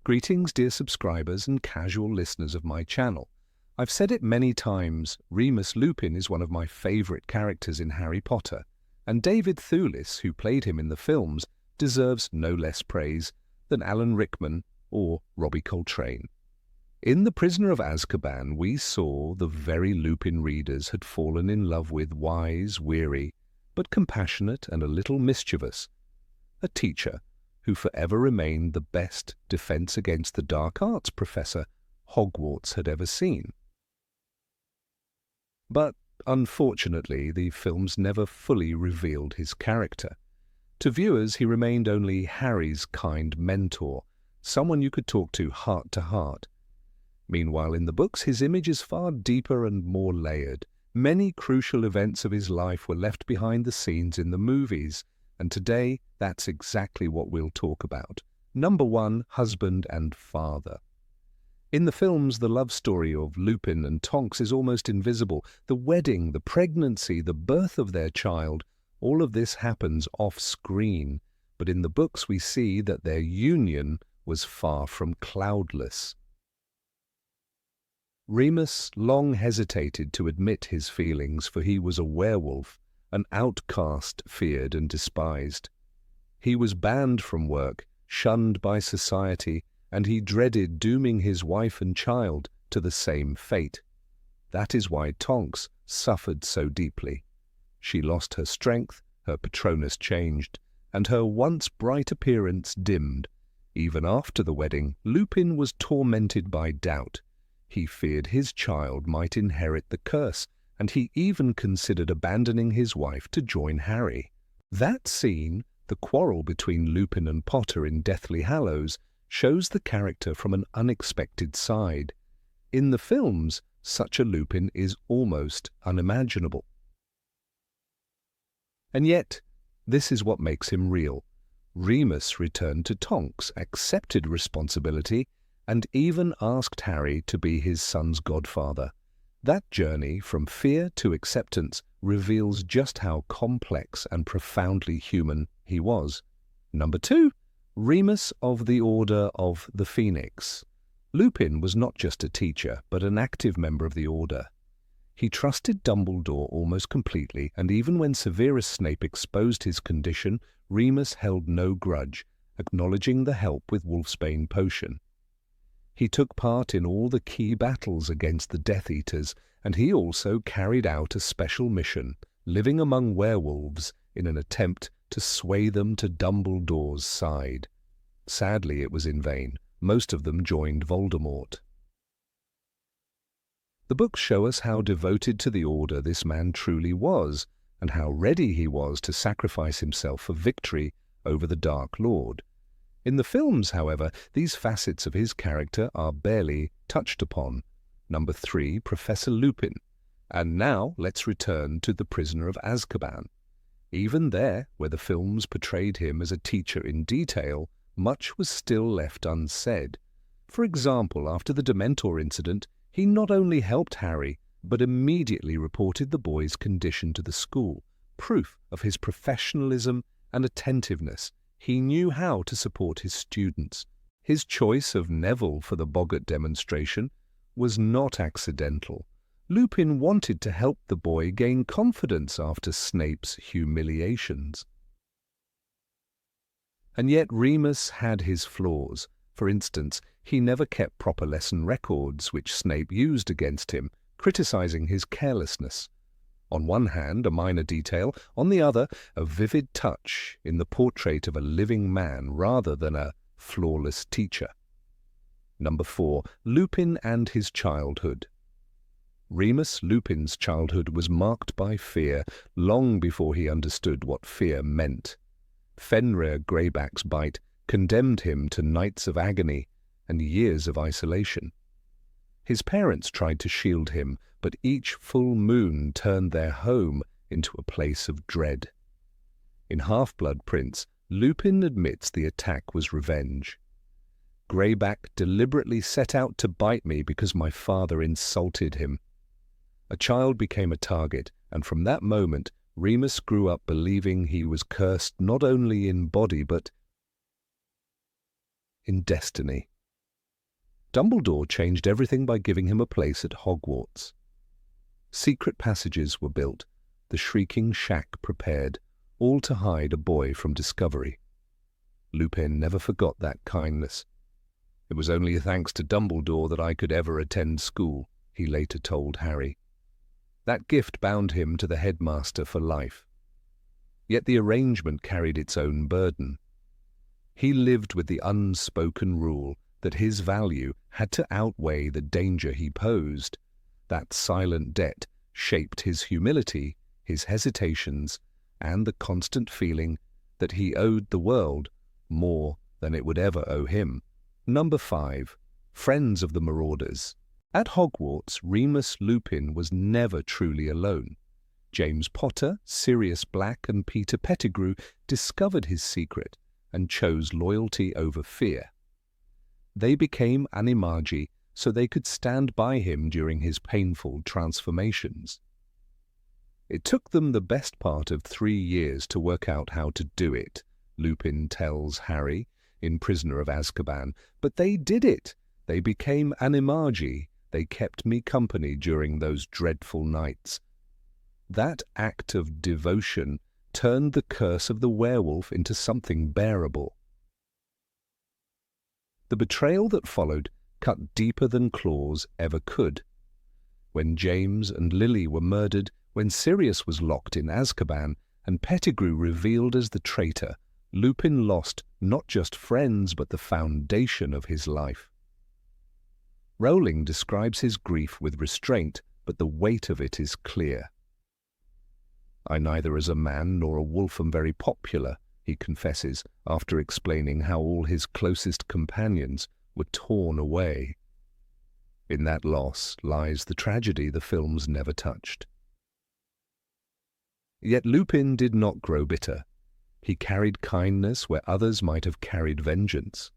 Greetings, dear subscribers and casual listeners of my channel. I've said it many times, Remus Lupin is one of my favourite characters in Harry Potter, and David Thewlis, who played him in the films, deserves no less praise than Alan Rickman or Robbie Coltrane. In The Prisoner of Azkaban, we saw the very Lupin readers had fallen in love with wise, weary, but compassionate and a little mischievous, a teacher who forever remained the best defense against the dark arts professor Hogwarts had ever seen. But, unfortunately, the films never fully revealed his character. To viewers, he remained only Harry's kind mentor, someone you could talk to heart. Meanwhile, in the books, his image is far deeper and more layered. Many crucial events of his life were left behind the scenes in the movies, and today, that's exactly what we'll talk about. Number 1, husband and father. In the films, the love story of Lupin and Tonks is almost invisible. The wedding, the pregnancy, the birth of their child, all of this happens off-screen. But in the books, we see that their union was far from cloudless. Remus long hesitated to admit his feelings, for he was a werewolf, an outcast feared and despised. He was banned from work, shunned by society, and he dreaded dooming his wife and child to the same fate. That is why Tonks suffered so deeply. She lost her strength, her Patronus changed, and her once bright appearance dimmed. Even after the wedding, Lupin was tormented by doubt. He feared his child might inherit the curse, and he even considered abandoning his wife to join Harry. That scene, the quarrel between Lupin and Potter in Deathly Hallows, shows the character from an unexpected side. In the films, such a Lupin is almost unimaginable. And yet, this is what makes him real. Remus returned to Tonks, accepted responsibility, and even asked Harry to be his son's godfather. That journey from fear to acceptance reveals just how complex and profoundly human he was. Number 2, Remus of the Order of the Phoenix. Lupin was not just a teacher, but an active member of the Order. He trusted Dumbledore almost completely, and even when Severus Snape exposed his condition, Remus held no grudge, acknowledging the help with Wolfsbane potion. He took part in all the key battles against the Death Eaters, and he also carried out a special mission, living among werewolves in an attempt to sway them to Dumbledore's side. Sadly, it was in vain. Most of them joined Voldemort. The books show us how devoted to the Order this man truly was, and how ready he was to sacrifice himself for victory over the Dark Lord. In the films, however, these facets of his character are barely touched upon. Number 3, Professor Lupin. And now let's return to The Prisoner of Azkaban. Even there, where the films portrayed him as a teacher in detail, much was still left unsaid. For example, after the Dementor incident, he not only helped Harry, but immediately reported the boy's condition to the school, proof of his professionalism and attentiveness. He knew how to support his students. His choice of Neville for the Boggart demonstration was not accidental. Lupin wanted to help the boy gain confidence after Snape's humiliations. And yet Remus had his flaws. For instance, he never kept proper lesson records, which Snape used against him, criticizing his carelessness. On one hand, a minor detail, on the other, a vivid touch in the portrait of a living man rather than a flawless teacher. Number 4, Lupin and his childhood. Remus Lupin's childhood was marked by fear long before he understood what fear meant. Fenrir Greyback's bite condemned him to nights of agony and years of isolation. His parents tried to shield him, but each full moon turned their home into a place of dread. In Half-Blood Prince, Lupin admits the attack was revenge. Greyback deliberately set out to bite me because my father insulted him. A child became a target, and from that moment, Remus grew up believing he was cursed not only in body but in destiny. Dumbledore changed everything by giving him a place at Hogwarts. Secret passages were built, the shrieking shack prepared, all to hide a boy from discovery. Lupin never forgot that kindness. "It was only thanks to Dumbledore that I could ever attend school," he later told Harry. That gift bound him to the headmaster for life. Yet the arrangement carried its own burden. He lived with the unspoken rule that his value had to outweigh the danger he posed. That silent debt shaped his humility, his hesitations, and the constant feeling that he owed the world more than it would ever owe him. Number 5. Friends of the Marauders. At Hogwarts, Remus Lupin was never truly alone. James Potter, Sirius Black, and Peter Pettigrew discovered his secret and chose loyalty over fear. They became animagi so they could stand by him during his painful transformations. It took them the best part of 3 years to work out how to do it, Lupin tells Harry in Prisoner of Azkaban, but they did it. They became animagi. They kept me company during those dreadful nights. That act of devotion turned the curse of the werewolf into something bearable. The betrayal that followed cut deeper than claws ever could. When James and Lily were murdered, when Sirius was locked in Azkaban, and Pettigrew revealed as the traitor, Lupin lost not just friends but the foundation of his life. Rowling describes his grief with restraint, but the weight of it is clear. "I neither as a man nor a wolf am very popular," he confesses, after explaining how all his closest companions were torn away. In that loss lies the tragedy the films never touched. Yet Lupin did not grow bitter. He carried kindness where others might have carried vengeance.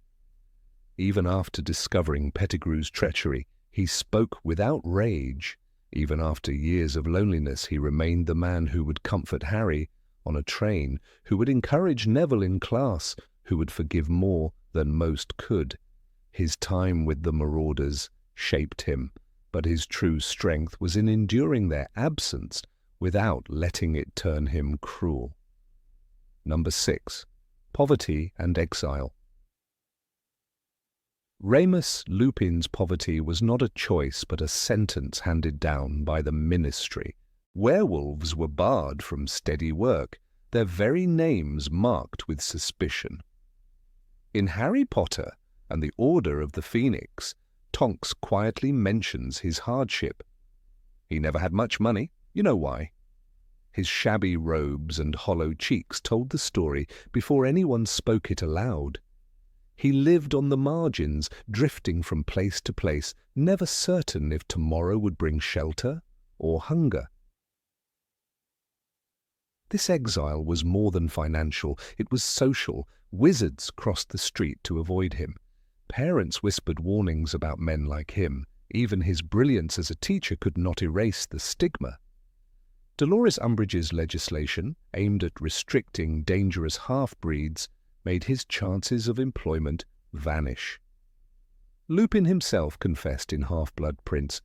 Even after discovering Pettigrew's treachery, he spoke without rage. Even after years of loneliness, he remained the man who would comfort Harry on a train, who would encourage Neville in class, who would forgive more than most could. His time with the Marauders shaped him, but his true strength was in enduring their absence without letting it turn him cruel. Number 6. Poverty and exile. Remus Lupin's poverty was not a choice but a sentence handed down by the Ministry. Werewolves were barred from steady work, their very names marked with suspicion. In Harry Potter and the Order of the Phoenix, Tonks quietly mentions his hardship. He never had much money, you know why. His shabby robes and hollow cheeks told the story before anyone spoke it aloud. He lived on the margins, drifting from place to place, never certain if tomorrow would bring shelter or hunger. This exile was more than financial, it was social. Wizards crossed the street to avoid him. Parents whispered warnings about men like him. Even his brilliance as a teacher could not erase the stigma. Dolores Umbridge's legislation, aimed at restricting dangerous half-breeds, made his chances of employment vanish. Lupin himself confessed in Half-Blood Prince,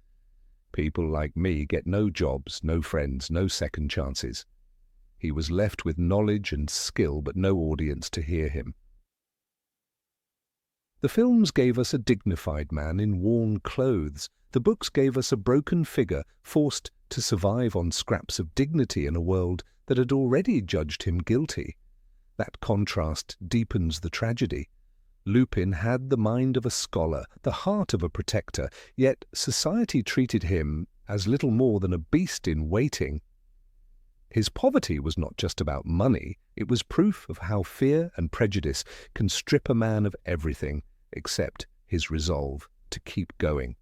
"People like me get no jobs, no friends, no second chances." He was left with knowledge and skill, but no audience to hear him. The films gave us a dignified man in worn clothes. The books gave us a broken figure forced to survive on scraps of dignity in a world that had already judged him guilty. That contrast deepens the tragedy. Lupin had the mind of a scholar, the heart of a protector, yet society treated him as little more than a beast in waiting. His poverty was not just about money, it was proof of how fear and prejudice can strip a man of everything except his resolve to keep going.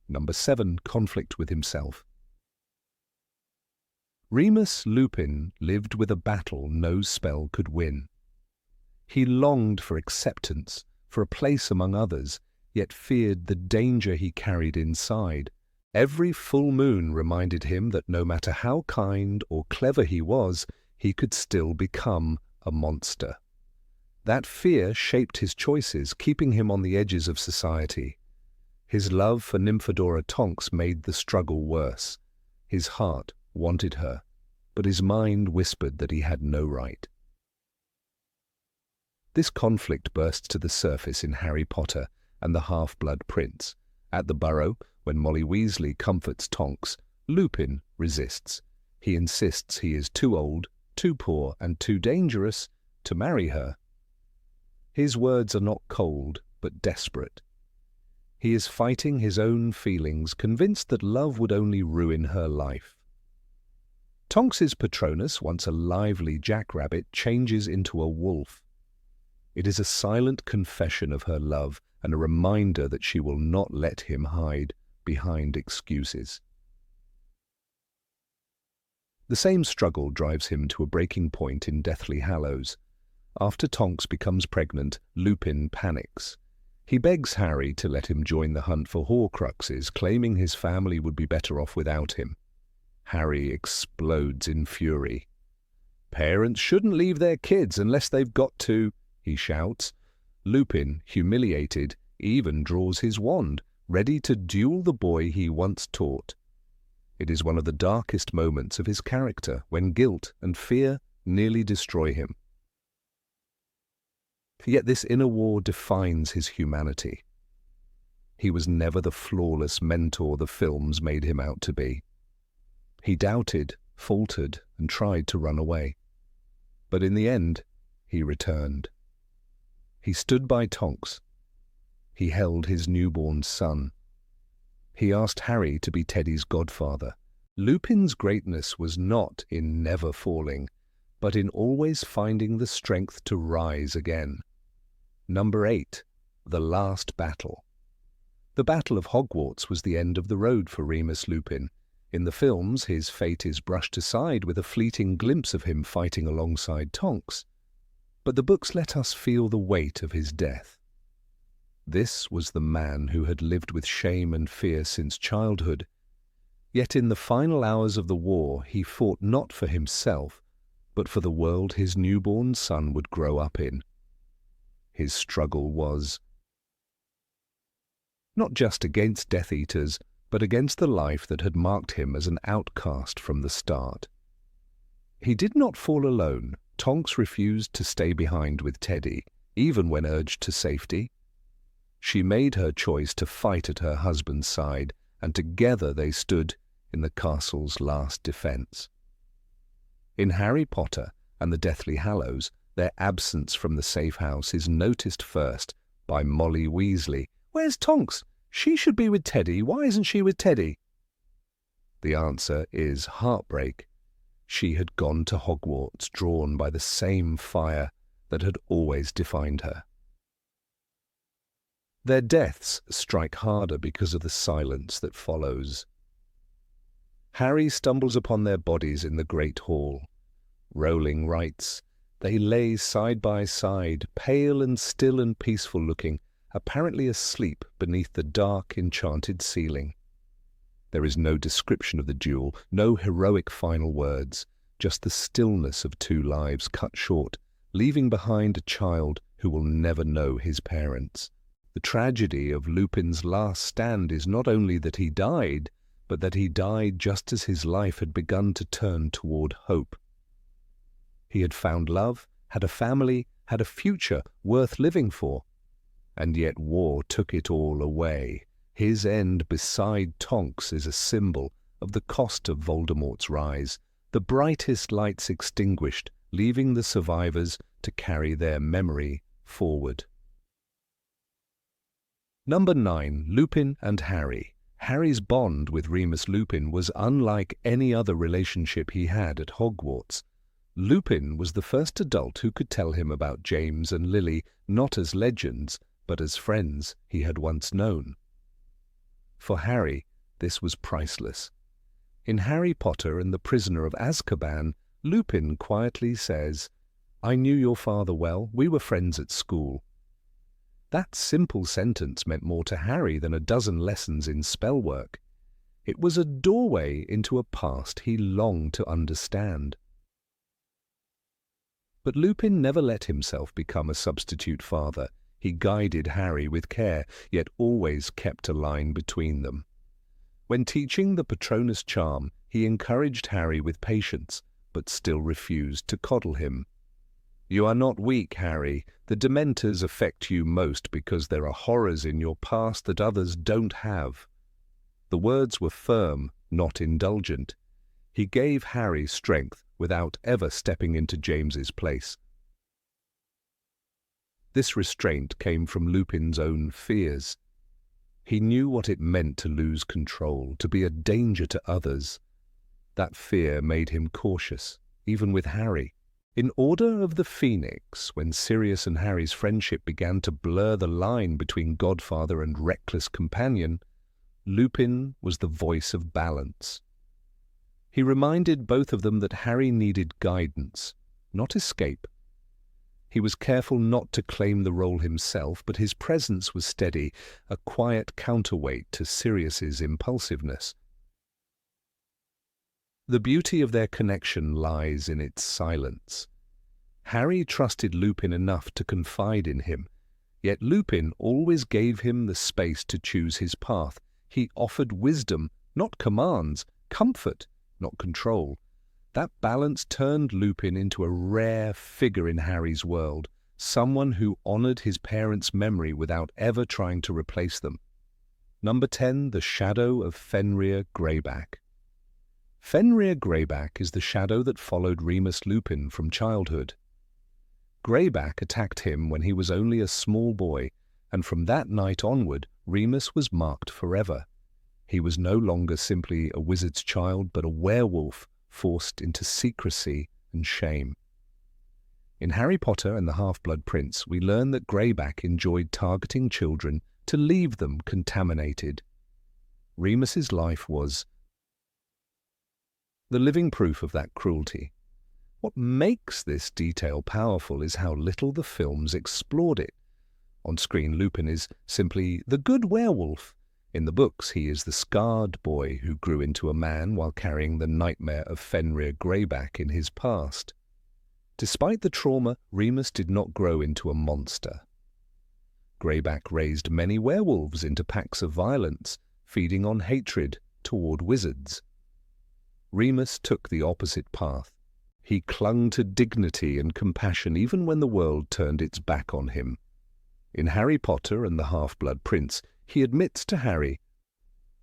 Number 7. Conflict with himself. Remus Lupin lived with a battle no spell could win. He longed for acceptance, for a place among others, yet feared the danger he carried inside. Every full moon reminded him that no matter how kind or clever he was, he could still become a monster. That fear shaped his choices, keeping him on the edges of society. His love for Nymphadora Tonks made the struggle worse. His heart wanted her, but his mind whispered that he had no right. This conflict bursts to the surface in Harry Potter and the Half-Blood Prince. At the Burrow, when Molly Weasley comforts Tonks, Lupin resists. He insists he is too old, too poor, and too dangerous to marry her. His words are not cold, but desperate. He is fighting his own feelings, convinced that love would only ruin her life. Tonks's Patronus, once a lively jackrabbit, changes into a wolf. It is a silent confession of her love and a reminder that she will not let him hide behind excuses. The same struggle drives him to a breaking point in Deathly Hallows. After Tonks becomes pregnant, Lupin panics. He begs Harry to let him join the hunt for Horcruxes, claiming his family would be better off without him. Harry explodes in fury. "Parents shouldn't leave their kids unless they've got to," he shouts. Lupin, humiliated, even draws his wand, ready to duel the boy he once taught. It is one of the darkest moments of his character, when guilt and fear nearly destroy him. Yet this inner war defines his humanity. He was never the flawless mentor the films made him out to be. He doubted, faltered, and tried to run away. But in the end, he returned. He stood by Tonks. He held his newborn son. He asked Harry to be Teddy's godfather. Lupin's greatness was not in never falling, but in always finding the strength to rise again. Number 8. The Last Battle. The Battle of Hogwarts was the end of the road for Remus Lupin. In the films, his fate is brushed aside with a fleeting glimpse of him fighting alongside Tonks. But the books let us feel the weight of his death. This was the man who had lived with shame and fear since childhood. Yet in the final hours of the war, he fought not for himself, but for the world his newborn son would grow up in. His struggle was not just against Death Eaters, but against the life that had marked him as an outcast from the start. He did not fall alone. Tonks refused to stay behind with Teddy, even when urged to safety. She made her choice to fight at her husband's side, and together they stood in the castle's last defense. In Harry Potter and the Deathly Hallows, their absence from the safe house is noticed first by Molly Weasley. "Where's Tonks? She should be with Teddy. Why isn't she with Teddy?" The answer is heartbreak. She had gone to Hogwarts, drawn by the same fire that had always defined her. Their deaths strike harder because of the silence that follows. Harry stumbles upon their bodies in the Great Hall. Rowling writes, "They lay side by side, pale and still and peaceful looking, apparently asleep beneath the dark, enchanted ceiling." There is no description of the duel, no heroic final words, just the stillness of two lives cut short, leaving behind a child who will never know his parents. The tragedy of Lupin's last stand is not only that he died, but that he died just as his life had begun to turn toward hope. He had found love, had a family, had a future worth living for, and yet war took it all away. His end beside Tonks is a symbol of the cost of Voldemort's rise. The brightest lights extinguished, leaving the survivors to carry their memory forward. Number 9. Lupin and Harry. Harry's bond with Remus Lupin was unlike any other relationship he had at Hogwarts. Lupin was the first adult who could tell him about James and Lily, not as legends, but as friends he had once known. For Harry, this was priceless. In Harry Potter and the Prisoner of Azkaban, Lupin quietly says, "I knew your father well. We were friends at school." That simple sentence meant more to Harry than a dozen lessons in spellwork. It was a doorway into a past he longed to understand. But Lupin never let himself become a substitute father. He guided Harry with care, yet always kept a line between them. When teaching the Patronus charm, he encouraged Harry with patience, but still refused to coddle him. "You are not weak, Harry. The Dementors affect you most because there are horrors in your past that others don't have." The words were firm, not indulgent. He gave Harry strength without ever stepping into James's place. This restraint came from Lupin's own fears. He knew what it meant to lose control, to be a danger to others. That fear made him cautious, even with Harry. In Order of the Phoenix, when Sirius and Harry's friendship began to blur the line between godfather and reckless companion, Lupin was the voice of balance. He reminded both of them that Harry needed guidance, not escape. He was careful not to claim the role himself, but his presence was steady, a quiet counterweight to Sirius's impulsiveness. The beauty of their connection lies in its silence. Harry trusted Lupin enough to confide in him, yet Lupin always gave him the space to choose his path. He offered wisdom, not commands, comfort, not control. That balance turned Lupin into a rare figure in Harry's world, someone who honored his parents' memory without ever trying to replace them. Number 10, the shadow of Fenrir Greyback. Fenrir Greyback is the shadow that followed Remus Lupin from childhood. Greyback attacked him when he was only a small boy, and from that night onward, Remus was marked forever. He was no longer simply a wizard's child, but a werewolf, forced into secrecy and shame. In Harry Potter and the Half-Blood Prince, we learn that Greyback enjoyed targeting children to leave them contaminated. Remus's life was the living proof of that cruelty. What makes this detail powerful is how little the films explored it. On screen, Lupin is simply the good werewolf. In the books, he is the scarred boy who grew into a man while carrying the nightmare of Fenrir Greyback in his past. Despite the trauma, Remus did not grow into a monster. Greyback raised many werewolves into packs of violence, feeding on hatred toward wizards. Remus took the opposite path. He clung to dignity and compassion even when the world turned its back on him. In Harry Potter and the Half-Blood Prince, he admits to Harry,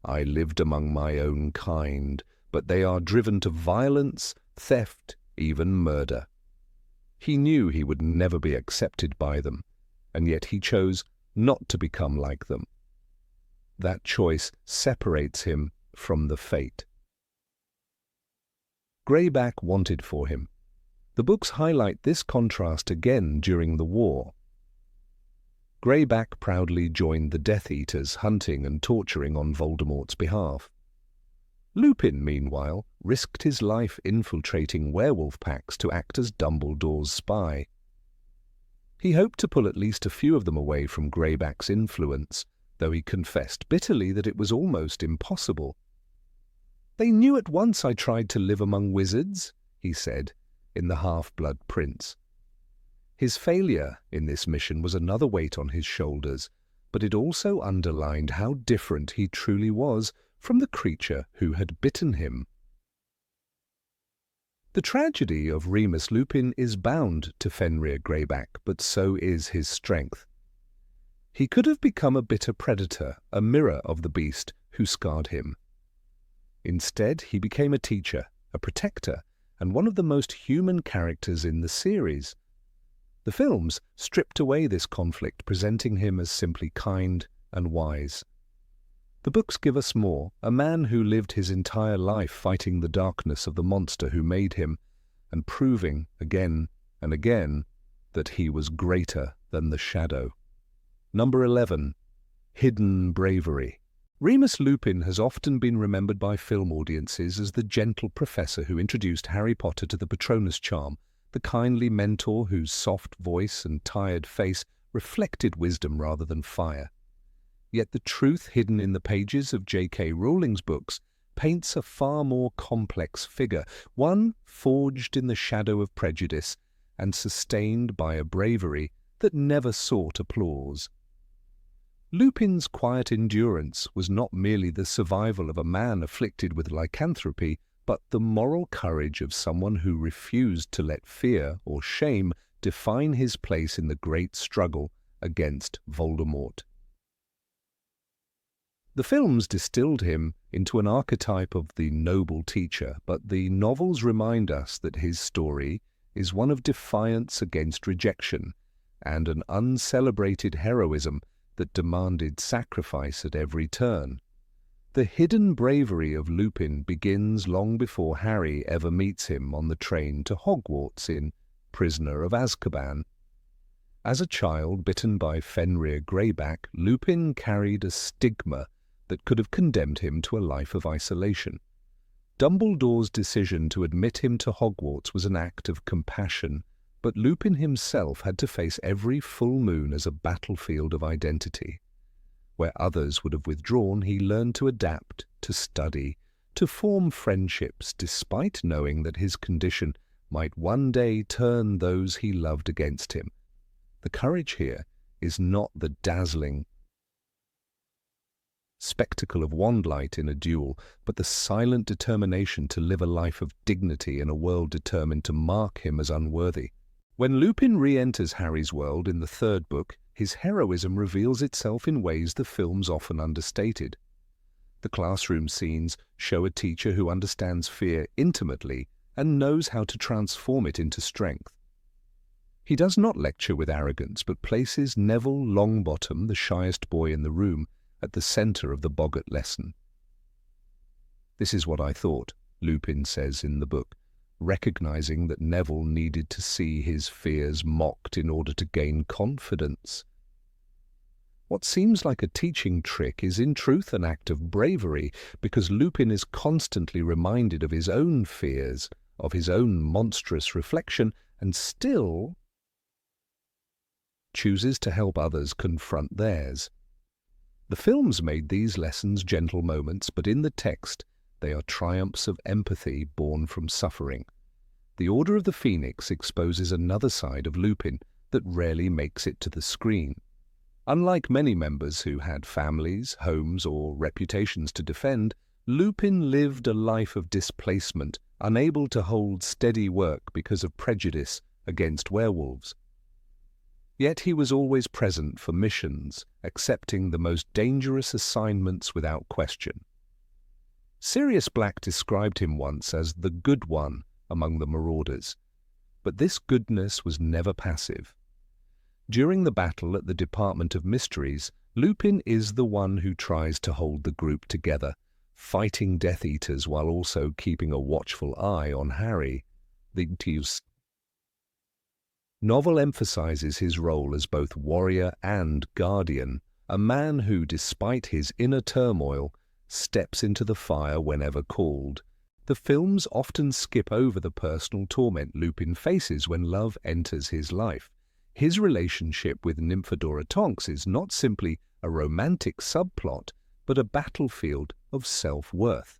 "I lived among my own kind, but they are driven to violence, theft, even murder." He knew he would never be accepted by them, and yet he chose not to become like them. That choice separates him from the fate Greyback wanted for him. The books highlight this contrast again during the war. Greyback proudly joined the Death Eaters, hunting and torturing on Voldemort's behalf. Lupin, meanwhile, risked his life infiltrating werewolf packs to act as Dumbledore's spy. He hoped to pull at least a few of them away from Greyback's influence, though he confessed bitterly that it was almost impossible. "They knew at once I tried to live among wizards," he said, in The Half-Blood Prince. His failure in this mission was another weight on his shoulders, but it also underlined how different he truly was from the creature who had bitten him. The tragedy of Remus Lupin is bound to Fenrir Greyback, but so is his strength. He could have become a bitter predator, a mirror of the beast who scarred him. Instead, he became a teacher, a protector, and one of the most human characters in the series. The films stripped away this conflict, presenting him as simply kind and wise. The books give us more, a man who lived his entire life fighting the darkness of the monster who made him, and proving again and again that he was greater than the shadow. Number 11. Hidden Bravery. Remus Lupin has often been remembered by film audiences as the gentle professor who introduced Harry Potter to the Patronus charm, the kindly mentor whose soft voice and tired face reflected wisdom rather than fire. Yet the truth hidden in the pages of J.K. Rowling's books paints a far more complex figure, one forged in the shadow of prejudice and sustained by a bravery that never sought applause. Lupin's quiet endurance was not merely the survival of a man afflicted with lycanthropy, but the moral courage of someone who refused to let fear or shame define his place in the great struggle against Voldemort. The films distilled him into an archetype of the noble teacher, but the novels remind us that his story is one of defiance against rejection and an uncelebrated heroism that demanded sacrifice at every turn. The hidden bravery of Lupin begins long before Harry ever meets him on the train to Hogwarts in Prisoner of Azkaban. As a child bitten by Fenrir Greyback, Lupin carried a stigma that could have condemned him to a life of isolation. Dumbledore's decision to admit him to Hogwarts was an act of compassion, but Lupin himself had to face every full moon as a battlefield of identity. Where others would have withdrawn, he learned to adapt, to study, to form friendships, despite knowing that his condition might one day turn those he loved against him. The courage here is not the dazzling spectacle of wandlight in a duel, but the silent determination to live a life of dignity in a world determined to mark him as unworthy. When Lupin re-enters Harry's world in the third book, his heroism reveals itself in ways the films often understated. The classroom scenes show a teacher who understands fear intimately and knows how to transform it into strength. He does not lecture with arrogance, but places Neville Longbottom, the shyest boy in the room, at the center of the boggart lesson. "This is what I thought," Lupin says in the book, recognizing that Neville needed to see his fears mocked in order to gain confidence. What seems like a teaching trick is in truth an act of bravery, because Lupin is constantly reminded of his own fears, of his own monstrous reflection, and still chooses to help others confront theirs. The films made these lessons gentle moments, but in the text they are triumphs of empathy born from suffering. The Order of the Phoenix exposes another side of Lupin that rarely makes it to the screen. Unlike many members who had families, homes, or reputations to defend, Lupin lived a life of displacement, unable to hold steady work because of prejudice against werewolves. Yet he was always present for missions, accepting the most dangerous assignments without question. Sirius Black described him once as the good one among the Marauders, but this goodness was never passive. During the battle at the Department of Mysteries, Lupin is the one who tries to hold the group together, fighting Death Eaters while also keeping a watchful eye on Harry. The novel emphasizes his role as both warrior and guardian, a man who, despite his inner turmoil, steps into the fire whenever called. The films often skip over the personal torment Lupin faces when love enters his life. His relationship with Nymphadora Tonks is not simply a romantic subplot, but a battlefield of self-worth.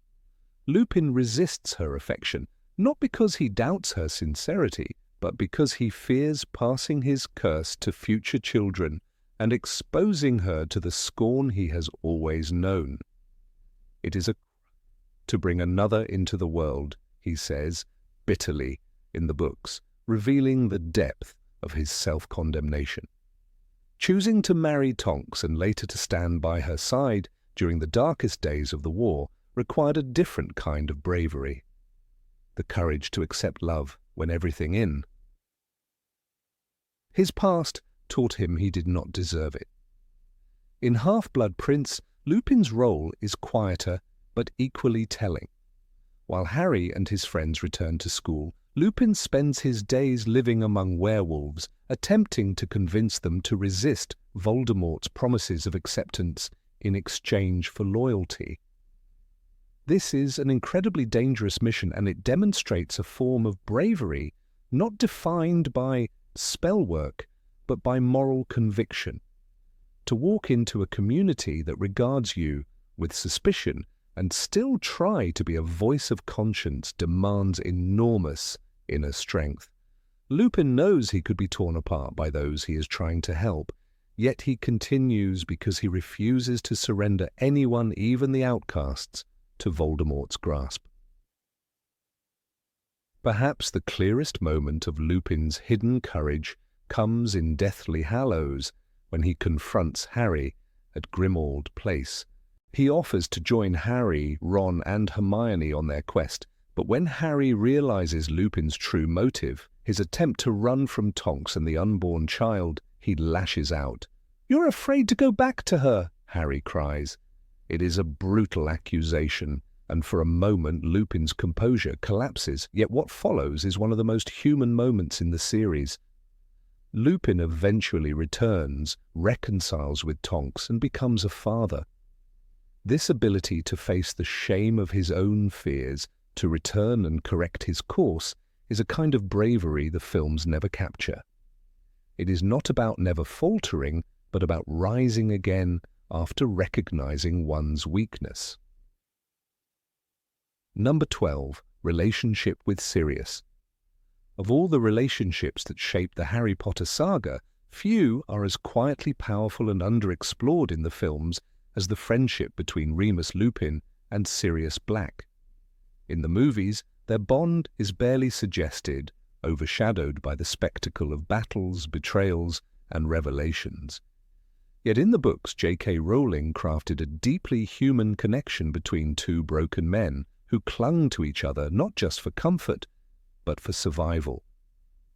Lupin resists her affection, not because he doubts her sincerity, but because he fears passing his curse to future children and exposing her to the scorn he has always known. "It is a to bring another into the world," he says bitterly in the books, revealing the depth of his self-condemnation. Choosing to marry Tonks and later to stand by her side during the darkest days of the war required a different kind of bravery. The courage to accept love when everything in. His past taught him he did not deserve it. In Half-Blood Prince, Lupin's role is quieter but equally telling. While Harry and his friends return to school, Lupin spends his days living among werewolves, attempting to convince them to resist Voldemort's promises of acceptance in exchange for loyalty. This is an incredibly dangerous mission, and it demonstrates a form of bravery not defined by spell work, but by moral conviction. To walk into a community that regards you with suspicion and still try to be a voice of conscience demands enormous inner strength. Lupin knows he could be torn apart by those he is trying to help, yet he continues because he refuses to surrender anyone, even the outcasts, to Voldemort's grasp. Perhaps the clearest moment of Lupin's hidden courage comes in Deathly Hallows, when he confronts Harry at Grimmauld Place. He offers to join Harry, Ron, and Hermione on their quest, but when Harry realizes Lupin's true motive, his attempt to run from Tonks and the unborn child, he lashes out. "You're afraid to go back to her," Harry cries. It is a brutal accusation, and for a moment Lupin's composure collapses, yet what follows is one of the most human moments in the series. Lupin eventually returns, reconciles with Tonks, and becomes a father. This ability to face the shame of his own fears, to return and correct his course, is a kind of bravery the films never capture. It is not about never faltering, but about rising again after recognizing one's weakness. Number 12. Relationship with Sirius. Of all the relationships that shape the Harry Potter saga, few are as quietly powerful and underexplored in the films as the friendship between Remus Lupin and Sirius Black. In the movies, their bond is barely suggested, overshadowed by the spectacle of battles, betrayals, and revelations. Yet in the books, J.K. Rowling crafted a deeply human connection between two broken men who clung to each other not just for comfort, but for survival.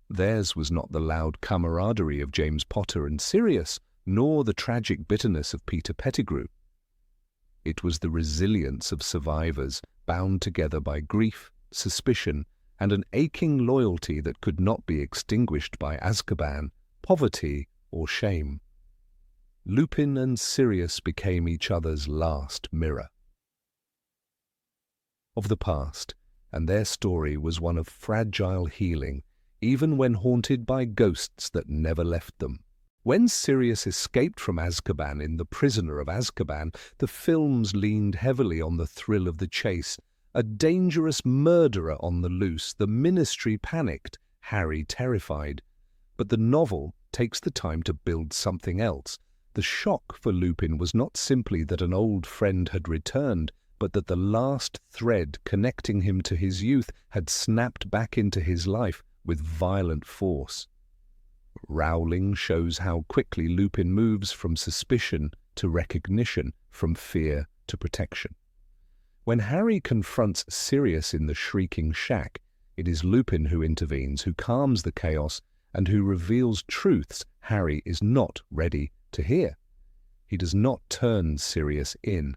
Theirs was not the loud camaraderie of James Potter and Sirius, nor the tragic bitterness of Peter Pettigrew. It was the resilience of survivors bound together by grief, suspicion, and an aching loyalty that could not be extinguished by Azkaban, poverty, or shame. Lupin and Sirius became each other's last mirror of the past, and their story was one of fragile healing, even when haunted by ghosts that never left them. When Sirius escaped from Azkaban in The Prisoner of Azkaban, the films leaned heavily on the thrill of the chase. A dangerous murderer on the loose, the Ministry panicked, Harry terrified. But the novel takes the time to build something else. The shock for Lupin was not simply that an old friend had returned, but that the last thread connecting him to his youth had snapped back into his life with violent force. Rowling shows how quickly Lupin moves from suspicion to recognition, from fear to protection. When Harry confronts Sirius in the Shrieking Shack, it is Lupin who intervenes, who calms the chaos, and who reveals truths Harry is not ready to hear. He does not turn Sirius in.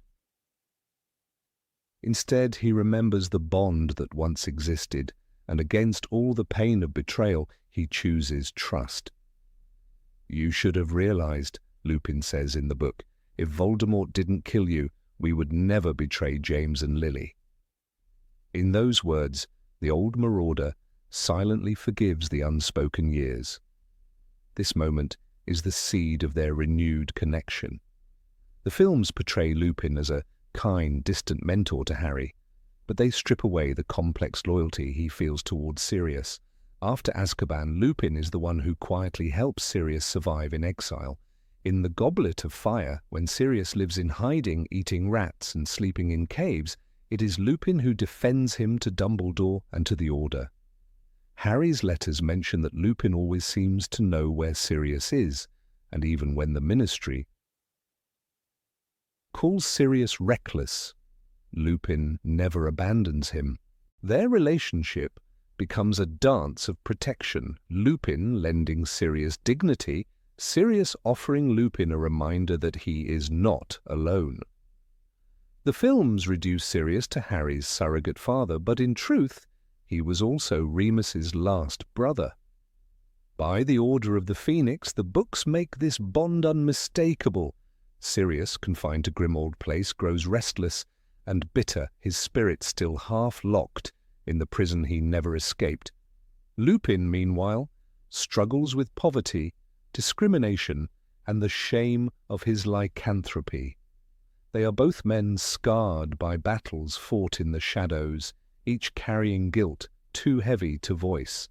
Instead, he remembers the bond that once existed, and against all the pain of betrayal, he chooses trust. "You should have realized," Lupin says in the book, "if Voldemort didn't kill you, we would never betray James and Lily." In those words, the old marauder silently forgives the unspoken years. This moment is the seed of their renewed connection. The films portray Lupin as a kind, distant mentor to Harry, but they strip away the complex loyalty he feels towards Sirius. After Azkaban, Lupin is the one who quietly helps Sirius survive in exile. In The Goblet of Fire, when Sirius lives in hiding, eating rats and sleeping in caves, it is Lupin who defends him to Dumbledore and to the Order. Harry's letters mention that Lupin always seems to know where Sirius is, and even when the Ministry calls Sirius reckless, Lupin never abandons him. Their relationship becomes a dance of protection, Lupin lending Sirius dignity, Sirius offering Lupin a reminder that he is not alone. The films reduce Sirius to Harry's surrogate father, but in truth, he was also Remus's last brother. By the order of the Phoenix, the books make this bond unmistakable. Sirius, confined to Grimmauld Place, grows restless and bitter, his spirit still half-locked in the prison he never escaped. Lupin, meanwhile, struggles with poverty, discrimination, and the shame of his lycanthropy. They are both men scarred by battles fought in the shadows, each carrying guilt too heavy to voice.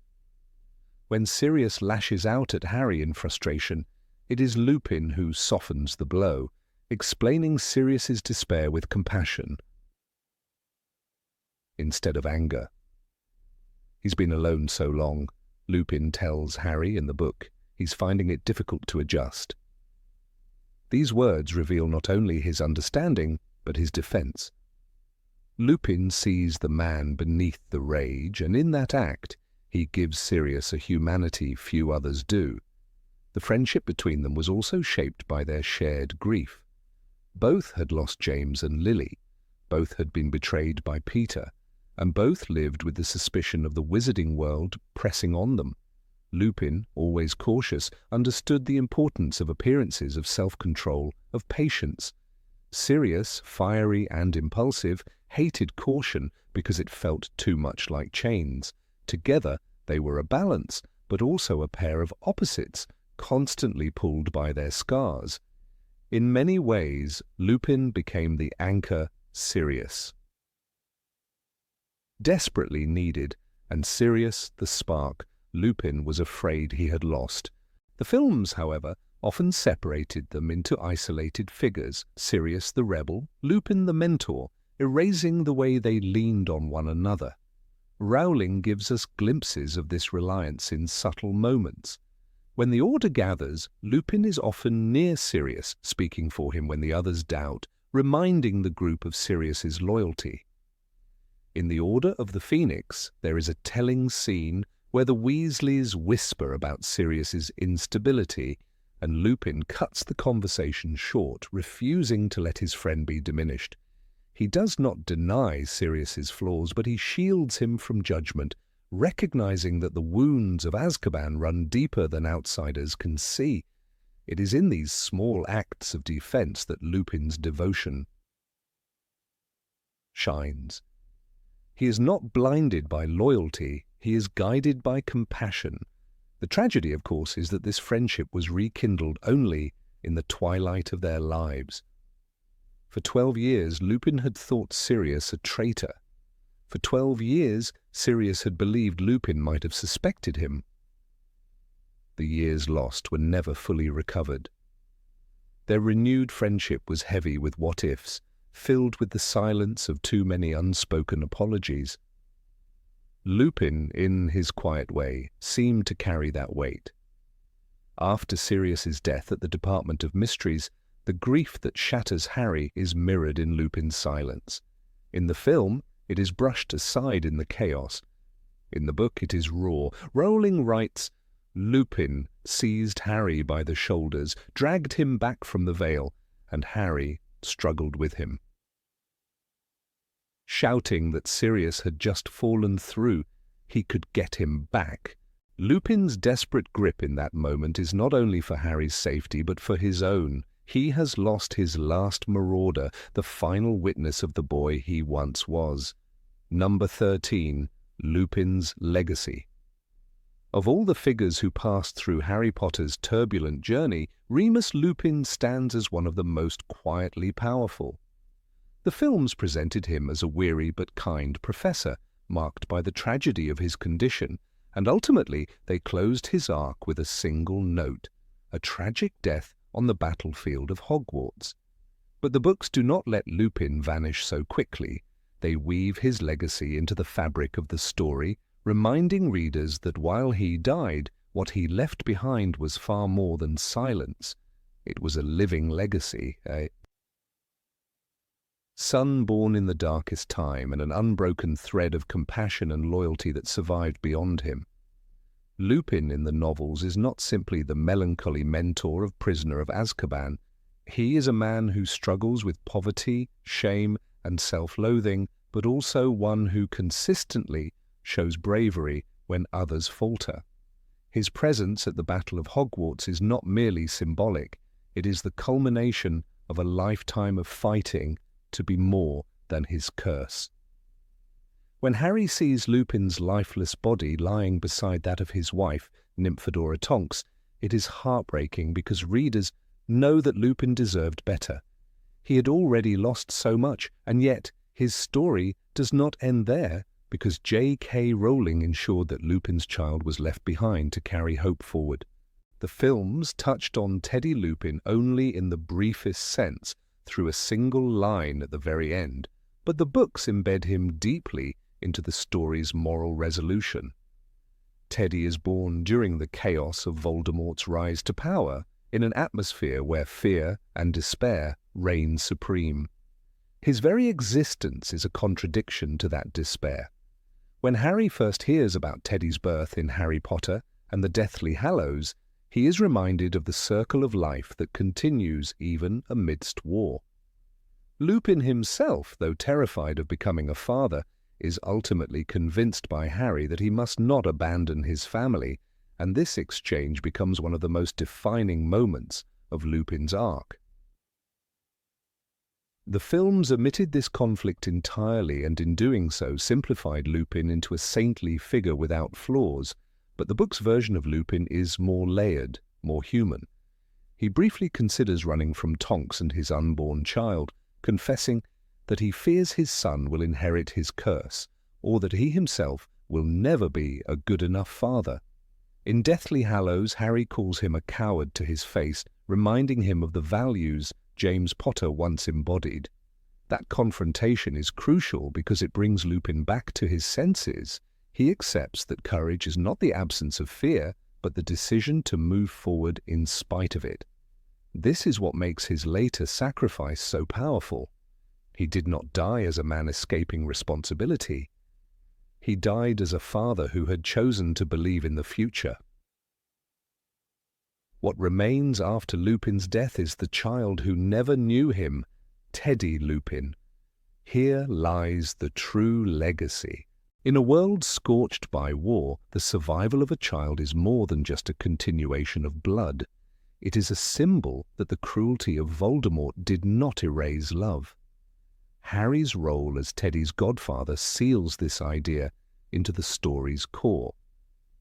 When Sirius lashes out at Harry in frustration, it is Lupin who softens the blow, explaining Sirius's despair with compassion instead of anger. He's been alone so long, Lupin tells Harry in the book. He's finding it difficult to adjust. These words reveal not only his understanding, but his defense. Lupin sees the man beneath the rage, and in that act, he gives Sirius a humanity few others do. The friendship between them was also shaped by their shared grief. Both had lost James and Lily, both had been betrayed by Peter, and both lived with the suspicion of the wizarding world pressing on them. Lupin, always cautious, understood the importance of appearances, of self-control, of patience. Sirius, fiery and impulsive, hated caution because it felt too much like chains. Together, they were a balance, but also a pair of opposites, constantly pulled by their scars. In many ways, Lupin became the anchor Sirius desperately needed, and Sirius the spark Lupin was afraid he had lost. The films, however, often separated them into isolated figures, Sirius the rebel, Lupin the mentor, erasing the way they leaned on one another. Rowling gives us glimpses of this reliance in subtle moments. When the Order gathers, Lupin is often near Sirius, speaking for him when the others doubt, reminding the group of Sirius's loyalty. In the Order of the Phoenix, there is a telling scene where the Weasleys whisper about Sirius's instability, and Lupin cuts the conversation short, refusing to let his friend be diminished. He does not deny Sirius's flaws, but he shields him from judgment, recognizing that the wounds of Azkaban run deeper than outsiders can see. It is in these small acts of defense that Lupin's devotion shines. He is not blinded by loyalty, he is guided by compassion. The tragedy, of course, is that this friendship was rekindled only in the twilight of their lives. For 12 years, Lupin had thought Sirius a traitor. For 12 years, Sirius had believed Lupin might have suspected him. The years lost were never fully recovered. Their renewed friendship was heavy with what-ifs, filled with the silence of too many unspoken apologies. Lupin, in his quiet way, seemed to carry that weight. After Sirius's death at the Department of Mysteries, the grief that shatters Harry is mirrored in Lupin's silence. In the film, it is brushed aside in the chaos. In the book, it is raw. Rowling writes, Lupin seized Harry by the shoulders, dragged him back from the veil, and Harry struggled with him. Shouting that Sirius had just fallen through, he could get him back. Lupin's desperate grip in that moment is not only for Harry's safety, but for his own. He has lost his last marauder, the final witness of the boy he once was. Number 13, Lupin's legacy. Of all the figures who passed through Harry Potter's turbulent journey, Remus Lupin stands as one of the most quietly powerful. The films presented him as a weary but kind professor, marked by the tragedy of his condition, and ultimately they closed his arc with a single note, a tragic death on the battlefield of Hogwarts. But the books do not let Lupin vanish so quickly. They weave his legacy into the fabric of the story, reminding readers that while he died, what he left behind was far more than silence. It was a living legacy, a son born in the darkest time, and an unbroken thread of compassion and loyalty that survived beyond him. Lupin in the novels is not simply the melancholy mentor of Prisoner of Azkaban. He is a man who struggles with poverty, shame, and self-loathing, but also one who consistently shows bravery when others falter. His presence at the Battle of Hogwarts is not merely symbolic, it is the culmination of a lifetime of fighting to be more than his curse. When Harry sees Lupin's lifeless body lying beside that of his wife, Nymphadora Tonks, it is heartbreaking because readers know that Lupin deserved better. He had already lost so much, and yet his story does not end there. because J.K. Rowling ensured that Lupin's child was left behind to carry hope forward. The films touched on Teddy Lupin only in the briefest sense through a single line at the very end, but the books embed him deeply into the story's moral resolution. Teddy is born during the chaos of Voldemort's rise to power, in an atmosphere where fear and despair reign supreme. His very existence is a contradiction to that despair. When Harry first hears about Teddy's birth in Harry Potter and the Deathly Hallows, he is reminded of the circle of life that continues even amidst war. Lupin himself, though terrified of becoming a father, is ultimately convinced by Harry that he must not abandon his family, and this exchange becomes one of the most defining moments of Lupin's arc. The films omitted this conflict entirely, and in doing so simplified Lupin into a saintly figure without flaws, but the book's version of Lupin is more layered, more human. He briefly considers running from Tonks and his unborn child, confessing that he fears his son will inherit his curse, or that he himself will never be a good enough father. In Deathly Hallows, Harry calls him a coward to his face, reminding him of the values James Potter once embodied. That confrontation is crucial because it brings Lupin back to his senses. He accepts that courage is not the absence of fear, but the decision to move forward in spite of it. This is what makes his later sacrifice so powerful. He did not die as a man escaping responsibility. He died as a father who had chosen to believe in the future. What remains after Lupin's death is the child who never knew him, Teddy Lupin. Here lies the true legacy. In a world scorched by war, the survival of a child is more than just a continuation of blood. It is a symbol that the cruelty of Voldemort did not erase love. Harry's role as Teddy's godfather seals this idea into the story's core.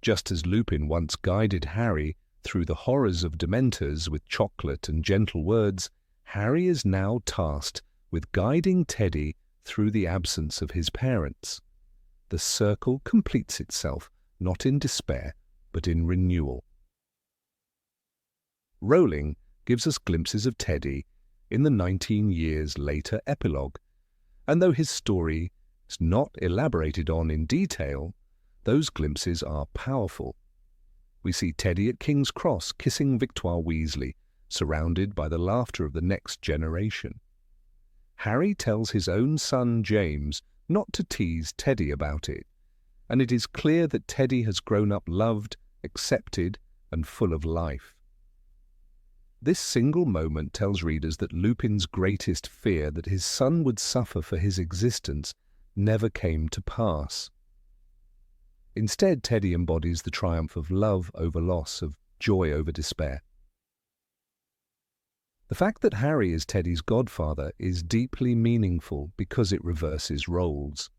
Just as Lupin once guided Harry through the horrors of Dementors with chocolate and gentle words, Harry is now tasked with guiding Teddy through the absence of his parents. The circle completes itself, not in despair, but in renewal. Rowling gives us glimpses of Teddy in the 19 years later epilogue, and though his story is not elaborated on in detail, those glimpses are powerful. We see Teddy at King's Cross kissing Victoire Weasley, surrounded by the laughter of the next generation. Harry tells his own son James not to tease Teddy about it, and it is clear that Teddy has grown up loved, accepted, and full of life. This single moment tells readers that Lupin's greatest fear, that his son would suffer for his existence, never came to pass. Instead, Teddy embodies the triumph of love over loss, of joy over despair. The fact that Harry is Teddy's godfather is deeply meaningful because it reverses roles.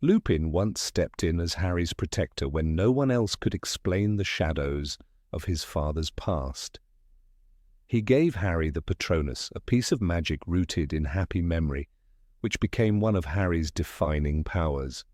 Lupin once stepped in as Harry's protector when no one else could explain the shadows of his father's past. He gave Harry the Patronus, a piece of magic rooted in happy memory, which became one of Harry's defining powers.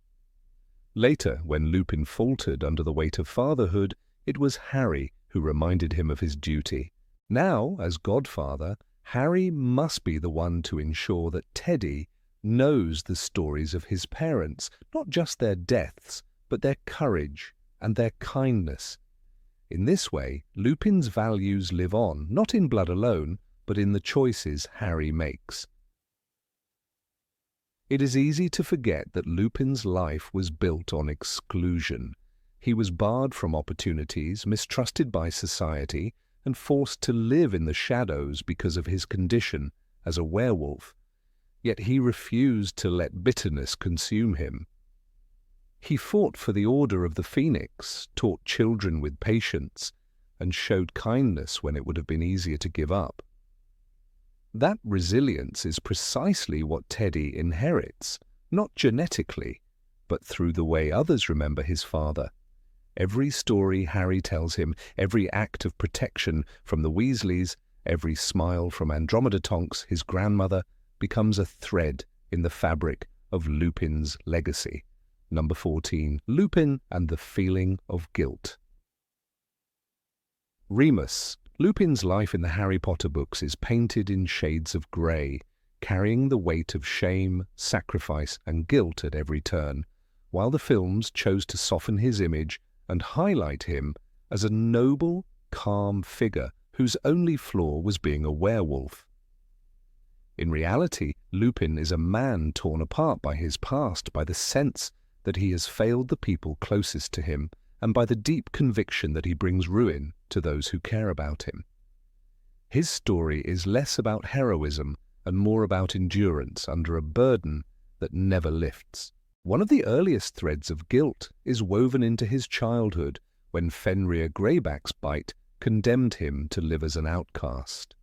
Later, when Lupin faltered under the weight of fatherhood, it was Harry who reminded him of his duty. Now, as godfather, Harry must be the one to ensure that Teddy knows the stories of his parents, not just their deaths, but their courage and their kindness. In this way, Lupin's values live on, not in blood alone, but in the choices Harry makes. It is easy to forget that Lupin's life was built on exclusion. He was barred from opportunities, mistrusted by society, and forced to live in the shadows because of his condition as a werewolf. Yet he refused to let bitterness consume him. He fought for the Order of the Phoenix, taught children with patience, and showed kindness when it would have been easier to give up. That resilience is precisely what Teddy inherits, not genetically, but through the way others remember his father. Every story Harry tells him, every act of protection from the Weasleys, every smile from Andromeda Tonks, his grandmother, becomes a thread in the fabric of Lupin's legacy. Number 14. Lupin and the feeling of guilt. Remus. Lupin's life in the Harry Potter books is painted in shades of grey, carrying the weight of shame, sacrifice, and guilt at every turn, while the films chose to soften his image and highlight him as a noble, calm figure whose only flaw was being a werewolf. In reality, Lupin is a man torn apart by his past, by the sense that he has failed the people closest to him, and by the deep conviction that he brings ruin to those who care about him. His story is less about heroism and more about endurance under a burden that never lifts. One of the earliest threads of guilt is woven into his childhood when Fenrir Greyback's bite condemned him to live as an outcast.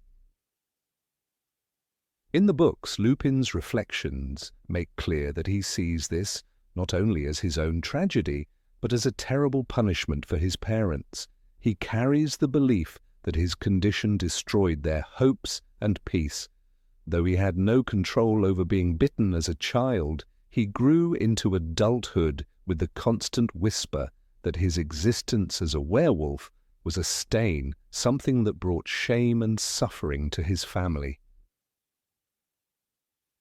In the books, Lupin's reflections make clear that he sees this not only as his own tragedy, but as a terrible punishment for his parents. He carries the belief that his condition destroyed their hopes and peace. Though he had no control over being bitten as a child, he grew into adulthood with the constant whisper that his existence as a werewolf was a stain, something that brought shame and suffering to his family.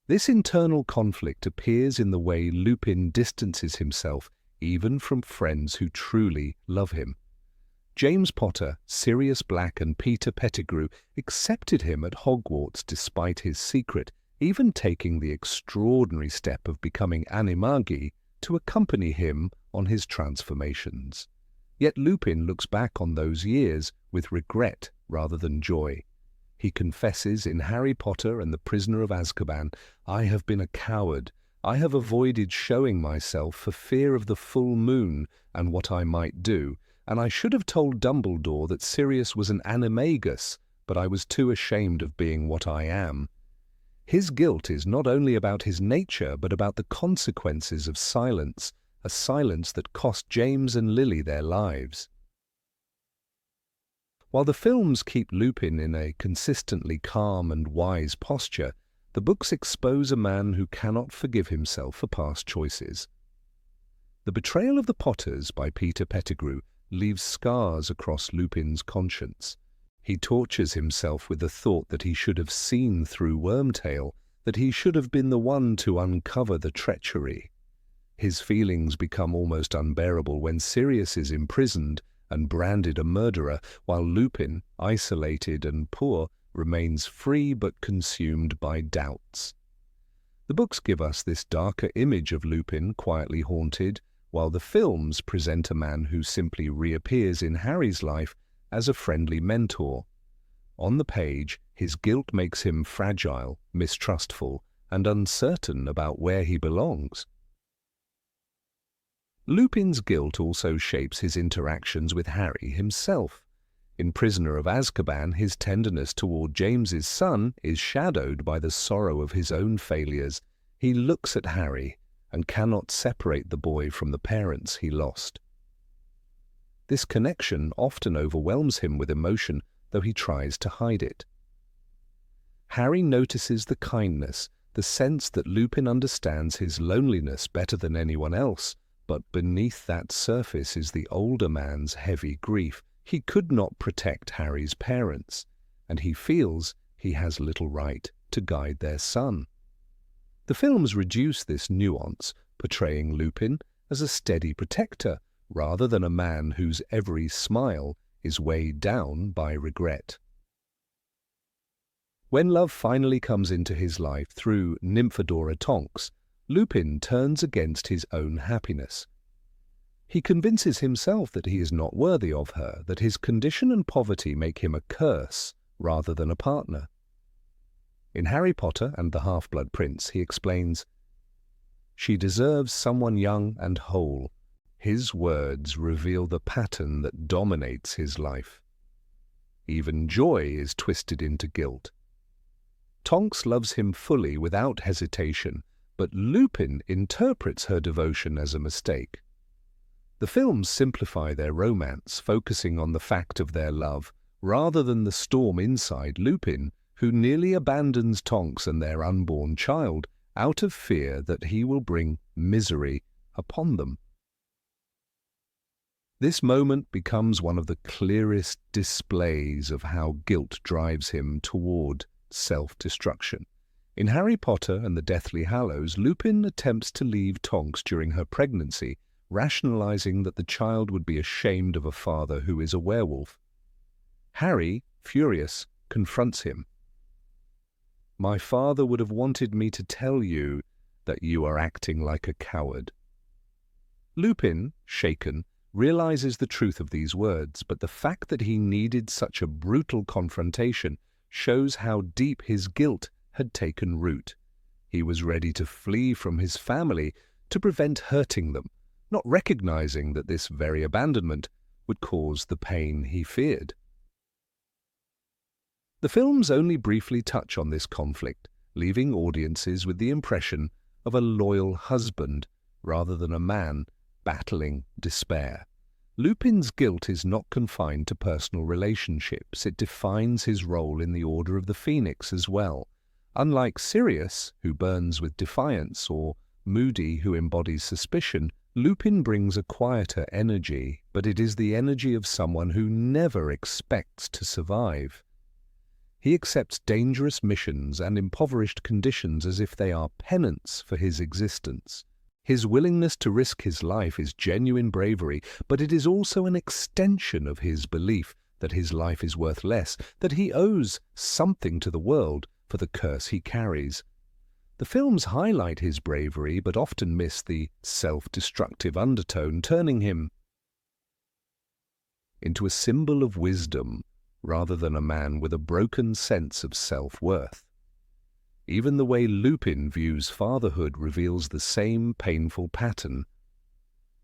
This internal conflict appears in the way Lupin distances himself even from friends who truly love him. James Potter, Sirius Black and Peter Pettigrew accepted him at Hogwarts despite his secret, even taking the extraordinary step of becoming animagi to accompany him on his transformations. Yet Lupin looks back on those years with regret rather than joy. He confesses in Harry Potter and the Prisoner of Azkaban, "I have been a coward. I have avoided showing myself for fear of the full moon and what I might do, and I should have told Dumbledore that Sirius was an animagus, but I was too ashamed of being what I am." His guilt is not only about his nature, but about the consequences of silence, a silence that cost James and Lily their lives. While the films keep Lupin in a consistently calm and wise posture, the books expose a man who cannot forgive himself for past choices. The Betrayal of the Potters by Peter Pettigrew leaves scars across Lupin's conscience. He tortures himself with the thought that he should have seen through Wormtail, that he should have been the one to uncover the treachery. His feelings become almost unbearable when Sirius is imprisoned and branded a murderer, while Lupin, isolated and poor, remains free but consumed by doubts. The books give us this darker image of Lupin quietly haunted, while the films present a man who simply reappears in Harry's life as a friendly mentor. On the page, his guilt makes him fragile, mistrustful, and uncertain about where he belongs. Lupin's guilt also shapes his interactions with Harry himself. In Prisoner of Azkaban, his tenderness toward James's son is shadowed by the sorrow of his own failures. He looks at Harry and cannot separate the boy from the parents he lost. This connection often overwhelms him with emotion, though he tries to hide it. Harry notices the kindness, the sense that Lupin understands his loneliness better than anyone else, but beneath that surface is the older man's heavy grief. He could not protect Harry's parents, and he feels he has little right to guide their son. The films reduce this nuance, portraying Lupin as a steady protector, rather than a man whose every smile is weighed down by regret. When love finally comes into his life through Nymphadora Tonks, Lupin turns against his own happiness. He convinces himself that he is not worthy of her, that his condition and poverty make him a curse rather than a partner. In Harry Potter and the Half-Blood Prince, he explains, "She deserves someone young and whole." His words reveal the pattern that dominates his life. Even joy is twisted into guilt. Tonks loves him fully without hesitation, but Lupin interprets her devotion as a mistake. The films simplify their romance, focusing on the fact of their love, rather than the storm inside Lupin, who nearly abandons Tonks and their unborn child out of fear that he will bring misery upon them. This moment becomes one of the clearest displays of how guilt drives him toward self-destruction. In Harry Potter and the Deathly Hallows, Lupin attempts to leave Tonks during her pregnancy, rationalizing that the child would be ashamed of a father who is a werewolf. Harry, furious, confronts him. "My father would have wanted me to tell you that you are acting like a coward." Lupin, shaken, realizes the truth of these words, but the fact that he needed such a brutal confrontation shows how deep his guilt had taken root. He was ready to flee from his family to prevent hurting them, not recognizing that this very abandonment would cause the pain he feared. The films only briefly touch on this conflict, leaving audiences with the impression of a loyal husband rather than a man battling despair. Lupin's guilt is not confined to personal relationships. It defines his role in the Order of the Phoenix as well. Unlike Sirius, who burns with defiance, or Moody, who embodies suspicion, Lupin brings a quieter energy, but it is the energy of someone who never expects to survive. He accepts dangerous missions and impoverished conditions as if they are penance for his existence. His willingness to risk his life is genuine bravery, but it is also an extension of his belief that his life is worth less, that he owes something to the world for the curse he carries. The films highlight his bravery, but often miss the self-destructive undertone, turning him into a symbol of wisdom rather than a man with a broken sense of self-worth. Even the way Lupin views fatherhood reveals the same painful pattern.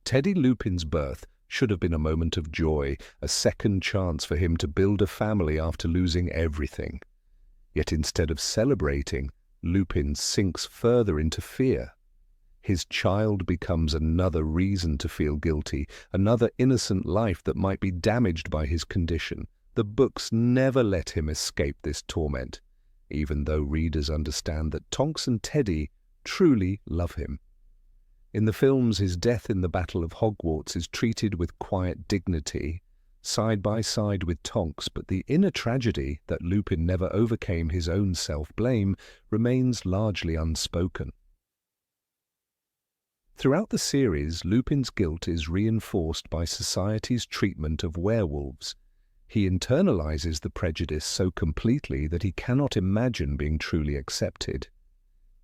Teddy Lupin's birth should have been a moment of joy, a second chance for him to build a family after losing everything. Yet instead of celebrating, Lupin sinks further into fear. His child becomes another reason to feel guilty, another innocent life that might be damaged by his condition. The books never let him escape this torment, even though readers understand that Tonks and Teddy truly love him. In the films, his death in the Battle of Hogwarts is treated with quiet dignity, side by side with Tonks, but the inner tragedy that Lupin never overcame his own self-blame remains largely unspoken. Throughout the series, Lupin's guilt is reinforced by society's treatment of werewolves. He internalizes the prejudice so completely that he cannot imagine being truly accepted.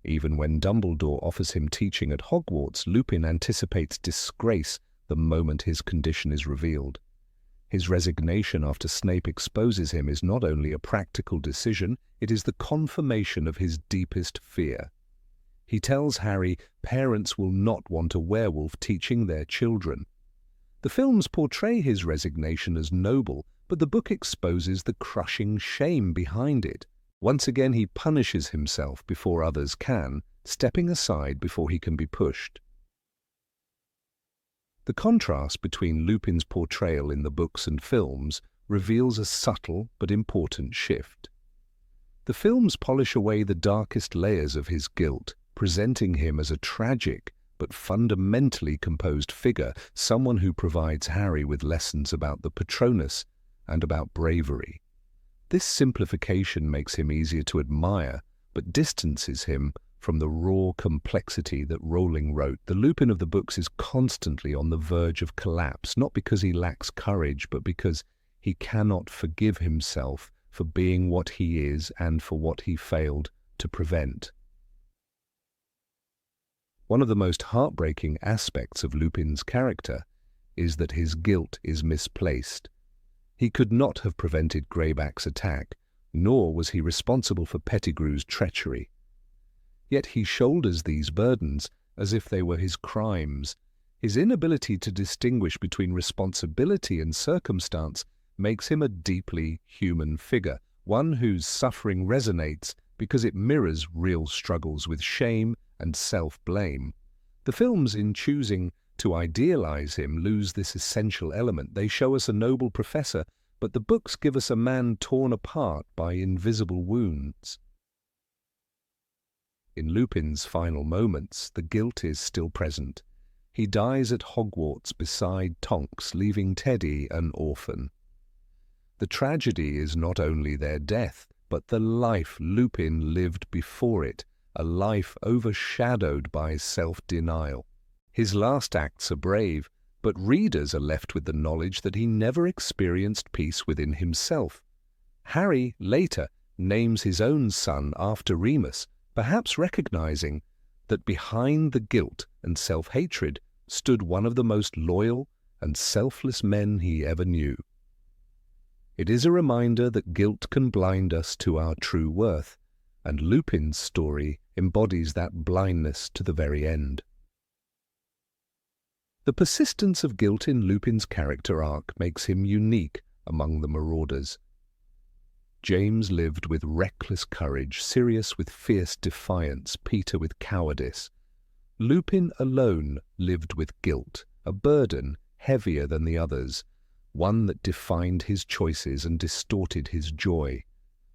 Even when Dumbledore offers him teaching at Hogwarts, Lupin anticipates disgrace the moment his condition is revealed. His resignation after Snape exposes him is not only a practical decision, it is the confirmation of his deepest fear. He tells Harry parents will not want a werewolf teaching their children. The films portray his resignation as noble, but the book exposes the crushing shame behind it. Once again, he punishes himself before others can, stepping aside before he can be pushed. The contrast between Lupin's portrayal in the books and films reveals a subtle but important shift. The films polish away the darkest layers of his guilt, presenting him as a tragic but fundamentally composed figure, someone who provides Harry with lessons about the Patronus and about bravery. This simplification makes him easier to admire, but distances him from the raw complexity that Rowling wrote. The Lupin of the books is constantly on the verge of collapse, not because he lacks courage, but because he cannot forgive himself for being what he is and for what he failed to prevent. One of the most heartbreaking aspects of Lupin's character is that his guilt is misplaced. He could not have prevented Greyback's attack, nor was he responsible for Pettigrew's treachery. Yet he shoulders these burdens as if they were his crimes. His inability to distinguish between responsibility and circumstance makes him a deeply human figure, one whose suffering resonates because it mirrors real struggles with shame and self-blame. The films, in choosing to idealize him, lose this essential element. They show us a noble professor, but the books give us a man torn apart by invisible wounds. In Lupin's final moments, the guilt is still present. He dies at Hogwarts beside Tonks, leaving Teddy an orphan. The tragedy is not only their death, but the life Lupin lived before it, a life overshadowed by self-denial. His last acts are brave, but readers are left with the knowledge that he never experienced peace within himself. Harry later names his own son after Remus, perhaps recognizing that behind the guilt and self-hatred stood one of the most loyal and selfless men he ever knew. It is a reminder that guilt can blind us to our true worth, and Lupin's story embodies that blindness to the very end. The persistence of guilt in Lupin's character arc makes him unique among the marauders. James lived with reckless courage, Sirius with fierce defiance, Peter with cowardice. Lupin alone lived with guilt, a burden heavier than the others, one that defined his choices and distorted his joy.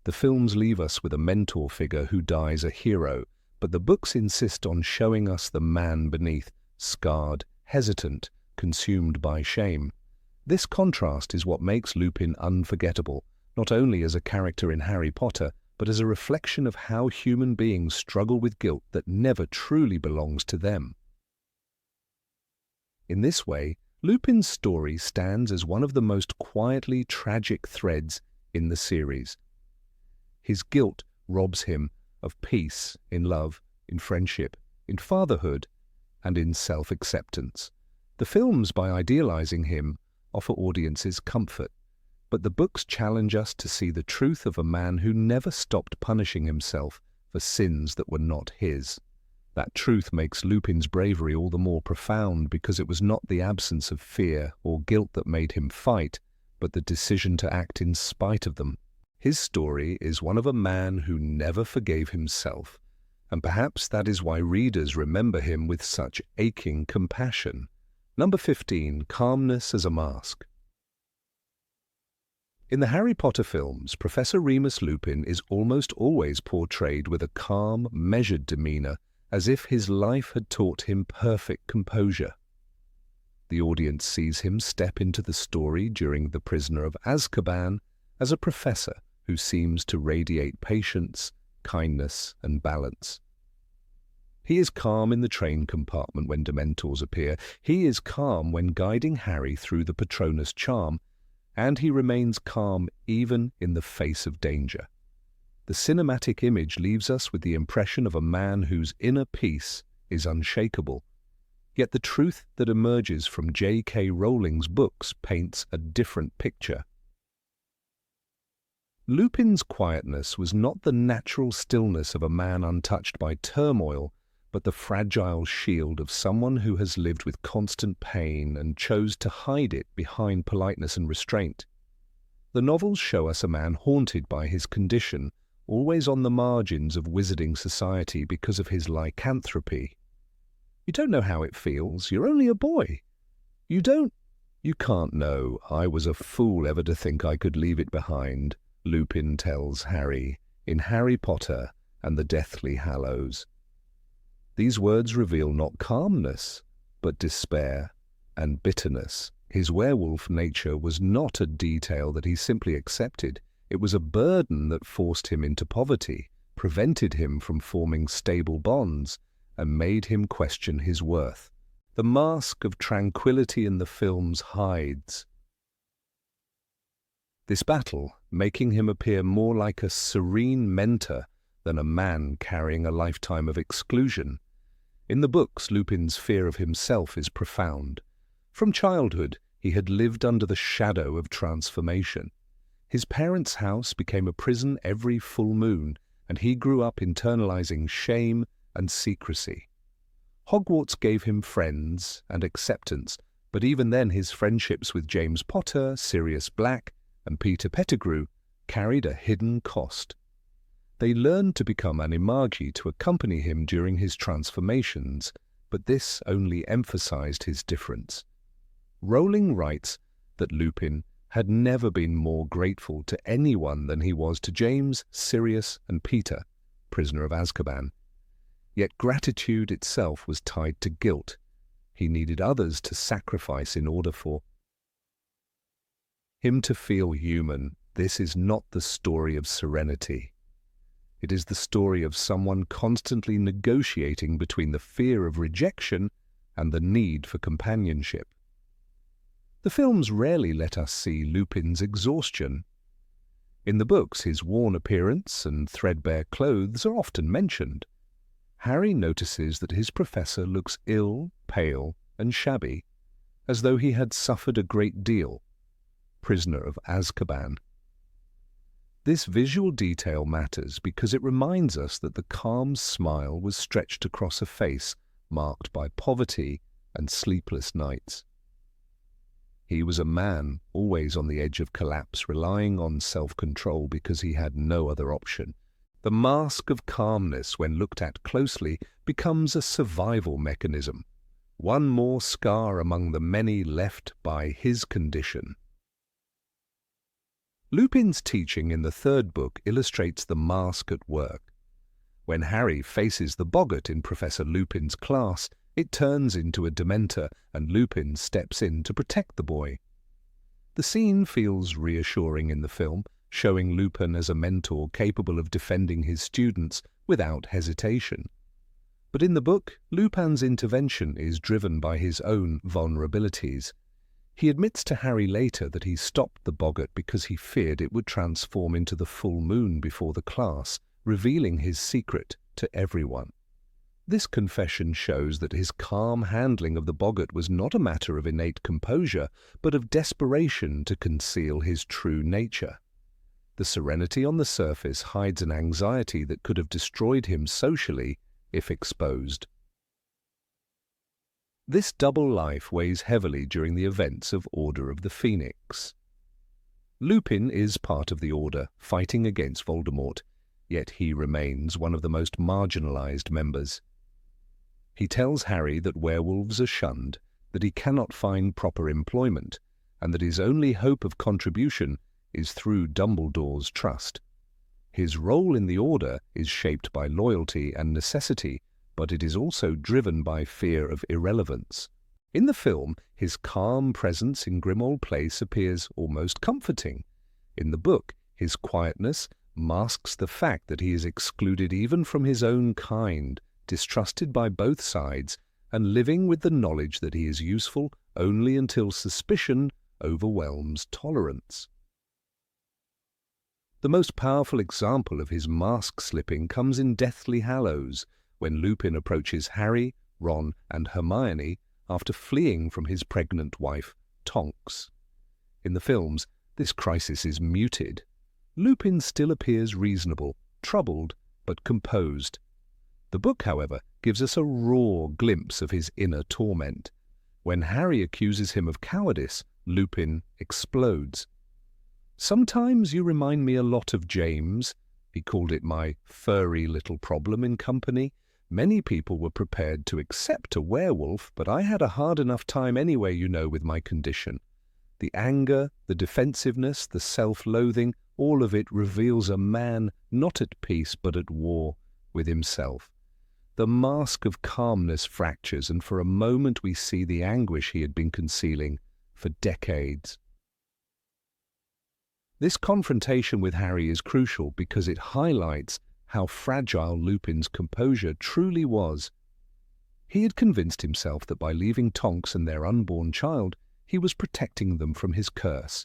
The films leave us with a mentor figure who dies a hero, but the books insist on showing us the man beneath, scarred, hesitant, consumed by shame. This contrast is what makes Lupin unforgettable, not only as a character in Harry Potter, but as a reflection of how human beings struggle with guilt that never truly belongs to them. In this way, Lupin's story stands as one of the most quietly tragic threads in the series. His guilt robs him of peace in love, in friendship, in fatherhood, and in self-acceptance. The films, by idealizing him, offer audiences comfort, but the books challenge us to see the truth of a man who never stopped punishing himself for sins that were not his. That truth makes Lupin's bravery all the more profound because it was not the absence of fear or guilt that made him fight, but the decision to act in spite of them. His story is one of a man who never forgave himself, and perhaps that is why readers remember him with such aching compassion. Number 15, calmness as a mask. In the Harry Potter films, Professor Remus Lupin is almost always portrayed with a calm, measured demeanor, as if his life had taught him perfect composure. The audience sees him step into the story during The Prisoner of Azkaban as a professor who seems to radiate patience, kindness, and balance. He is calm in the train compartment when Dementors appear. He is calm when guiding Harry through the Patronus charm, and he remains calm even in the face of danger. The cinematic image leaves us with the impression of a man whose inner peace is unshakable. Yet the truth that emerges from J.K. Rowling's books paints a different picture. Lupin's quietness was not the natural stillness of a man untouched by turmoil, but the fragile shield of someone who has lived with constant pain and chose to hide it behind politeness and restraint. The novels show us a man haunted by his condition, always on the margins of wizarding society because of his lycanthropy. You don't know how it feels. You're only a boy. You can't know. I was a fool ever to think I could leave it behind, Lupin tells Harry in Harry Potter and the Deathly Hallows. These words reveal not calmness, but despair and bitterness. His werewolf nature was not a detail that he simply accepted. It was a burden that forced him into poverty, prevented him from forming stable bonds, and made him question his worth. The mask of tranquility in the films hides this battle, making him appear more like a serene mentor than a man carrying a lifetime of exclusion. In the books, Lupin's fear of himself is profound. From childhood, he had lived under the shadow of transformation. His parents' house became a prison every full moon, and he grew up internalizing shame and secrecy. Hogwarts gave him friends and acceptance, but even then his friendships with James Potter, Sirius Black, and Peter Pettigrew carried a hidden cost. They learned to become animagi to accompany him during his transformations, but this only emphasized his difference. Rowling writes that Lupin had never been more grateful to anyone than he was to James, Sirius, and Peter, Prisoner of Azkaban. Yet gratitude itself was tied to guilt. He needed others to sacrifice in order for him to feel human. This is not the story of serenity. It is the story of someone constantly negotiating between the fear of rejection and the need for companionship. The films rarely let us see Lupin's exhaustion. In the books, his worn appearance and threadbare clothes are often mentioned. Harry notices that his professor looks ill, pale, and shabby, as though he had suffered a great deal. Prisoner of Azkaban. This visual detail matters because it reminds us that the calm smile was stretched across a face marked by poverty and sleepless nights. He was a man always on the edge of collapse, relying on self-control because he had no other option. The mask of calmness, when looked at closely, becomes a survival mechanism, one more scar among the many left by his condition. Lupin's teaching in the third book illustrates the mask at work. When Harry faces the boggart in Professor Lupin's class, it turns into a Dementor, and Lupin steps in to protect the boy. The scene feels reassuring in the film, showing Lupin as a mentor capable of defending his students without hesitation. But in the book, Lupin's intervention is driven by his own vulnerabilities. He admits to Harry later that he stopped the boggart because he feared it would transform into the full moon before the class, revealing his secret to everyone. This confession shows that his calm handling of the boggart was not a matter of innate composure, but of desperation to conceal his true nature. The serenity on the surface hides an anxiety that could have destroyed him socially if exposed. This double life weighs heavily during the events of Order of the Phoenix. Lupin is part of the Order, fighting against Voldemort, yet he remains one of the most marginalized members. He tells Harry that werewolves are shunned, that he cannot find proper employment, and that his only hope of contribution is through Dumbledore's trust. His role in the Order is shaped by loyalty and necessity, but it is also driven by fear of irrelevance. In the film, his calm presence in Grimmauld Place appears almost comforting. In the book, his quietness masks the fact that he is excluded even from his own kind, distrusted by both sides, and living with the knowledge that he is useful only until suspicion overwhelms tolerance. The most powerful example of his mask slipping comes in Deathly Hallows, when Lupin approaches Harry, Ron, and Hermione after fleeing from his pregnant wife, Tonks. In the films, this crisis is muted. Lupin still appears reasonable, troubled, but composed. The book, however, gives us a raw glimpse of his inner torment. When Harry accuses him of cowardice, Lupin explodes. "Sometimes you remind me a lot of James." He called it my furry little problem in company. "Many people were prepared to accept a werewolf, but I had a hard enough time anyway, with my condition." The anger, the defensiveness, the self-loathing, all of it reveals a man not at peace but at war with himself. The mask of calmness fractures, and for a moment we see the anguish he had been concealing for decades. This confrontation with Harry is crucial because it highlights how fragile Lupin's composure truly was. He had convinced himself that by leaving Tonks and their unborn child, he was protecting them from his curse.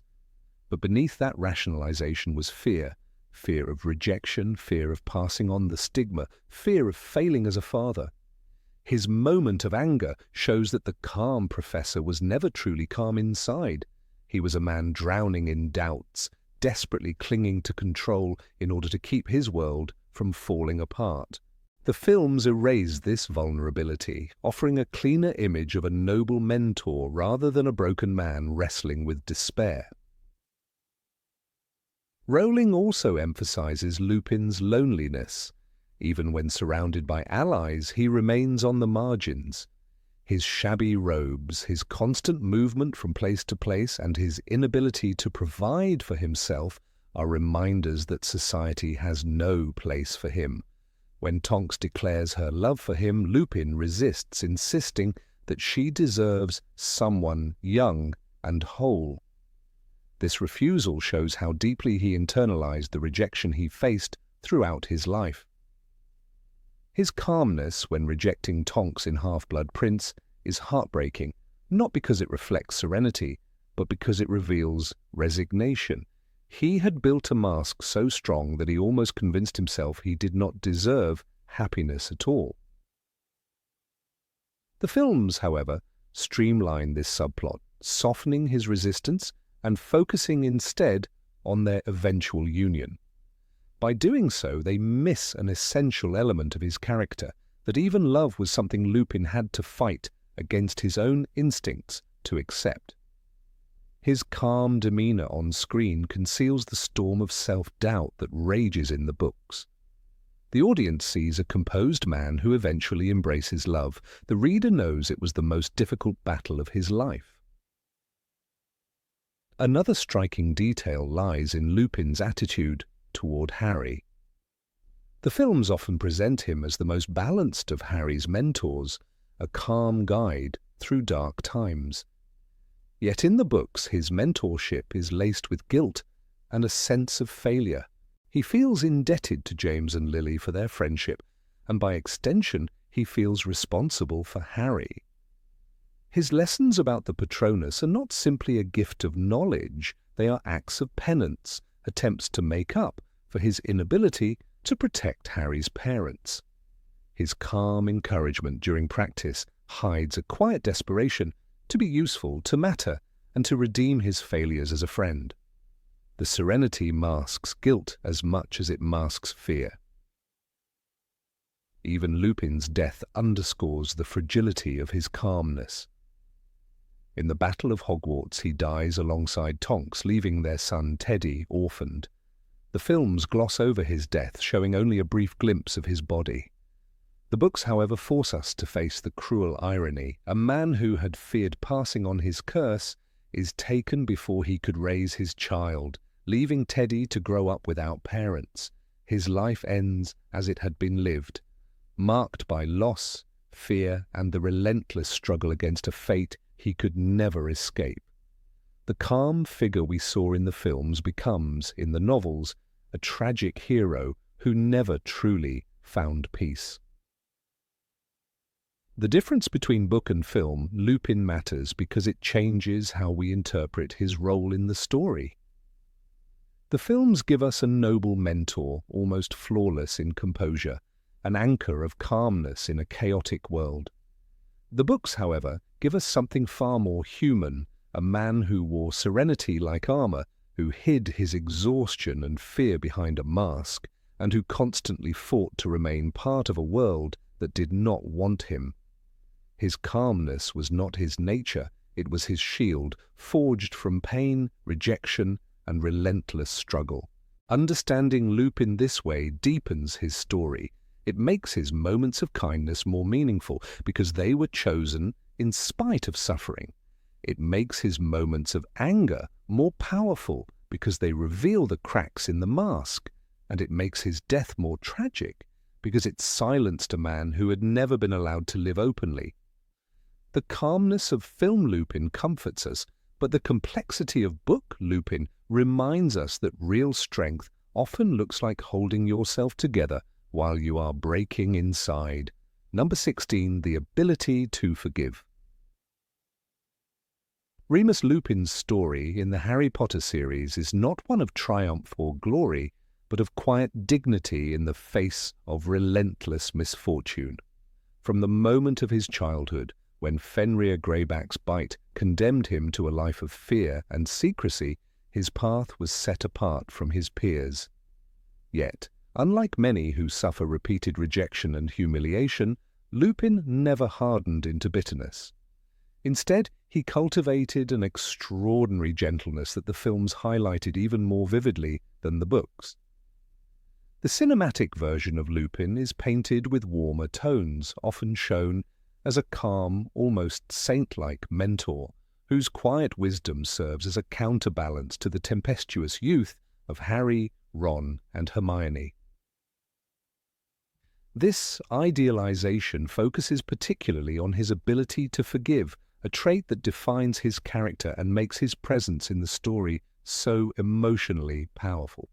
But beneath that rationalization was fear. Fear of rejection, fear of passing on the stigma, fear of failing as a father. His moment of anger shows that the calm professor was never truly calm inside. He was a man drowning in doubts, desperately clinging to control in order to keep his world from falling apart. The films erase this vulnerability, offering a cleaner image of a noble mentor rather than a broken man wrestling with despair. Rowling also emphasizes Lupin's loneliness. Even when surrounded by allies, he remains on the margins. His shabby robes, his constant movement from place to place, and his inability to provide for himself are reminders that society has no place for him. When Tonks declares her love for him, Lupin resists, insisting that she deserves someone young and whole. This refusal shows how deeply he internalized the rejection he faced throughout his life. His calmness when rejecting Tonks in Half-Blood Prince is heartbreaking, not because it reflects serenity, but because it reveals resignation. He had built a mask so strong that he almost convinced himself he did not deserve happiness at all. The films, however, streamline this subplot, softening his resistance and focusing instead on their eventual union. By doing so, they miss an essential element of his character, that even love was something Lupin had to fight against his own instincts to accept. His calm demeanor on screen conceals the storm of self-doubt that rages in the books. The audience sees a composed man who eventually embraces love. The reader knows it was the most difficult battle of his life. Another striking detail lies in Lupin's attitude toward Harry. The films often present him as the most balanced of Harry's mentors, a calm guide through dark times. Yet in the books, his mentorship is laced with guilt and a sense of failure. He feels indebted to James and Lily for their friendship, and by extension, he feels responsible for Harry. His lessons about the Patronus are not simply a gift of knowledge, they are acts of penance, attempts to make up for his inability to protect Harry's parents. His calm encouragement during practice hides a quiet desperation to be useful, to matter, and to redeem his failures as a friend. The serenity masks guilt as much as it masks fear. Even Lupin's death underscores the fragility of his calmness. In the Battle of Hogwarts, he dies alongside Tonks, leaving their son Teddy orphaned. The films gloss over his death, showing only a brief glimpse of his body. The books, however, force us to face the cruel irony. A man who had feared passing on his curse is taken before he could raise his child, leaving Teddy to grow up without parents. His life ends as it had been lived, marked by loss, fear, and the relentless struggle against a fate he could never escape. The calm figure we saw in the films becomes, in the novels, a tragic hero who never truly found peace. The difference between book and film, Lupin matters because it changes how we interpret his role in the story. The films give us a noble mentor, almost flawless in composure, an anchor of calmness in a chaotic world. The books, however, give us something far more human, a man who wore serenity like armor, who hid his exhaustion and fear behind a mask, and who constantly fought to remain part of a world that did not want him. His calmness was not his nature, it was his shield, forged from pain, rejection, and relentless struggle. Understanding Lupin this way deepens his story. It makes his moments of kindness more meaningful because they were chosen in spite of suffering. It makes his moments of anger more powerful because they reveal the cracks in the mask, and it makes his death more tragic because it silenced a man who had never been allowed to live openly. The calmness of film Lupin comforts us, but the complexity of book Lupin reminds us that real strength often looks like holding yourself together while you are breaking inside. Number 16, the ability to forgive. Remus Lupin's story in the Harry Potter series is not one of triumph or glory, but of quiet dignity in the face of relentless misfortune. From the moment of his childhood, when Fenrir Greyback's bite condemned him to a life of fear and secrecy, his path was set apart from his peers. Yet, unlike many who suffer repeated rejection and humiliation, Lupin never hardened into bitterness. Instead, he cultivated an extraordinary gentleness that the films highlighted even more vividly than the books. The cinematic version of Lupin is painted with warmer tones, often shown as a calm, almost saint-like mentor, whose quiet wisdom serves as a counterbalance to the tempestuous youth of Harry, Ron, and Hermione. This idealization focuses particularly on his ability to forgive, a trait that defines his character and makes his presence in the story so emotionally powerful.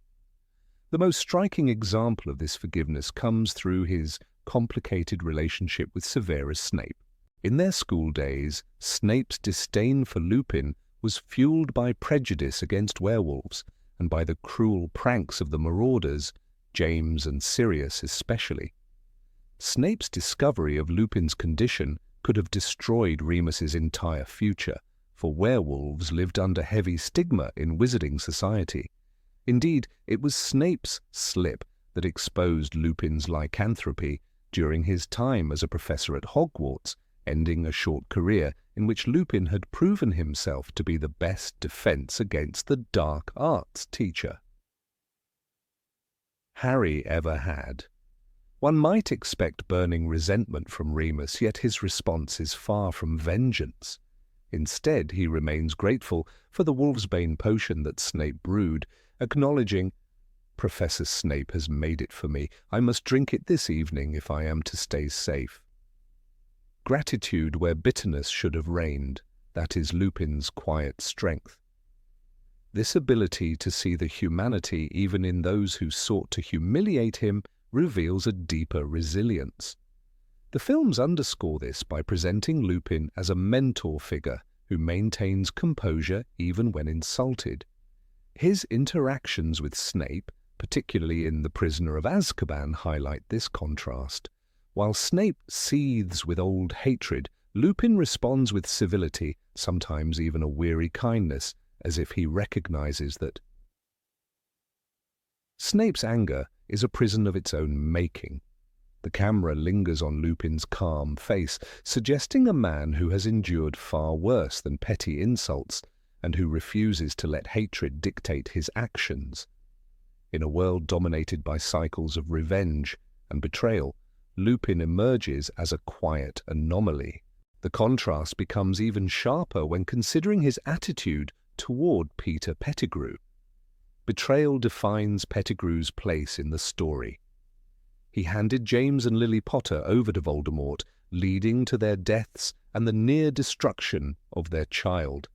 The most striking example of this forgiveness comes through his complicated relationship with Severus Snape. In their school days, Snape's disdain for Lupin was fueled by prejudice against werewolves and by the cruel pranks of the marauders, James and Sirius especially. Snape's discovery of Lupin's condition could have destroyed Remus's entire future, for werewolves lived under heavy stigma in wizarding society. Indeed, it was Snape's slip that exposed Lupin's lycanthropy during his time as a professor at Hogwarts, ending a short career in which Lupin had proven himself to be the best defense against the dark arts teacher Harry ever had. One might expect burning resentment from Remus, yet his response is far from vengeance. Instead, he remains grateful for the Wolfsbane potion that Snape brewed, acknowledging, "Professor Snape has made it for me. I must drink it this evening if I am to stay safe." Gratitude where bitterness should have reigned, that is Lupin's quiet strength. This ability to see the humanity even in those who sought to humiliate him reveals a deeper resilience. The films underscore this by presenting Lupin as a mentor figure who maintains composure even when insulted. His interactions with Snape, particularly in The Prisoner of Azkaban, highlight this contrast. While Snape seethes with old hatred, Lupin responds with civility, sometimes even a weary kindness, as if he recognizes that Snape's anger is a prison of its own making. The camera lingers on Lupin's calm face, suggesting a man who has endured far worse than petty insults and who refuses to let hatred dictate his actions. In a world dominated by cycles of revenge and betrayal, Lupin emerges as a quiet anomaly. The contrast becomes even sharper when considering his attitude toward Peter Pettigrew. Betrayal defines Pettigrew's place in the story. He handed James and Lily Potter over to Voldemort, leading to their deaths and the near destruction of their child.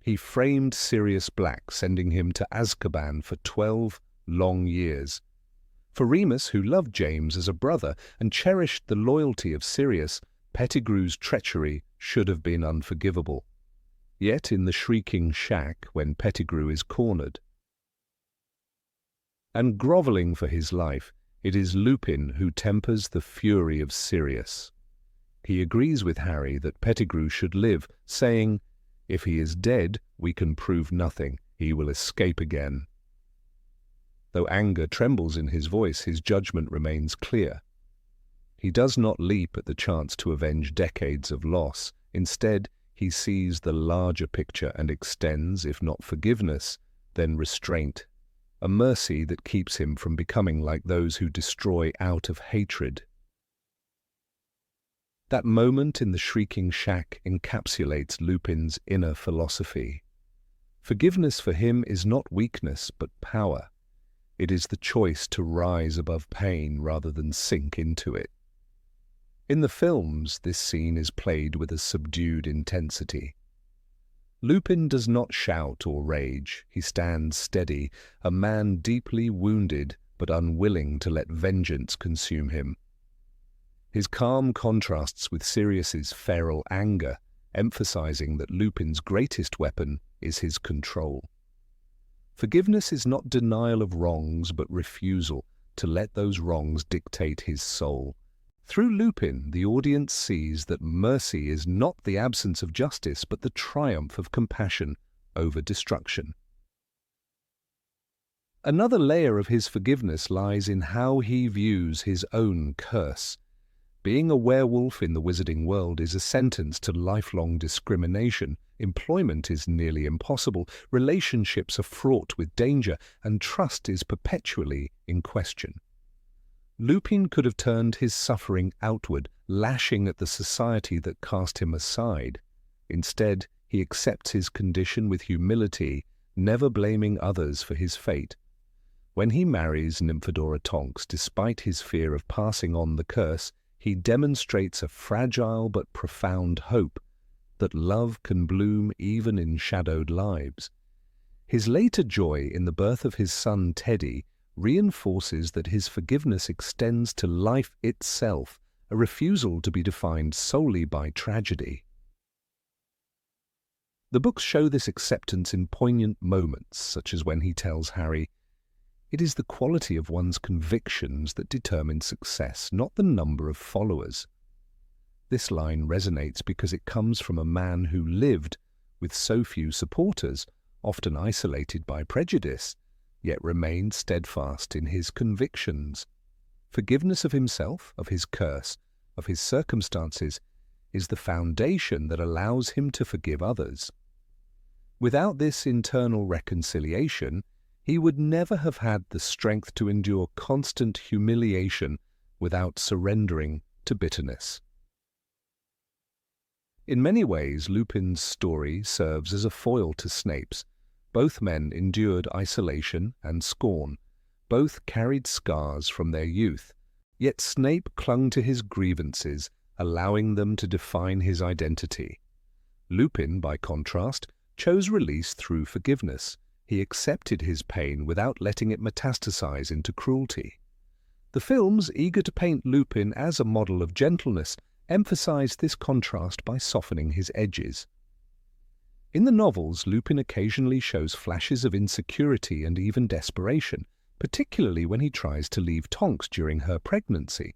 He framed Sirius Black, sending him to Azkaban for 12 long years. For Remus, who loved James as a brother and cherished the loyalty of Sirius, Pettigrew's treachery should have been unforgivable. Yet in the Shrieking Shack, when Pettigrew is cornered and grovelling for his life, it is Lupin who tempers the fury of Sirius. He agrees with Harry that Pettigrew should live, saying, "If he is dead, we can prove nothing. He will escape again." Though anger trembles in his voice, his judgment remains clear. He does not leap at the chance to avenge decades of loss. Instead, he sees the larger picture and extends, if not forgiveness, then restraint, a mercy that keeps him from becoming like those who destroy out of hatred. That moment in the Shrieking Shack encapsulates Lupin's inner philosophy. Forgiveness for him is not weakness, but power. It is the choice to rise above pain rather than sink into it. In the films, this scene is played with a subdued intensity. Lupin does not shout or rage. He stands steady, a man deeply wounded but unwilling to let vengeance consume him. His calm contrasts with Sirius's feral anger, emphasizing that Lupin's greatest weapon is his control. Forgiveness is not denial of wrongs, but refusal to let those wrongs dictate his soul. Through Lupin, the audience sees that mercy is not the absence of justice, but the triumph of compassion over destruction. Another layer of his forgiveness lies in how he views his own curse. Being a werewolf in the wizarding world is a sentence to lifelong discrimination. Employment is nearly impossible, relationships are fraught with danger, and trust is perpetually in question. Lupin could have turned his suffering outward, lashing at the society that cast him aside. Instead, he accepts his condition with humility, never blaming others for his fate. When he marries Nymphadora Tonks, despite his fear of passing on the curse, he demonstrates a fragile but profound hope that love can bloom even in shadowed lives. His later joy in the birth of his son Teddy reinforces that his forgiveness extends to life itself, a refusal to be defined solely by tragedy. The books show this acceptance in poignant moments, such as when he tells Harry, "It is the quality of one's convictions that determine success, not the number of followers." This line resonates because it comes from a man who lived with so few supporters, often isolated by prejudice, yet remained steadfast in his convictions. Forgiveness of himself, of his curse, of his circumstances, is the foundation that allows him to forgive others. Without this internal reconciliation, he would never have had the strength to endure constant humiliation without surrendering to bitterness. In many ways, Lupin's story serves as a foil to Snape's. Both men endured isolation and scorn. Both carried scars from their youth. Yet Snape clung to his grievances, allowing them to define his identity. Lupin, by contrast, chose release through forgiveness. He accepted his pain without letting it metastasize into cruelty. The films, eager to paint Lupin as a model of gentleness, emphasize this contrast by softening his edges. In the novels, Lupin occasionally shows flashes of insecurity and even desperation, particularly when he tries to leave Tonks during her pregnancy.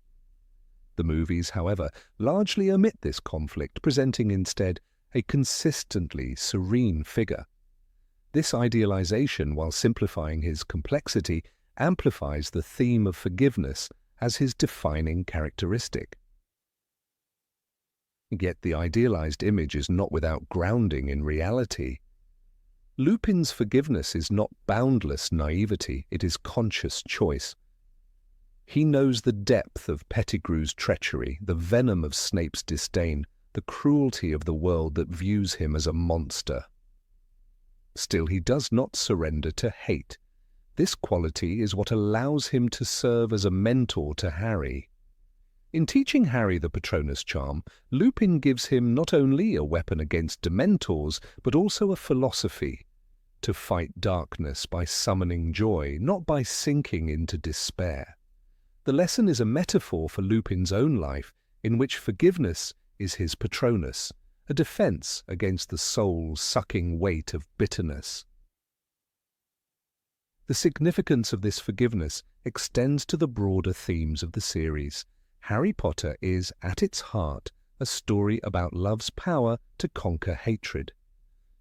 The movies, however, largely omit this conflict, presenting instead a consistently serene figure. This idealization, while simplifying his complexity, amplifies the theme of forgiveness as his defining characteristic. Yet the idealized image is not without grounding in reality. Lupin's forgiveness is not boundless naivety, it is conscious choice. He knows the depth of Pettigrew's treachery, the venom of Snape's disdain, the cruelty of the world that views him as a monster. Still, he does not surrender to hate. This quality is what allows him to serve as a mentor to Harry. In teaching Harry the Patronus charm, Lupin gives him not only a weapon against Dementors, but also a philosophy: to fight darkness by summoning joy, not by sinking into despair. The lesson is a metaphor for Lupin's own life, in which forgiveness is his Patronus, a defense against the soul-sucking weight of bitterness. The significance of this forgiveness extends to the broader themes of the series. Harry Potter is, at its heart, a story about love's power to conquer hatred.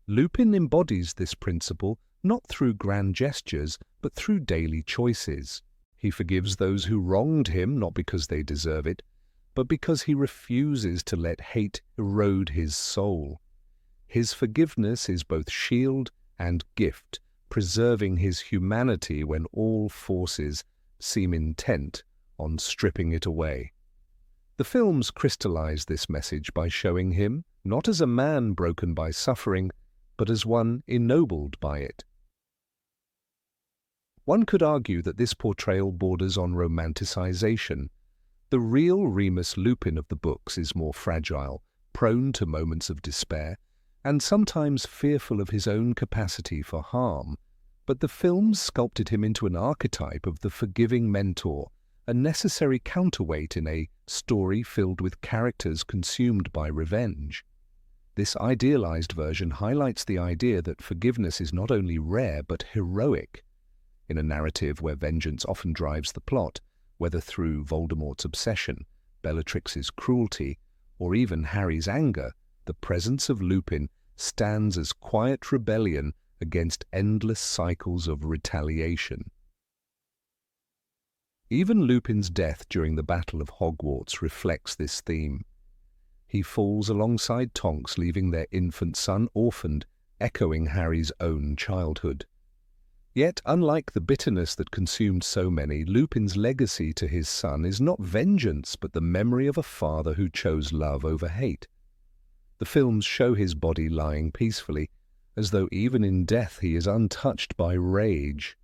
Lupin embodies this principle not through grand gestures, but through daily choices. He forgives those who wronged him, not because they deserve it, but because he refuses to let hate erode his soul. His forgiveness is both shield and gift, preserving his humanity when all forces seem intent on stripping it away. The films crystallize this message by showing him not as a man broken by suffering, but as one ennobled by it. One could argue that this portrayal borders on romanticization. The real Remus Lupin of the books is more fragile, prone to moments of despair, and sometimes fearful of his own capacity for harm. But the films sculpted him into an archetype of the forgiving mentor, a necessary counterweight in a story filled with characters consumed by revenge. This idealized version highlights the idea that forgiveness is not only rare but heroic. In a narrative where vengeance often drives the plot, whether through Voldemort's obsession, Bellatrix's cruelty, or even Harry's anger, the presence of Lupin stands as quiet rebellion against endless cycles of retaliation. Even Lupin's death during the Battle of Hogwarts reflects this theme. He falls alongside Tonks, leaving their infant son orphaned, echoing Harry's own childhood. Yet, unlike the bitterness that consumed so many, Lupin's legacy to his son is not vengeance, but the memory of a father who chose love over hate. The films show his body lying peacefully, as though even in death he is untouched by rage.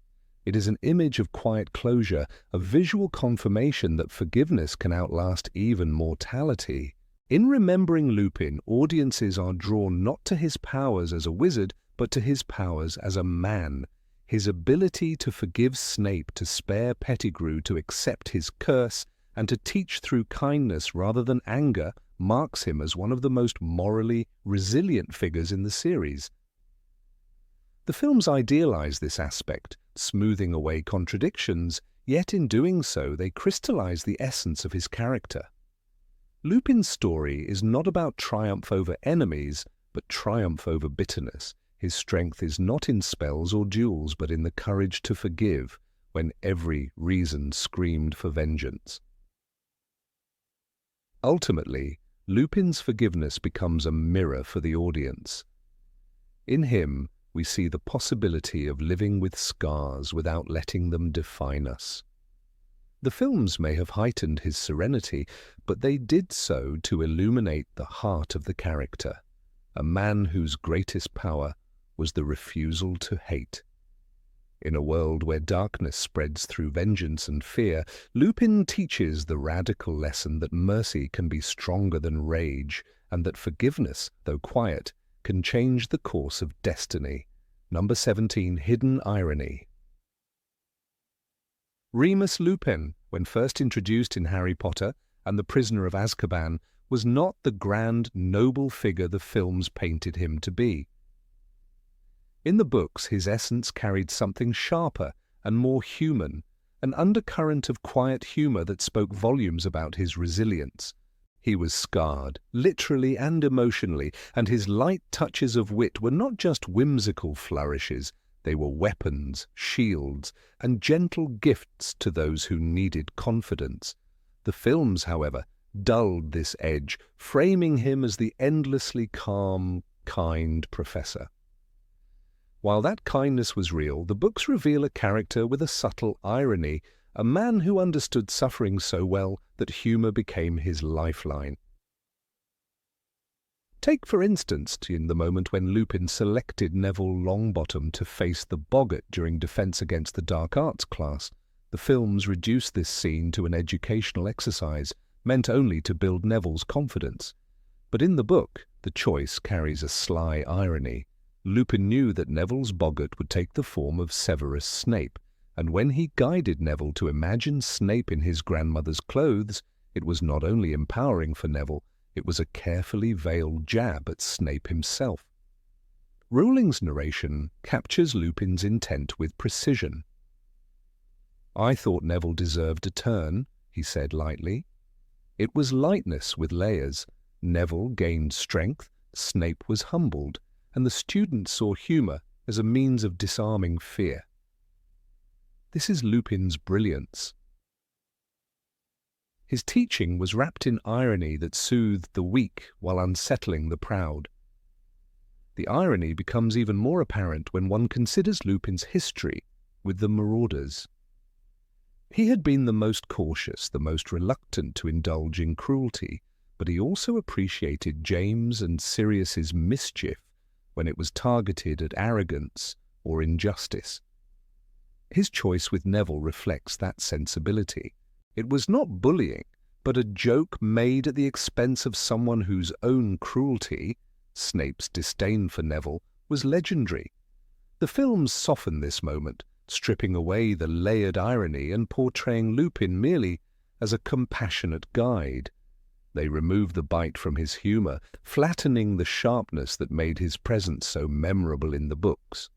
It is an image of quiet closure, a visual confirmation that forgiveness can outlast even mortality. In remembering Lupin, audiences are drawn not to his powers as a wizard, but to his powers as a man. His ability to forgive Snape, to spare Pettigrew, to accept his curse, and to teach through kindness rather than anger marks him as one of the most morally resilient figures in the series. The films idealize this aspect, smoothing away contradictions, yet in doing so they crystallize the essence of his character. Lupin's story is not about triumph over enemies, but triumph over bitterness. His strength is not in spells or duels, but in the courage to forgive when every reason screamed for vengeance. Ultimately, Lupin's forgiveness becomes a mirror for the audience. In him, we see the possibility of living with scars without letting them define us. The films may have heightened his serenity, but they did so to illuminate the heart of the character, a man whose greatest power was the refusal to hate. In a world where darkness spreads through vengeance and fear, Lupin teaches the radical lesson that mercy can be stronger than rage, and that forgiveness, though quiet, can change the course of destiny. Number 17, Hidden Irony. Remus Lupin, when first introduced in Harry Potter and the Prisoner of Azkaban, was not the grand, noble figure the films painted him to be. In the books, his essence carried something sharper and more human, an undercurrent of quiet humor that spoke volumes about his resilience. He was scarred, literally and emotionally, and his light touches of wit were not just whimsical flourishes, they were weapons, shields, and gentle gifts to those who needed confidence. The films, however, dulled this edge, framing him as the endlessly calm, kind professor. While that kindness was real, the books reveal a character with a subtle irony, a man who understood suffering so well that humor became his lifeline. Take, for instance, in the moment when Lupin selected Neville Longbottom to face the boggart during Defense Against the Dark Arts class. The films reduced this scene to an educational exercise, meant only to build Neville's confidence. But in the book, the choice carries a sly irony. Lupin knew that Neville's boggart would take the form of Severus Snape, and when he guided Neville to imagine Snape in his grandmother's clothes, it was not only empowering for Neville, it was a carefully veiled jab at Snape himself. Rowling's narration captures Lupin's intent with precision. "I thought Neville deserved a turn," he said lightly. It was lightness with layers. Neville gained strength, Snape was humbled, and the students saw humor as a means of disarming fear. This is Lupin's brilliance. His teaching was wrapped in irony that soothed the weak while unsettling the proud. The irony becomes even more apparent when one considers Lupin's history with the Marauders. He had been the most cautious, the most reluctant to indulge in cruelty, but he also appreciated James and Sirius's mischief when it was targeted at arrogance or injustice. His choice with Neville reflects that sensibility. It was not bullying, but a joke made at the expense of someone whose own cruelty, Snape's disdain for Neville, was legendary. The films soften this moment, stripping away the layered irony and portraying Lupin merely as a compassionate guide. They remove the bite from his humor, flattening the sharpness that made his presence so memorable in the books.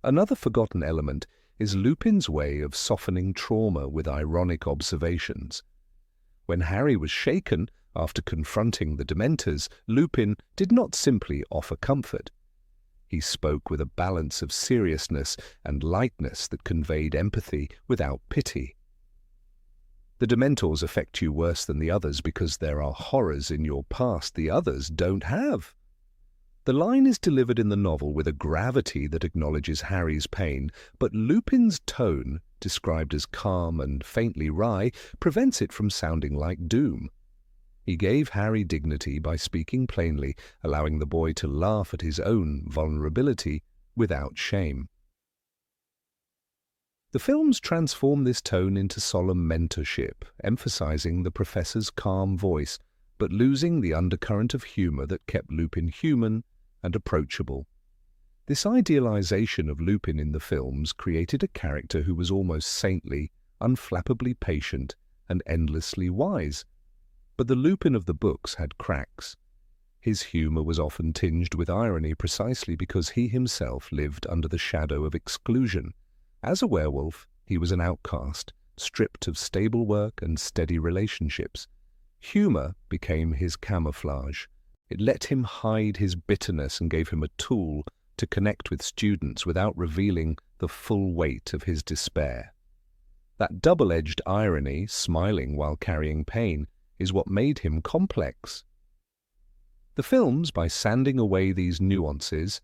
Another forgotten element is Lupin's way of softening trauma with ironic observations. When Harry was shaken after confronting the Dementors, Lupin did not simply offer comfort. He spoke with a balance of seriousness and lightness that conveyed empathy without pity. The Dementors affect you worse than the others because there are horrors in your past the others don't have. The line is delivered in the novel with a gravity that acknowledges Harry's pain, but Lupin's tone, described as calm and faintly wry, prevents it from sounding like doom. He gave Harry dignity by speaking plainly, allowing the boy to laugh at his own vulnerability without shame. The films transform this tone into solemn mentorship, emphasizing the professor's calm voice, but losing the undercurrent of humor that kept Lupin human and approachable. This idealization of Lupin in the films created a character who was almost saintly, unflappably patient, and endlessly wise. But the Lupin of the books had cracks. His humor was often tinged with irony precisely because he himself lived under the shadow of exclusion. As a werewolf, he was an outcast, stripped of stable work and steady relationships. Humor became his camouflage. It let him hide his bitterness and gave him a tool to connect with students without revealing the full weight of his despair. That double-edged irony, smiling while carrying pain, is what made him complex. The films, by sanding away these nuances,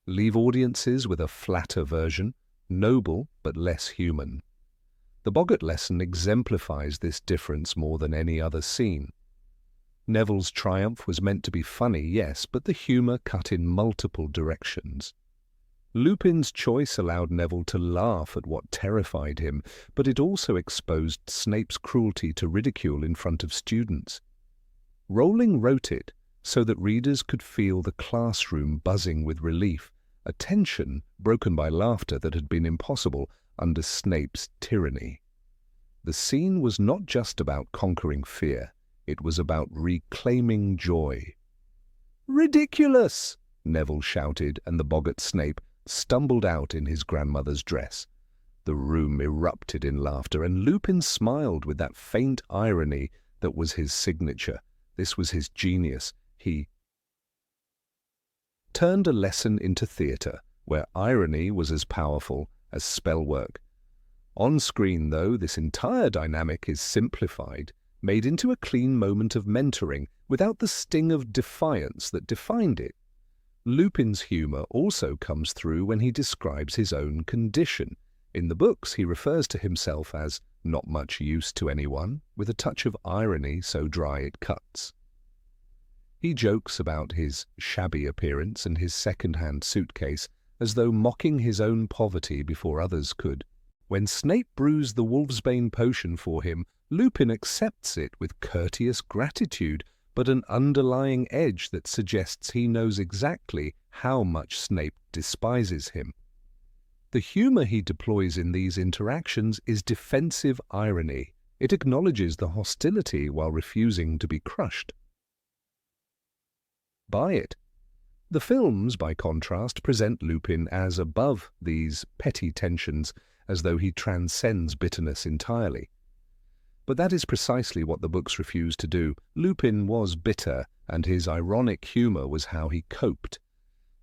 leave audiences with a flatter version, noble but less human. The Boggart lesson exemplifies this difference more than any other scene. Neville's triumph was meant to be funny, yes, but the humor cut in multiple directions. Lupin's choice allowed Neville to laugh at what terrified him, but it also exposed Snape's cruelty to ridicule in front of students. Rowling wrote it so that readers could feel the classroom buzzing with relief, a tension broken by laughter that had been impossible under Snape's tyranny. The scene was not just about conquering fear, it was about reclaiming joy. "Ridiculous!" Neville shouted, and the boggart Snape stumbled out in his grandmother's dress. The room erupted in laughter, and Lupin smiled with that faint irony that was his signature. This was his genius. He turned a lesson into theatre, where irony was as powerful as spellwork. On screen, though, this entire dynamic is simplified, made into a clean moment of mentoring, without the sting of defiance that defined it. Lupin's humour also comes through when he describes his own condition. In the books, he refers to himself as not much use to anyone, with a touch of irony so dry it cuts. He jokes about his shabby appearance and his second-hand suitcase, as though mocking his own poverty before others could. When Snape brews the Wolfsbane potion for him, Lupin accepts it with courteous gratitude, but an underlying edge that suggests he knows exactly how much Snape despises him. The humour he deploys in these interactions is defensive irony. It acknowledges the hostility while refusing to be crushed by it. The films, by contrast, present Lupin as above these petty tensions, as though he transcends bitterness entirely. But that is precisely what the books refuse to do. Lupin was bitter, and his ironic humour was how he coped.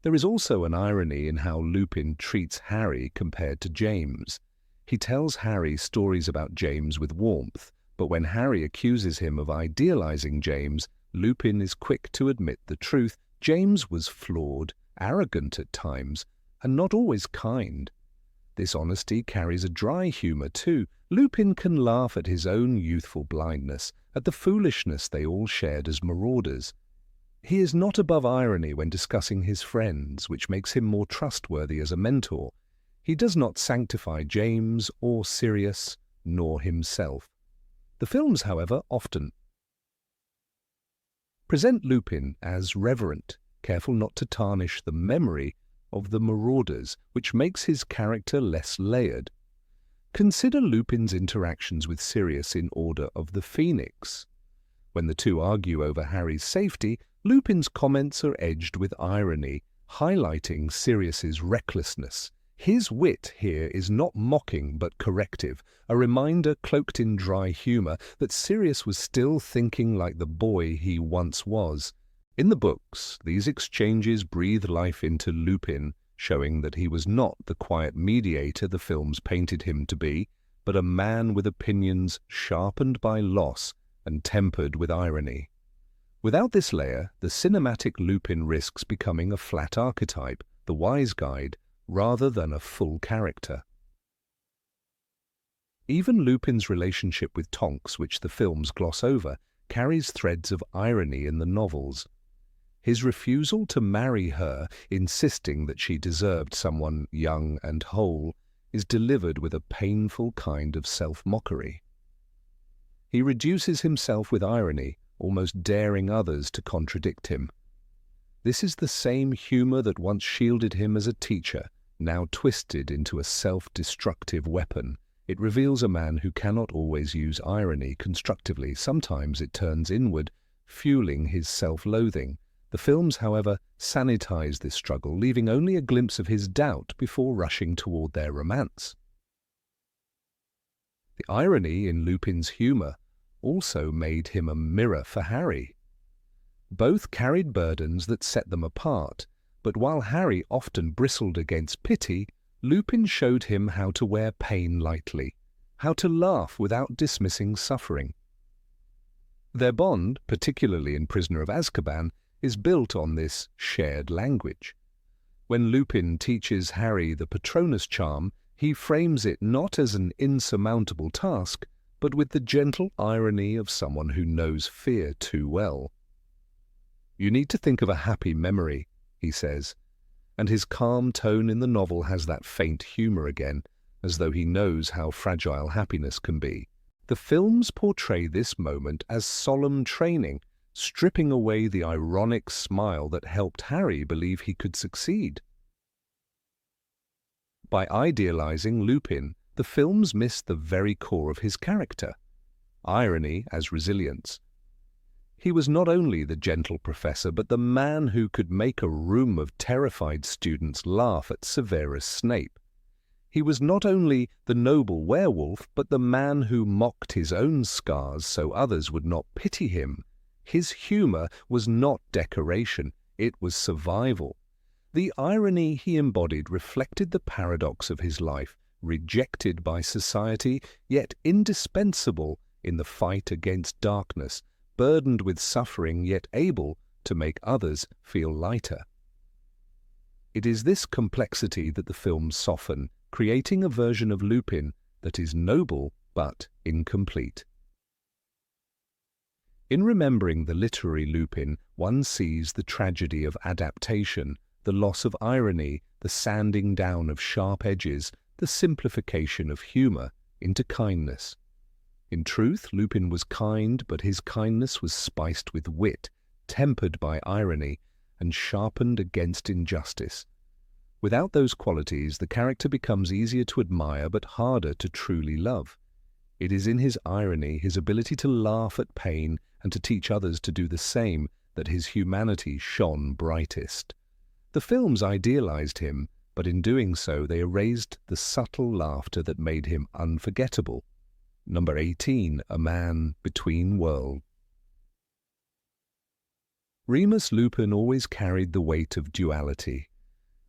There is also an irony in how Lupin treats Harry compared to James. He tells Harry stories about James with warmth, but when Harry accuses him of idealizing James, Lupin is quick to admit the truth. James was flawed, arrogant at times, and not always kind. This honesty carries a dry humour too. Lupin can laugh at his own youthful blindness, at the foolishness they all shared as marauders. He is not above irony when discussing his friends, which makes him more trustworthy as a mentor. He does not sanctify James or Sirius, nor himself. The films, however, often present Lupin as reverent, careful not to tarnish the memory of the marauders, which makes his character less layered. Consider Lupin's interactions with Sirius in Order of the Phoenix. When the two argue over Harry's safety, Lupin's comments are edged with irony, highlighting Sirius's recklessness. His wit here is not mocking but corrective, a reminder cloaked in dry humour that Sirius was still thinking like the boy he once was. In the books, these exchanges breathe life into Lupin, showing that he was not the quiet mediator the films painted him to be, but a man with opinions sharpened by loss and tempered with irony. Without this layer, the cinematic Lupin risks becoming a flat archetype, the wise guide, rather than a full character. Even Lupin's relationship with Tonks, which the films gloss over, carries threads of irony in the novels. His refusal to marry her, insisting that she deserved someone young and whole, is delivered with a painful kind of self-mockery. He reduces himself with irony, almost daring others to contradict him. This is the same humor that once shielded him as a teacher, now twisted into a self-destructive weapon. It reveals a man who cannot always use irony constructively. Sometimes it turns inward, fueling his self-loathing. The films, however, sanitize this struggle, leaving only a glimpse of his doubt before rushing toward their romance. The irony in Lupin's humor also made him a mirror for Harry. Both carried burdens that set them apart, but while Harry often bristled against pity, Lupin showed him how to wear pain lightly, how to laugh without dismissing suffering. Their bond, particularly in Prisoner of Azkaban, is built on this shared language. When Lupin teaches Harry the Patronus charm, he frames it not as an insurmountable task, but with the gentle irony of someone who knows fear too well. "You need to think of a happy memory," he says, and his calm tone in the novel has that faint humor again, as though he knows how fragile happiness can be. The films portray this moment as solemn training, stripping away the ironic smile that helped Harry believe he could succeed. By idealizing Lupin, the films miss the very core of his character, irony as resilience. He was not only the gentle professor, but the man who could make a room of terrified students laugh at Severus Snape. He was not only the noble werewolf, but the man who mocked his own scars so others would not pity him. His humor was not decoration, it was survival. The irony he embodied reflected the paradox of his life, rejected by society, yet indispensable in the fight against darkness, burdened with suffering, yet able to make others feel lighter. It is this complexity that the films soften, creating a version of Lupin that is noble but incomplete. In remembering the literary Lupin, one sees the tragedy of adaptation, the loss of irony, the sanding down of sharp edges, the simplification of humor into kindness. In truth, Lupin was kind, but his kindness was spiced with wit, tempered by irony, and sharpened against injustice. Without those qualities, the character becomes easier to admire but harder to truly love. It is in his irony, his ability to laugh at pain and to teach others to do the same, that his humanity shone brightest. The films idealized him, but in doing so they erased the subtle laughter that made him unforgettable. Number 18, A Man Between Worlds. Remus Lupin always carried the weight of duality,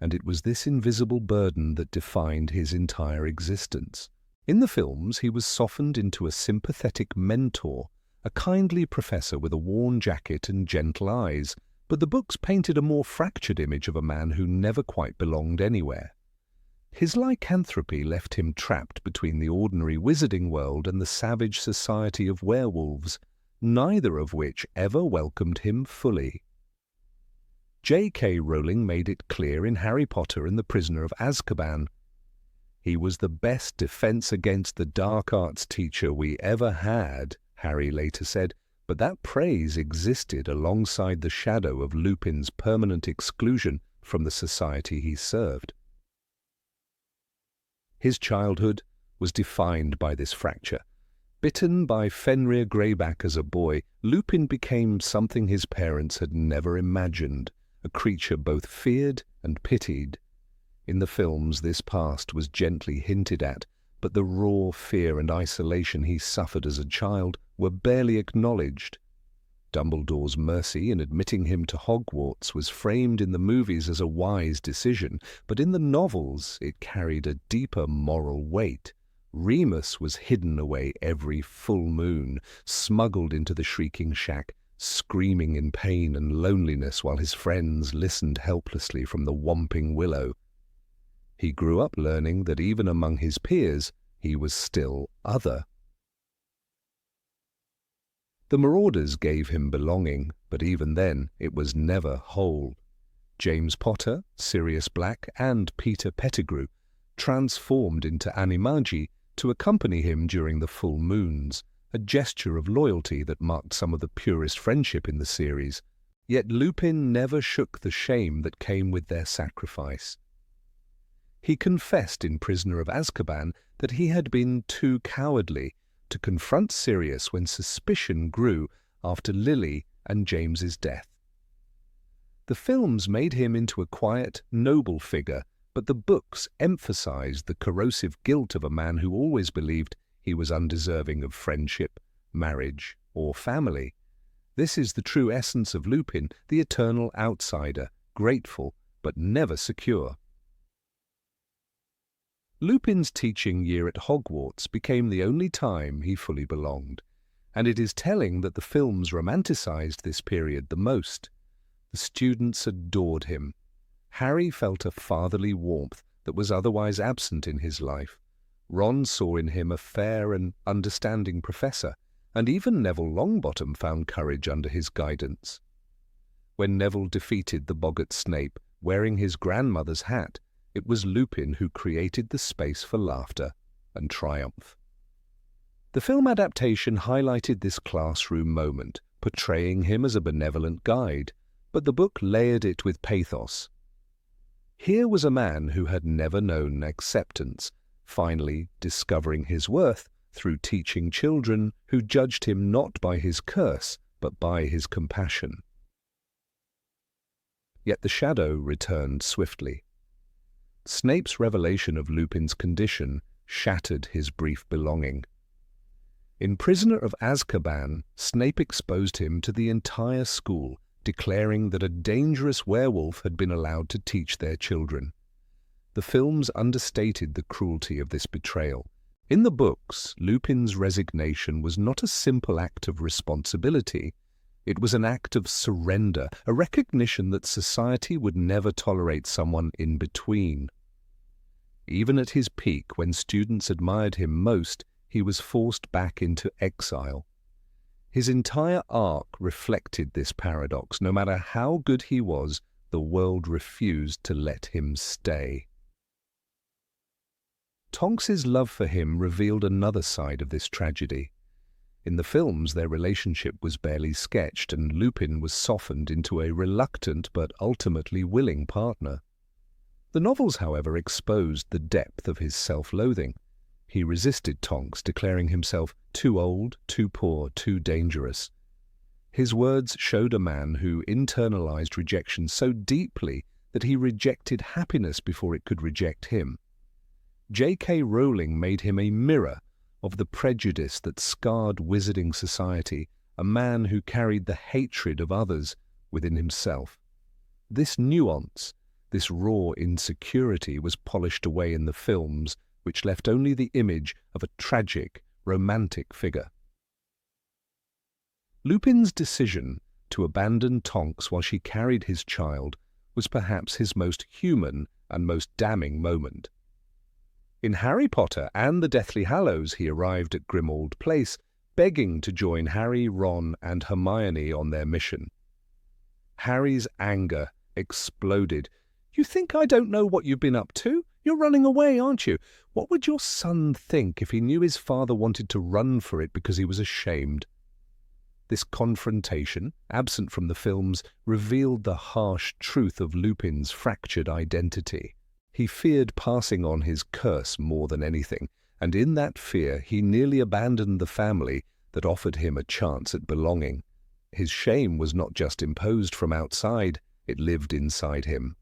and it was this invisible burden that defined his entire existence. In the films, he was softened into a sympathetic mentor, a kindly professor with a worn jacket and gentle eyes, but the books painted a more fractured image of a man who never quite belonged anywhere. His lycanthropy left him trapped between the ordinary wizarding world and the savage society of werewolves, neither of which ever welcomed him fully. J.K. Rowling made it clear in Harry Potter and the Prisoner of Azkaban. "He was the best defense against the dark arts teacher we ever had," Harry later said, but that praise existed alongside the shadow of Lupin's permanent exclusion from the society he served. His childhood was defined by this fracture. Bitten by Fenrir Greyback as a boy, Lupin became something his parents had never imagined, a creature both feared and pitied. In the films, this past was gently hinted at, but the raw fear and isolation he suffered as a child were barely acknowledged. Dumbledore's mercy in admitting him to Hogwarts was framed in the movies as a wise decision, but in the novels it carried a deeper moral weight. Remus was hidden away every full moon, smuggled into the shrieking shack, screaming in pain and loneliness while his friends listened helplessly from the whomping willow. He grew up learning that even among his peers, he was still other. The Marauders gave him belonging, but even then it was never whole. James Potter, Sirius Black, and Peter Pettigrew transformed into animagi to accompany him during the full moons, a gesture of loyalty that marked some of the purest friendship in the series. Yet Lupin never shook the shame that came with their sacrifice. He confessed in Prisoner of Azkaban that he had been too cowardly to confront Sirius when suspicion grew after Lily and James's death. The films made him into a quiet, noble figure, but the books emphasized the corrosive guilt of a man who always believed he was undeserving of friendship, marriage, or family. This is the true essence of Lupin, the eternal outsider, grateful but never secure. Lupin's teaching year at Hogwarts became the only time he fully belonged, and it is telling that the films romanticized this period the most. The students adored him. Harry felt a fatherly warmth that was otherwise absent in his life. Ron saw in him a fair and understanding professor, and even Neville Longbottom found courage under his guidance. When Neville defeated the boggart Snape, wearing his grandmother's hat, it was Lupin who created the space for laughter and triumph. The film adaptation highlighted this classroom moment, portraying him as a benevolent guide, but the book layered it with pathos. Here was a man who had never known acceptance, finally discovering his worth through teaching children who judged him not by his curse, but by his compassion. Yet the shadow returned swiftly. Snape's revelation of Lupin's condition shattered his brief belonging. In Prisoner of Azkaban, Snape exposed him to the entire school, declaring that a dangerous werewolf had been allowed to teach their children. The films understated the cruelty of this betrayal. In the books, Lupin's resignation was not a simple act of responsibility. It was an act of surrender, a recognition that society would never tolerate someone in between. Even at his peak, when students admired him most, he was forced back into exile. His entire arc reflected this paradox. No matter how good he was, the world refused to let him stay. Tonks's love for him revealed another side of this tragedy. In the films, their relationship was barely sketched, and Lupin was softened into a reluctant but ultimately willing partner. The novels, however, exposed the depth of his self-loathing. He resisted Tonks, declaring himself too old, too poor, too dangerous. His words showed a man who internalized rejection so deeply that he rejected happiness before it could reject him. J.K. Rowling made him a mirror of the prejudice that scarred wizarding society, a man who carried the hatred of others within himself. This nuance, this raw insecurity, was polished away in the films, which left only the image of a tragic, romantic figure. Lupin's decision to abandon Tonks while she carried his child was perhaps his most human and most damning moment. In Harry Potter and the Deathly Hallows, he arrived at Grimmauld Place, begging to join Harry, Ron, and Hermione on their mission. Harry's anger exploded. "You think I don't know what you've been up to? You're running away, aren't you? What would your son think if he knew his father wanted to run for it because he was ashamed?" This confrontation, absent from the films, revealed the harsh truth of Lupin's fractured identity. He feared passing on his curse more than anything, and in that fear he nearly abandoned the family that offered him a chance at belonging. His shame was not just imposed from outside, it lived inside him.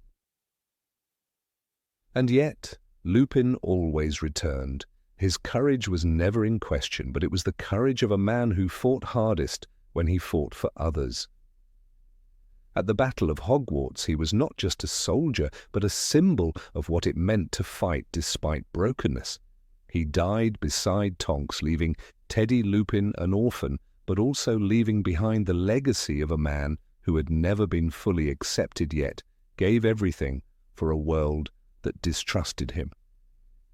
And yet, Lupin always returned. His courage was never in question, but it was the courage of a man who fought hardest when he fought for others. At the Battle of Hogwarts, he was not just a soldier, but a symbol of what it meant to fight despite brokenness. He died beside Tonks, leaving Teddy Lupin an orphan, but also leaving behind the legacy of a man who had never been fully accepted yet, gave everything for a world that distrusted him.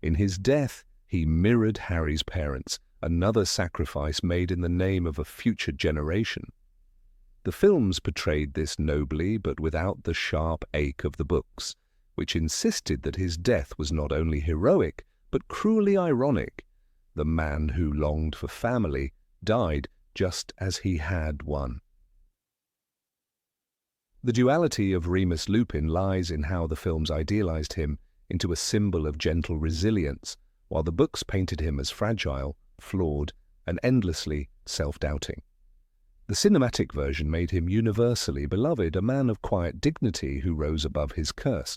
In his death, he mirrored Harry's parents, another sacrifice made in the name of a future generation. The films portrayed this nobly but without the sharp ache of the books, which insisted that his death was not only heroic but cruelly ironic. The man who longed for family died just as he had one. The duality of Remus Lupin lies in how the films idealized him into a symbol of gentle resilience, while the books painted him as fragile, flawed, and endlessly self-doubting. The cinematic version made him universally beloved, a man of quiet dignity who rose above his curse.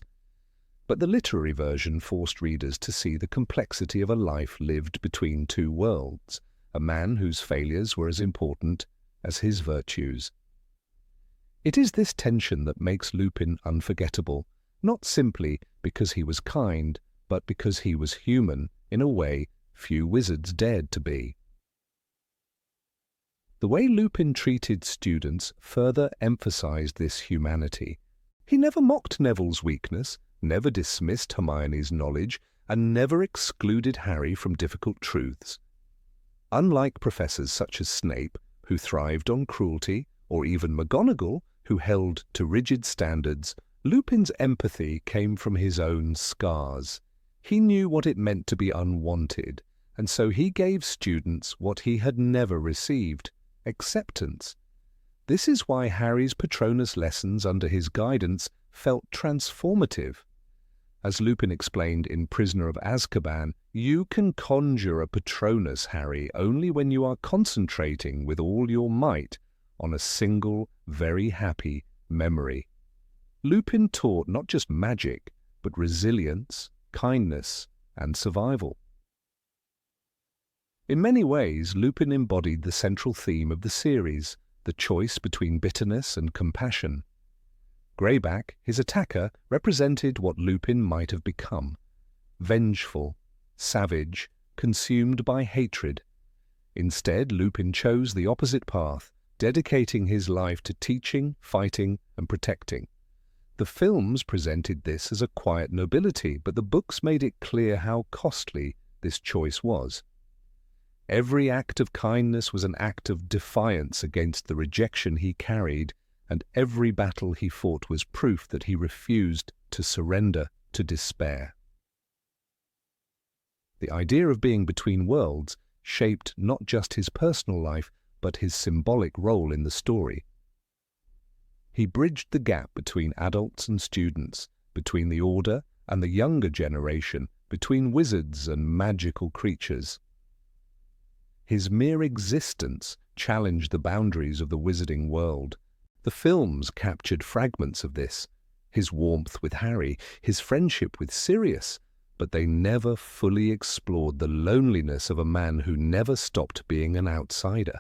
But the literary version forced readers to see the complexity of a life lived between two worlds, a man whose failures were as important as his virtues. It is this tension that makes Lupin unforgettable, not simply because he was kind, but because he was human in a way few wizards dared to be. The way Lupin treated students further emphasized this humanity. He never mocked Neville's weakness, never dismissed Hermione's knowledge, and never excluded Harry from difficult truths. Unlike professors such as Snape, who thrived on cruelty, or even McGonagall, who held to rigid standards, Lupin's empathy came from his own scars. He knew what it meant to be unwanted, and so he gave students what he had never received: acceptance. This is why Harry's Patronus lessons under his guidance felt transformative. As Lupin explained in Prisoner of Azkaban, you can conjure a Patronus, Harry, only when you are concentrating with all your might on a single, very happy memory. Lupin taught not just magic, but resilience, kindness, and survival. In many ways, Lupin embodied the central theme of the series, the choice between bitterness and compassion. Greyback, his attacker, represented what Lupin might have become: vengeful, savage, consumed by hatred. Instead, Lupin chose the opposite path, dedicating his life to teaching, fighting, and protecting. The films presented this as a quiet nobility, but the books made it clear how costly this choice was. Every act of kindness was an act of defiance against the rejection he carried, and every battle he fought was proof that he refused to surrender to despair. The idea of being between worlds shaped not just his personal life, but his symbolic role in the story. He bridged the gap between adults and students, between the Order and the younger generation, between wizards and magical creatures. His mere existence challenged the boundaries of the wizarding world. The films captured fragments of this: his warmth with Harry, his friendship with Sirius, but they never fully explored the loneliness of a man who never stopped being an outsider.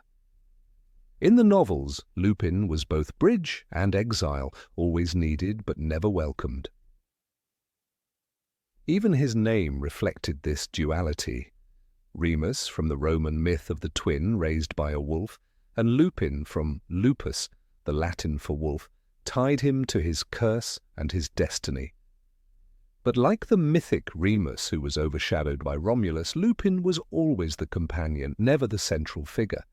In the novels, Lupin was both bridge and exile, always needed but never welcomed. Even his name reflected this duality. Remus from the Roman myth of the twin raised by a wolf, and Lupin from lupus, the Latin for wolf, tied him to his curse and his destiny. But like the mythic Remus, who was overshadowed by Romulus, Lupin was always the companion, never the central figure.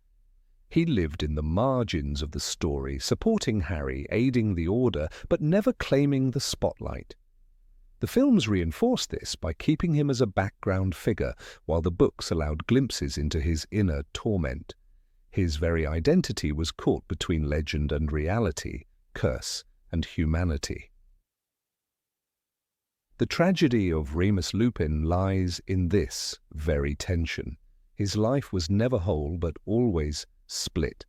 He lived in the margins of the story, supporting Harry, aiding the Order, but never claiming the spotlight. The films reinforced this by keeping him as a background figure, while the books allowed glimpses into his inner torment. His very identity was caught between legend and reality, curse and humanity. The tragedy of Remus Lupin lies in this very tension. His life was never whole, but always split.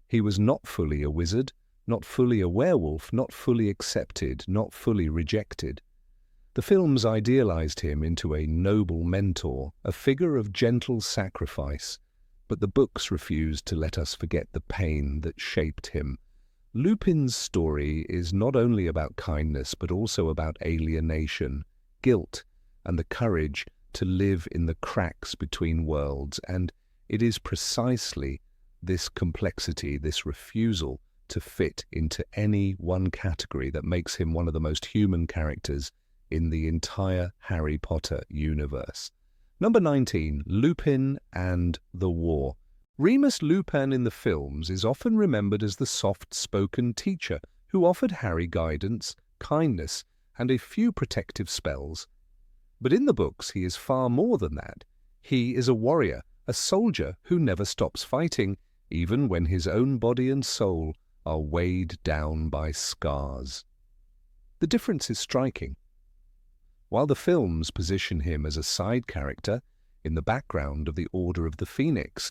He was not fully a wizard, not fully a werewolf, not fully accepted, not fully rejected. The films idealized him into a noble mentor, a figure of gentle sacrifice, but the books refused to let us forget the pain that shaped him. Lupin's story is not only about kindness, but also about alienation, guilt, and the courage to live in the cracks between worlds, and it is precisely this complexity, this refusal to fit into any one category that makes him one of the most human characters in the entire Harry Potter universe. Number 19. Lupin and the War. Remus Lupin in the films is often remembered as the soft-spoken teacher who offered Harry guidance, kindness, and a few protective spells. But in the books he is far more than that. He is a warrior, a soldier who never stops fighting, even when his own body and soul are weighed down by scars. The difference is striking. While the films position him as a side character in the background of the Order of the Phoenix,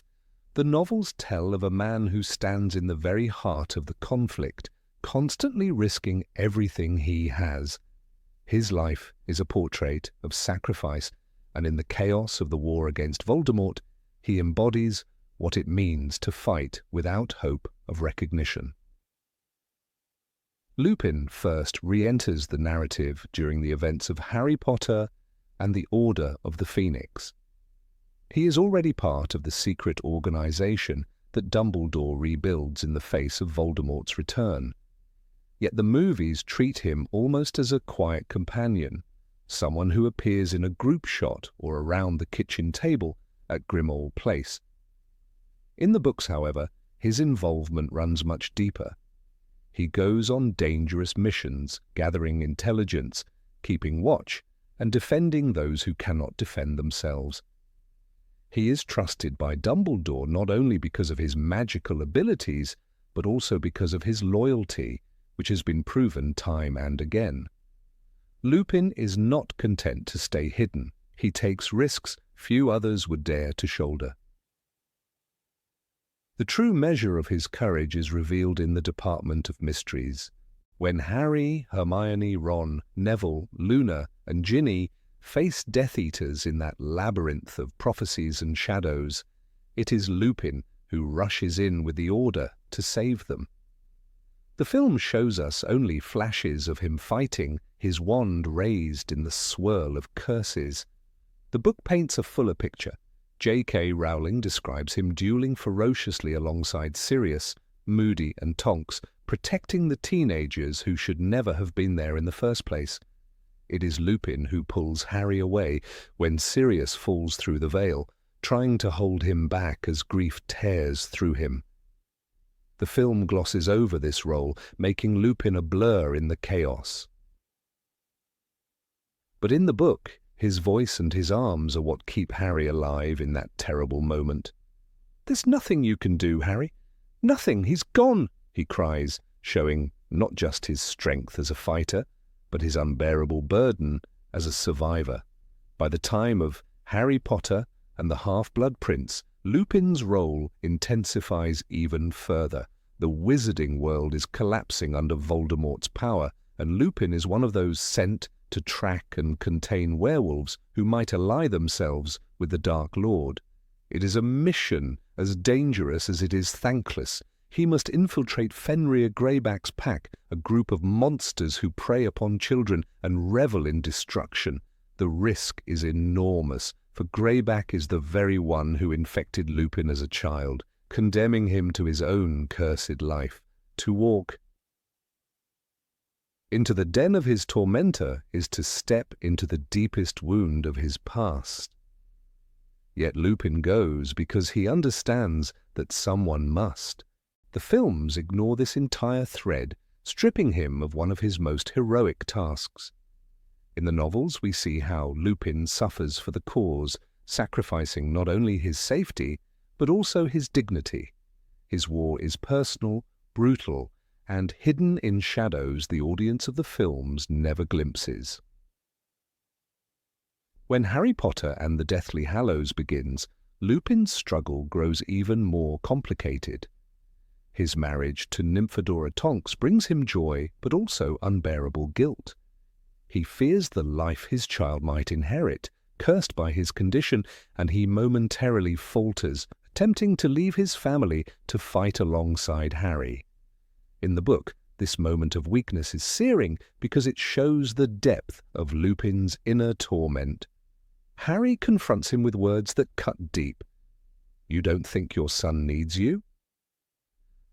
the novels tell of a man who stands in the very heart of the conflict, constantly risking everything he has. His life is a portrait of sacrifice, and in the chaos of the war against Voldemort, he embodies what it means to fight without hope of recognition. Lupin first re-enters the narrative during the events of Harry Potter and the Order of the Phoenix. He is already part of the secret organization that Dumbledore rebuilds in the face of Voldemort's return. Yet the movies treat him almost as a quiet companion, someone who appears in a group shot or around the kitchen table at Grimmauld Place. In the books, however, his involvement runs much deeper. He goes on dangerous missions, gathering intelligence, keeping watch, and defending those who cannot defend themselves. He is trusted by Dumbledore not only because of his magical abilities, but also because of his loyalty, which has been proven time and again. Lupin is not content to stay hidden. He takes risks few others would dare to shoulder. The true measure of his courage is revealed in the Department of Mysteries. When Harry, Hermione, Ron, Neville, Luna, and Ginny face Death Eaters in that labyrinth of prophecies and shadows, it is Lupin who rushes in with the order to save them. The film shows us only flashes of him fighting, his wand raised in the swirl of curses. The book paints a fuller picture. J.K. Rowling describes him dueling ferociously alongside Sirius, Moody, and Tonks, protecting the teenagers who should never have been there in the first place. It is Lupin who pulls Harry away when Sirius falls through the veil, trying to hold him back as grief tears through him. The film glosses over this role, making Lupin a blur in the chaos. But in the book, his voice and his arms are what keep Harry alive in that terrible moment. "There's nothing you can do, Harry. Nothing. He's gone," he cries, showing not just his strength as a fighter, but his unbearable burden as a survivor. By the time of Harry Potter and the Half-Blood Prince, Lupin's role intensifies even further. The wizarding world is collapsing under Voldemort's power, and Lupin is one of those sent to track and contain werewolves who might ally themselves with the Dark Lord. It is a mission as dangerous as it is thankless. He must infiltrate Fenrir Greyback's pack, a group of monsters who prey upon children and revel in destruction. The risk is enormous, for Greyback is the very one who infected Lupin as a child, condemning him to his own cursed life. To walk into the den of his tormentor is to step into the deepest wound of his past. Yet Lupin goes because he understands that someone must. The films ignore this entire thread, stripping him of one of his most heroic tasks. In the novels, we see how Lupin suffers for the cause, sacrificing not only his safety, but also his dignity. His war is personal, brutal, and hidden in shadows the audience of the films never glimpses. When Harry Potter and the Deathly Hallows begins, Lupin's struggle grows even more complicated. His marriage to Nymphadora Tonks brings him joy, but also unbearable guilt. He fears the life his child might inherit, cursed by his condition, and he momentarily falters, attempting to leave his family to fight alongside Harry. In the book, this moment of weakness is searing because it shows the depth of Lupin's inner torment. Harry confronts him with words that cut deep. "You don't think your son needs you?"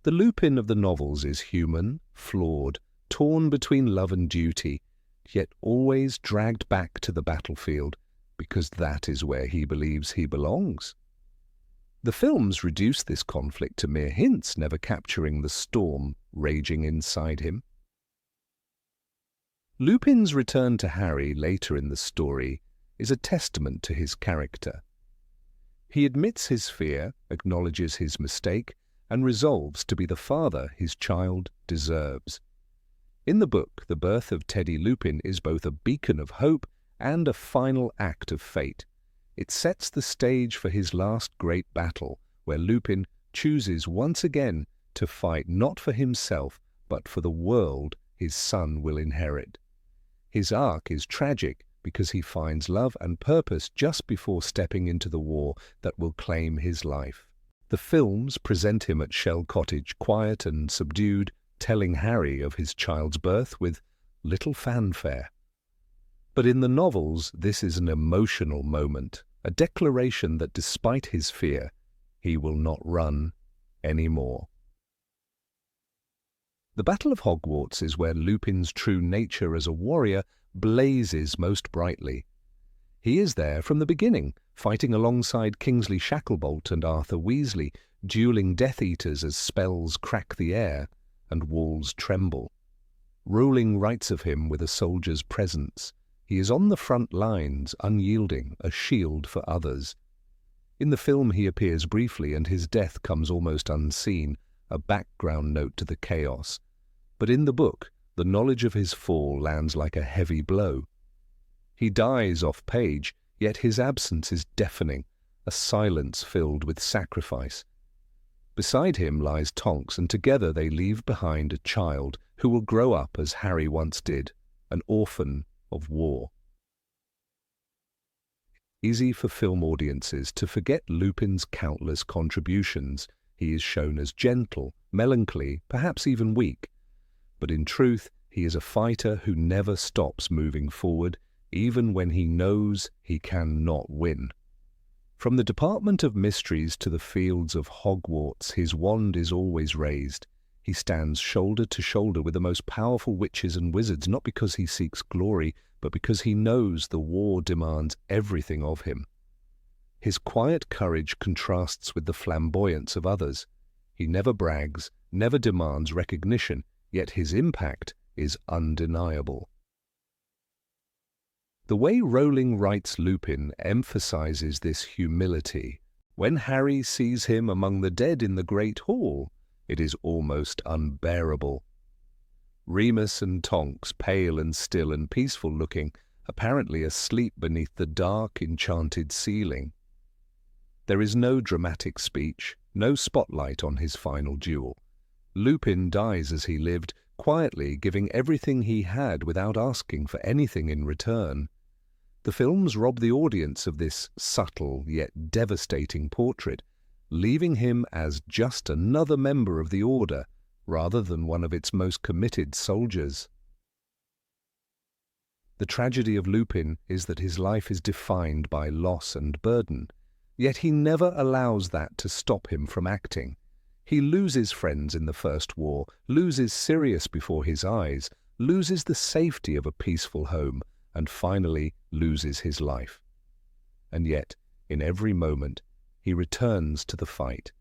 The Lupin of the novels is human, flawed, torn between love and duty, yet always dragged back to the battlefield. because that is where he believes he belongs. The films reduce this conflict to mere hints, never capturing the storm raging inside him. Lupin's return to Harry later in the story is a testament to his character. He admits his fear, acknowledges his mistake, and resolves to be the father his child deserves. In the book, the birth of Teddy Lupin is both a beacon of hope and a final act of fate. It sets the stage for his last great battle, where Lupin chooses once again to fight not for himself, but for the world his son will inherit. His arc is tragic because he finds love and purpose just before stepping into the war that will claim his life. The films present him at Shell Cottage, quiet and subdued, telling Harry of his child's birth with little fanfare. But in the novels, this is an emotional moment, a declaration that despite his fear, he will not run anymore. The Battle of Hogwarts is where Lupin's true nature as a warrior blazes most brightly. He is there from the beginning, fighting alongside Kingsley Shacklebolt and Arthur Weasley, dueling Death Eaters as spells crack the air and walls tremble. Ruling writes of him with a soldier's presence. He is on the front lines, unyielding, a shield for others. In the film he appears briefly and his death comes almost unseen, a background note to the chaos. But in the book, the knowledge of his fall lands like a heavy blow. He dies off page, yet his absence is deafening, a silence filled with sacrifice. Beside him lies Tonks, and together they leave behind a child who will grow up as Harry once did, an orphan of war. Easy for film audiences to forget Lupin's countless contributions. He is shown as gentle, melancholy, perhaps even weak. But in truth, he is a fighter who never stops moving forward, even when he knows he cannot win. From the Department of Mysteries to the fields of Hogwarts, his wand is always raised. He stands shoulder to shoulder with the most powerful witches and wizards, not because he seeks glory, but because he knows the war demands everything of him. His quiet courage contrasts with the flamboyance of others. He never brags, never demands recognition, yet his impact is undeniable. The way Rowling writes Lupin emphasizes this humility. When Harry sees him among the dead in the Great Hall, it is almost unbearable. Remus and Tonks, pale and still and peaceful-looking, apparently asleep beneath the dark, enchanted ceiling. There is no dramatic speech, no spotlight on his final duel. Lupin dies as he lived, quietly giving everything he had without asking for anything in return. The films rob the audience of this subtle yet devastating portrait, leaving him as just another member of the Order, rather than one of its most committed soldiers. The tragedy of Lupin is that his life is defined by loss and burden, yet he never allows that to stop him from acting. He loses friends in the First War, loses Sirius before his eyes, loses the safety of a peaceful home, and finally loses his life. And yet, in every moment, he returns to the fight.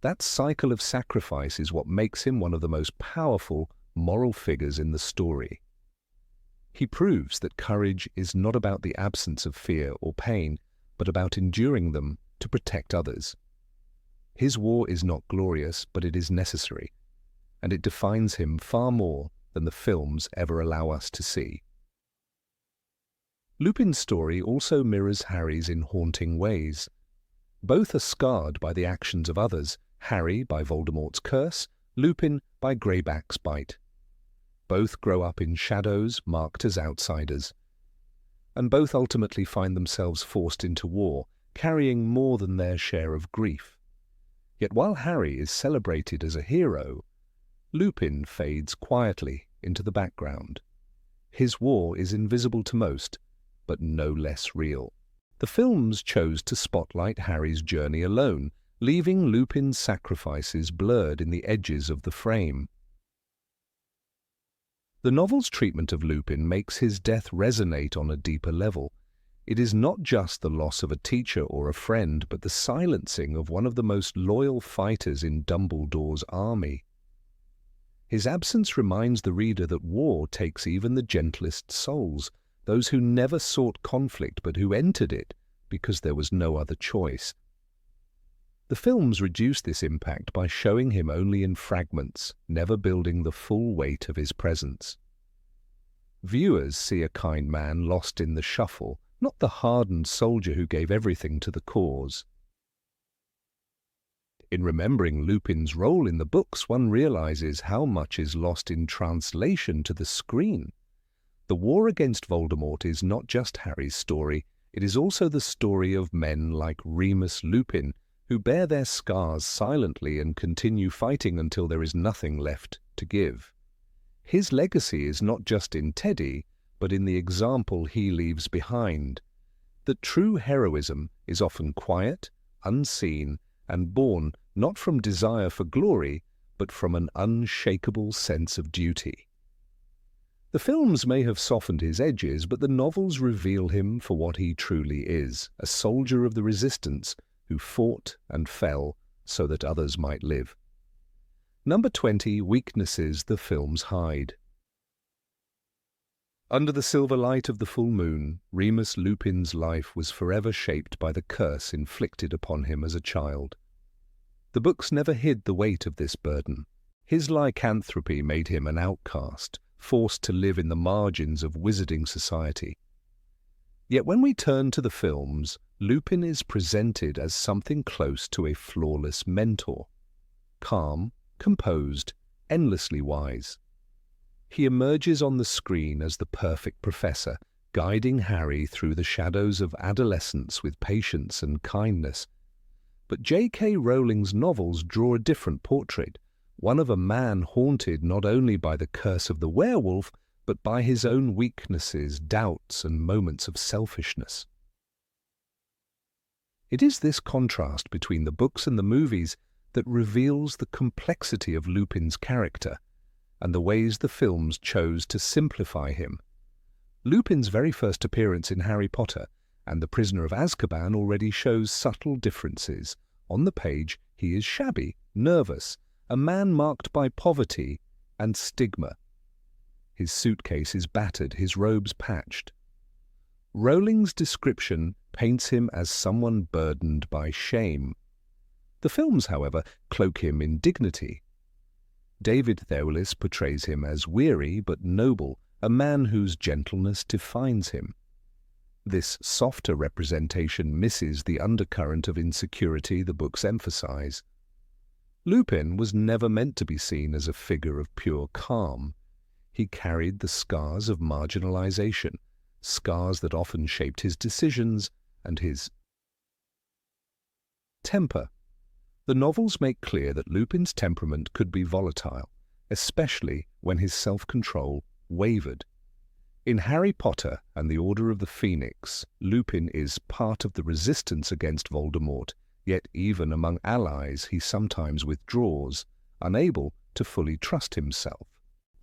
That cycle of sacrifice is what makes him one of the most powerful moral figures in the story. He proves that courage is not about the absence of fear or pain, but about enduring them to protect others. His war is not glorious, but it is necessary, and it defines him far more than the films ever allow us to see. Lupin's story also mirrors Harry's in haunting ways. Both are scarred by the actions of others, Harry by Voldemort's curse, Lupin by Greyback's bite. Both grow up in shadows, marked as outsiders. And both ultimately find themselves forced into war, carrying more than their share of grief. Yet while Harry is celebrated as a hero, Lupin fades quietly into the background. His war is invisible to most, but no less real. The films chose to spotlight Harry's journey alone, leaving Lupin's sacrifices blurred in the edges of the frame. The novel's treatment of Lupin makes his death resonate on a deeper level. It is not just the loss of a teacher or a friend, but the silencing of one of the most loyal fighters in Dumbledore's army. His absence reminds the reader that war takes even the gentlest souls, those who never sought conflict but who entered it because there was no other choice. The films reduce this impact by showing him only in fragments, never building the full weight of his presence. Viewers see a kind man lost in the shuffle, not the hardened soldier who gave everything to the cause. In remembering Lupin's role in the books, one realizes how much is lost in translation to the screen. The war against Voldemort is not just Harry's story, it is also the story of men like Remus Lupin, who bear their scars silently and continue fighting until there is nothing left to give. His legacy is not just in Teddy, but in the example he leaves behind. That true heroism is often quiet, unseen, and born not from desire for glory, but from an unshakable sense of duty. The films may have softened his edges, but the novels reveal him for what he truly is, a soldier of the resistance who fought and fell so that others might live. Number 20. Weaknesses the films hide. Under the silver light of the full moon, Remus Lupin's life was forever shaped by the curse inflicted upon him as a child. The books never hid the weight of this burden. His lycanthropy made him an outcast, forced to live in the margins of wizarding society. Yet when we turn to the films, Lupin is presented as something close to a flawless mentor. Calm, composed, endlessly wise. He emerges on the screen as the perfect professor, guiding Harry through the shadows of adolescence with patience and kindness. But J.K. Rowling's novels draw a different portrait, one of a man haunted not only by the curse of the werewolf, but by his own weaknesses, doubts, and moments of selfishness. It is this contrast between the books and the movies that reveals the complexity of Lupin's character and the ways the films chose to simplify him. Lupin's very first appearance in Harry Potter and The Prisoner of Azkaban already shows subtle differences. On the page, he is shabby, nervous, a man marked by poverty and stigma. His suitcase is battered, his robes patched. Rowling's description paints him as someone burdened by shame. The films, however, cloak him in dignity. David Thewlis portrays him as weary but noble, a man whose gentleness defines him. This softer representation misses the undercurrent of insecurity the books emphasize. Lupin was never meant to be seen as a figure of pure calm. He carried the scars of marginalization, scars that often shaped his decisions and his temper. The novels make clear that Lupin's temperament could be volatile, especially when his self-control wavered. In Harry Potter and the Order of the Phoenix, Lupin is part of the resistance against Voldemort, yet even among allies he sometimes withdraws, unable to fully trust himself.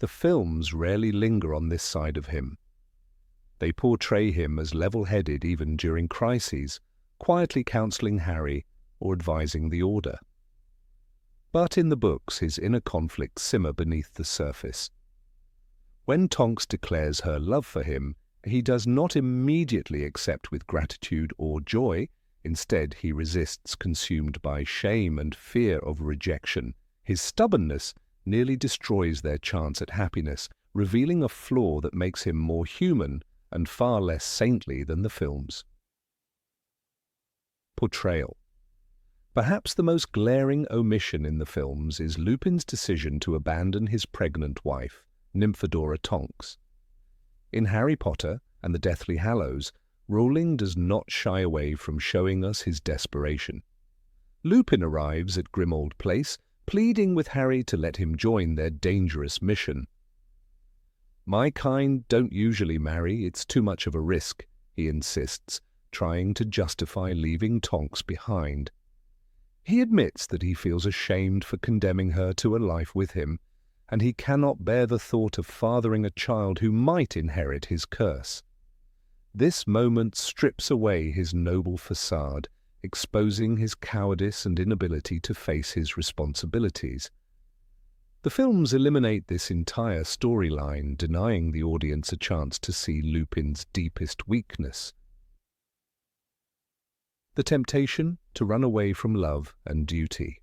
The films rarely linger on this side of him. They portray him as level-headed even during crises, quietly counseling Harry or advising the Order. But in the books, his inner conflicts simmer beneath the surface. When Tonks declares her love for him, he does not immediately accept with gratitude or joy. Instead, he resists, consumed by shame and fear of rejection. His stubbornness nearly destroys their chance at happiness, revealing a flaw that makes him more human and far less saintly than the films. Portrayal. Perhaps the most glaring omission in the films is Lupin's decision to abandon his pregnant wife, Nymphadora Tonks. In Harry Potter and the Deathly Hallows, Rowling does not shy away from showing us his desperation. Lupin arrives at Grimmauld Place, pleading with Harry to let him join their dangerous mission. "My kind don't usually marry, it's too much of a risk," he insists, trying to justify leaving Tonks behind. He admits that he feels ashamed for condemning her to a life with him, and he cannot bear the thought of fathering a child who might inherit his curse. This moment strips away his noble facade, exposing his cowardice and inability to face his responsibilities. The films eliminate this entire storyline, denying the audience a chance to see Lupin's deepest weakness: the temptation to run away from love and duty.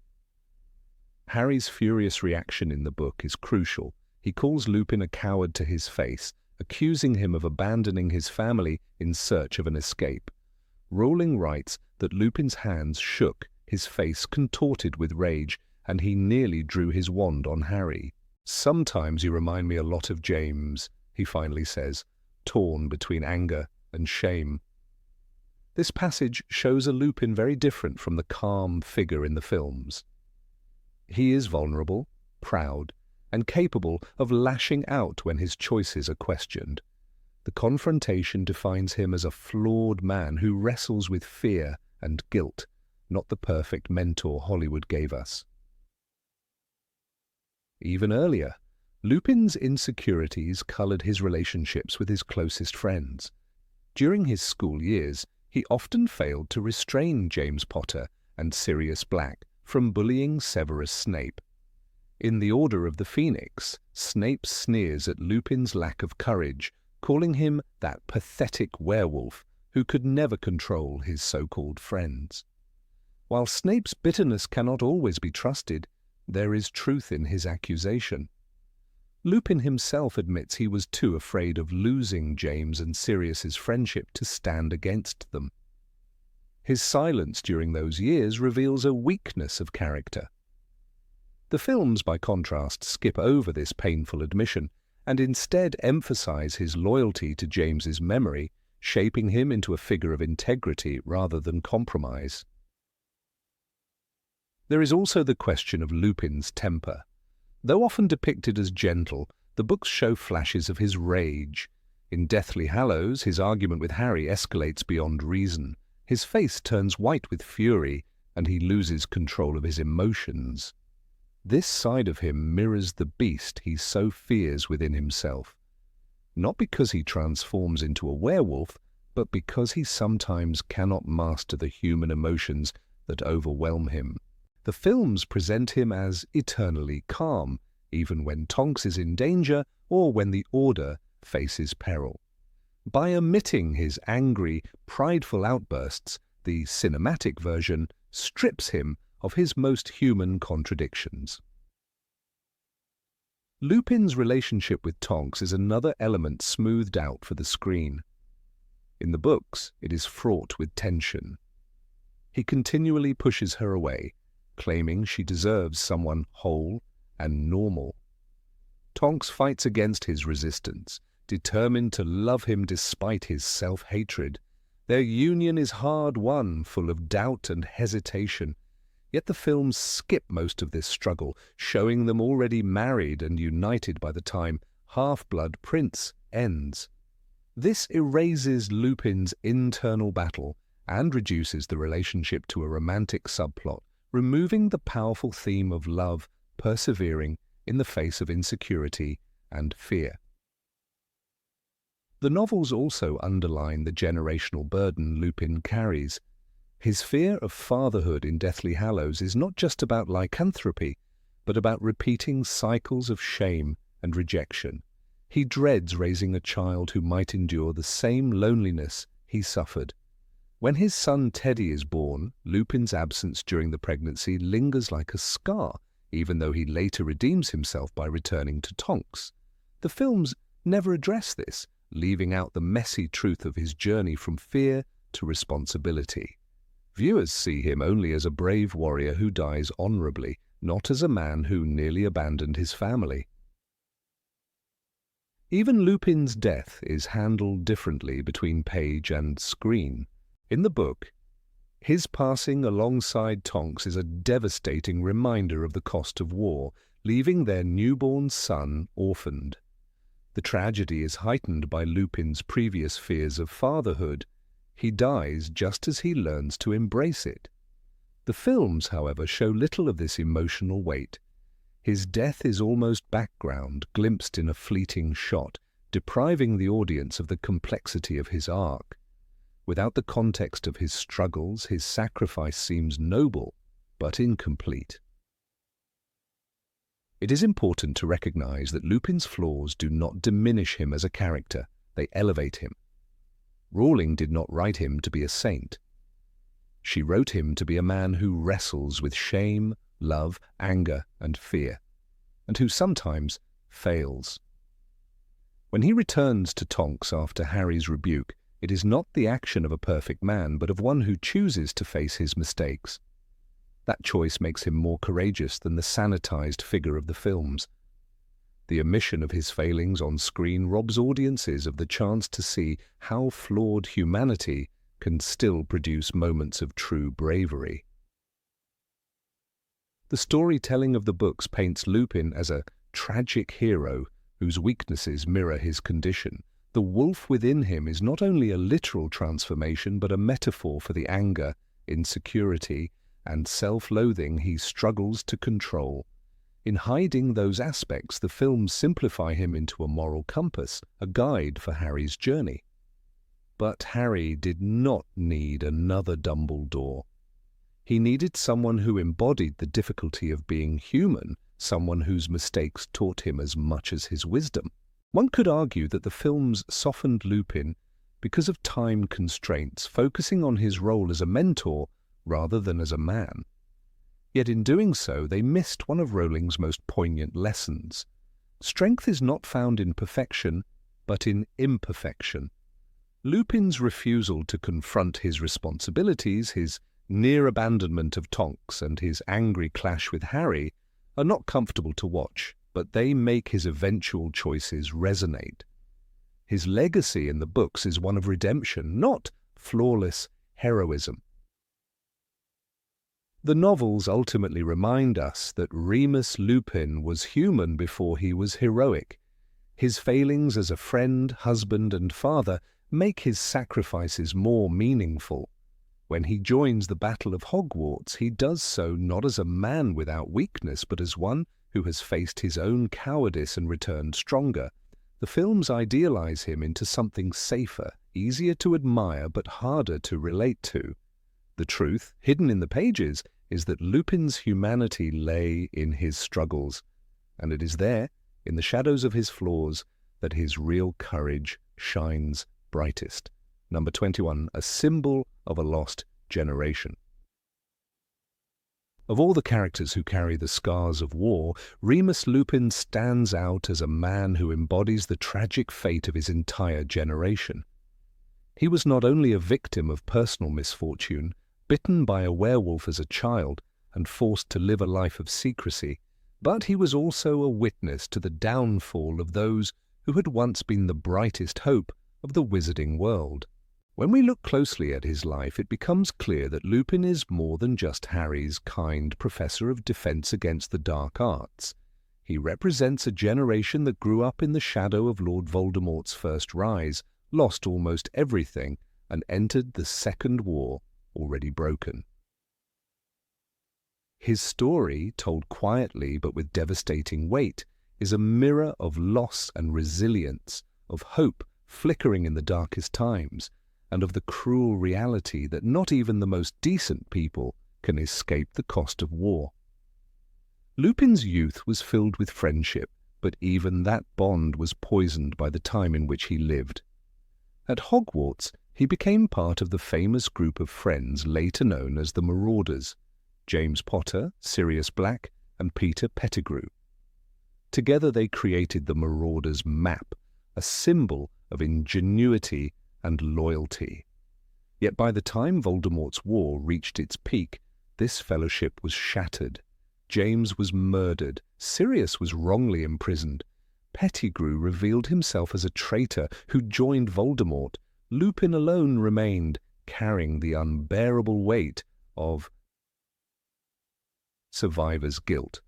Harry's furious reaction in the book is crucial. He calls Lupin a coward to his face, accusing him of abandoning his family in search of an escape. Rowling writes that Lupin's hands shook, his face contorted with rage, and he nearly drew his wand on Harry. "Sometimes you remind me a lot of James," he finally says, torn between anger and shame. This passage shows a Lupin very different from the calm figure in the films. He is vulnerable, proud, and capable of lashing out when his choices are questioned. The confrontation defines him as a flawed man who wrestles with fear and guilt, not the perfect mentor Hollywood gave us. Even earlier, Lupin's insecurities colored his relationships with his closest friends. During his school years, he often failed to restrain James Potter and Sirius Black from bullying Severus Snape. In The Order of the Phoenix, Snape sneers at Lupin's lack of courage, calling him that pathetic werewolf who could never control his so-called friends. While Snape's bitterness cannot always be trusted, there is truth in his accusation. Lupin himself admits he was too afraid of losing James and Sirius's friendship to stand against them. His silence during those years reveals a weakness of character. The films, by contrast, skip over this painful admission and instead emphasize his loyalty to James's memory, shaping him into a figure of integrity rather than compromise. There is also the question of Lupin's temper. Though often depicted as gentle, the books show flashes of his rage. In Deathly Hallows, his argument with Harry escalates beyond reason. His face turns white with fury, and he loses control of his emotions. This side of him mirrors the beast he so fears within himself. Not because he transforms into a werewolf, but because he sometimes cannot master the human emotions that overwhelm him. The films present him as eternally calm, even when Tonks is in danger or when the Order faces peril. By omitting his angry, prideful outbursts, the cinematic version strips him of his most human contradictions. Lupin's relationship with Tonks is another element smoothed out for the screen. In the books, it is fraught with tension. He continually pushes her away, claiming she deserves someone whole and normal. Tonks fights against his resistance, determined to love him despite his self-hatred. Their union is hard-won, full of doubt and hesitation. Yet the films skip most of this struggle, showing them already married and united by the time Half-Blood Prince ends. This erases Lupin's internal battle and reduces the relationship to a romantic subplot, removing the powerful theme of love persevering in the face of insecurity and fear. The novels also underline the generational burden Lupin carries. His fear of fatherhood in Deathly Hallows is not just about lycanthropy, but about repeating cycles of shame and rejection. He dreads raising a child who might endure the same loneliness he suffered. When his son Teddy is born, Lupin's absence during the pregnancy lingers like a scar, even though he later redeems himself by returning to Tonks. The films never address this, leaving out the messy truth of his journey from fear to responsibility. Viewers see him only as a brave warrior who dies honorably, not as a man who nearly abandoned his family. Even Lupin's death is handled differently between page and screen. In the book, his passing alongside Tonks is a devastating reminder of the cost of war, leaving their newborn son orphaned. The tragedy is heightened by Lupin's previous fears of fatherhood. He dies just as he learns to embrace it. The films, however, show little of this emotional weight. His death is almost background, glimpsed in a fleeting shot, depriving the audience of the complexity of his arc. Without the context of his struggles, his sacrifice seems noble, but incomplete. It is important to recognize that Lupin's flaws do not diminish him as a character, they elevate him. Rowling did not write him to be a saint. She wrote him to be a man who wrestles with shame, love, anger, and fear, and who sometimes fails. When he returns to Tonks after Harry's rebuke, it is not the action of a perfect man, but of one who chooses to face his mistakes. That choice makes him more courageous than the sanitized figure of the films. The omission of his failings on screen robs audiences of the chance to see how flawed humanity can still produce moments of true bravery. The storytelling of the books paints Lupin as a tragic hero whose weaknesses mirror his condition. The wolf within him is not only a literal transformation, but a metaphor for the anger, insecurity, and self-loathing he struggles to control. In hiding those aspects, the films simplify him into a moral compass, a guide for Harry's journey. But Harry did not need another Dumbledore. He needed someone who embodied the difficulty of being human, someone whose mistakes taught him as much as his wisdom. One could argue that the films softened Lupin because of time constraints, focusing on his role as a mentor rather than as a man. Yet in doing so, they missed one of Rowling's most poignant lessons. Strength is not found in perfection, but in imperfection. Lupin's refusal to confront his responsibilities, his near abandonment of Tonks, and his angry clash with Harry are not comfortable to watch, but they make his eventual choices resonate. His legacy in the books is one of redemption, not flawless heroism. The novels ultimately remind us that Remus Lupin was human before he was heroic. His failings as a friend, husband, and father make his sacrifices more meaningful. When he joins the Battle of Hogwarts, he does so not as a man without weakness, but as one who has faced his own cowardice and returned stronger. The films idealize him into something safer, easier to admire, but harder to relate to. The truth, hidden in the pages, is that Lupin's humanity lay in his struggles, and it is there, in the shadows of his flaws, that his real courage shines brightest. Number 21, a symbol of a lost generation. Of all the characters who carry the scars of war, Remus Lupin stands out as a man who embodies the tragic fate of his entire generation. He was not only a victim of personal misfortune, bitten by a werewolf as a child and forced to live a life of secrecy, but he was also a witness to the downfall of those who had once been the brightest hope of the wizarding world. When we look closely at his life, it becomes clear that Lupin is more than just Harry's kind professor of defense against the dark arts. He represents a generation that grew up in the shadow of Lord Voldemort's first rise, lost almost everything, and entered the Second War already broken. His story, told quietly but with devastating weight, is a mirror of loss and resilience, of hope flickering in the darkest times, and of the cruel reality that not even the most decent people can escape the cost of war. Lupin's youth was filled with friendship, but even that bond was poisoned by the time in which he lived. At Hogwarts, he became part of the famous group of friends later known as the Marauders: James Potter, Sirius Black, and Peter Pettigrew. Together they created the Marauders' Map, a symbol of ingenuity and loyalty. Yet by the time Voldemort's war reached its peak, this fellowship was shattered. James was murdered, Sirius was wrongly imprisoned, Pettigrew revealed himself as a traitor who joined Voldemort. Lupin alone remained, carrying the unbearable weight of survivor's guilt.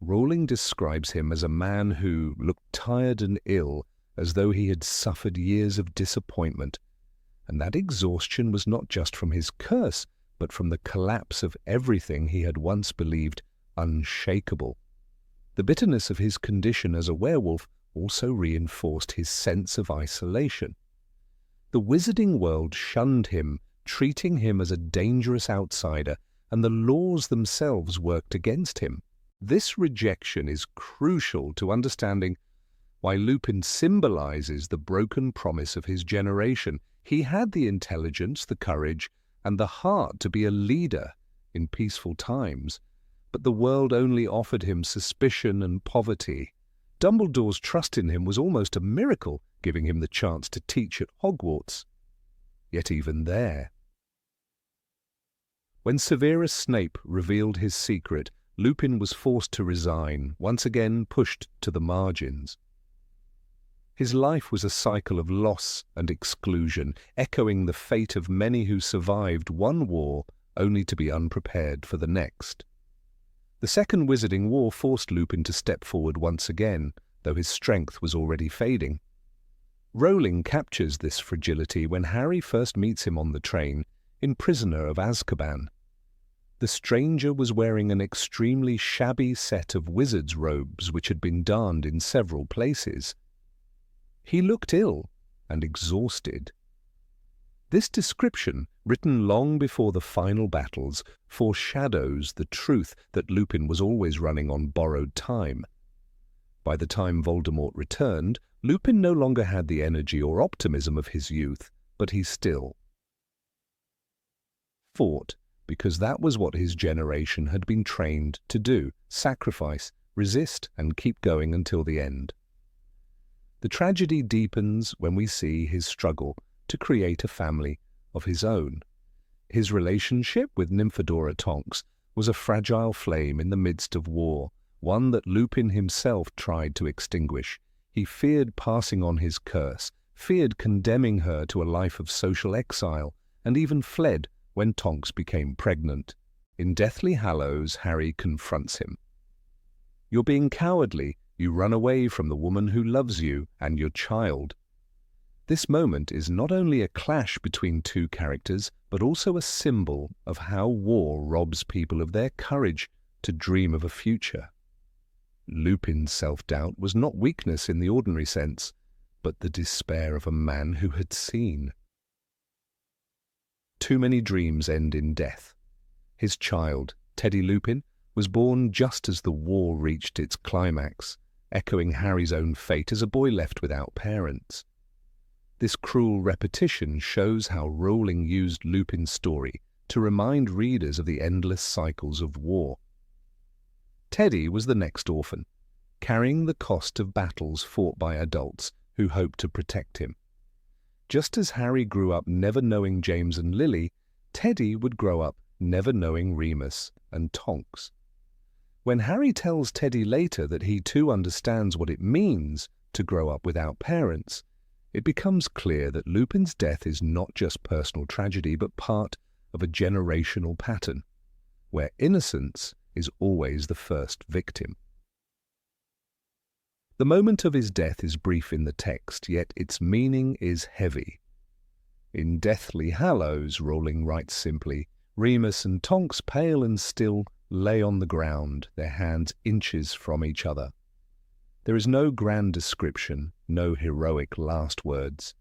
Rowling describes him as a man who looked tired and ill, as though he had suffered years of disappointment. And that exhaustion was not just from his curse, but from the collapse of everything he had once believed unshakable. The bitterness of his condition as a werewolf also reinforced his sense of isolation. The wizarding world shunned him, treating him as a dangerous outsider, and the laws themselves worked against him. This rejection is crucial to understanding why Lupin symbolizes the broken promise of his generation. He had the intelligence, the courage, and the heart to be a leader in peaceful times, but the world only offered him suspicion and poverty. Dumbledore's trust in him was almost a miracle, giving him the chance to teach at Hogwarts. Yet even there, when Severus Snape revealed his secret, Lupin was forced to resign, once again pushed to the margins. His life was a cycle of loss and exclusion, echoing the fate of many who survived one war only to be unprepared for the next. The Second Wizarding War forced Lupin to step forward once again, though his strength was already fading. Rowling captures this fragility when Harry first meets him on the train in Prisoner of Azkaban. The stranger was wearing an extremely shabby set of wizard's robes which had been darned in several places. He looked ill and exhausted. This description, written long before the final battles, foreshadows the truth that Lupin was always running on borrowed time. By the time Voldemort returned, Lupin no longer had the energy or optimism of his youth, but he still fought, because that was what his generation had been trained to do: sacrifice, resist, and keep going until the end. The tragedy deepens when we see his struggle to create a family of his own. His relationship with Nymphadora Tonks was a fragile flame in the midst of war, one that Lupin himself tried to extinguish. He feared passing on his curse, feared condemning her to a life of social exile, and even fled when Tonks became pregnant. In Deathly Hallows, Harry confronts him. "You're being cowardly. You run away from the woman who loves you and your child." This moment is not only a clash between two characters, but also a symbol of how war robs people of their courage to dream of a future. Lupin's self-doubt was not weakness in the ordinary sense, but the despair of a man who had seen. Too many dreams end in death. His child, Teddy Lupin, was born just as the war reached its climax, echoing Harry's own fate as a boy left without parents. This cruel repetition shows how Rowling used Lupin's story to remind readers of the endless cycles of war. Teddy was the next orphan, carrying the cost of battles fought by adults who hoped to protect him. Just as Harry grew up never knowing James and Lily, Teddy would grow up never knowing Remus and Tonks. When Harry tells Teddy later that he too understands what it means to grow up without parents, it becomes clear that Lupin's death is not just personal tragedy, but part of a generational pattern, where innocence is always the first victim. The moment of his death is brief in the text, yet its meaning is heavy. In Deathly Hallows, Rowling writes simply, "Remus and Tonks, pale and still, lay on the ground, their hands inches from each other." There is no grand description, no heroic last words.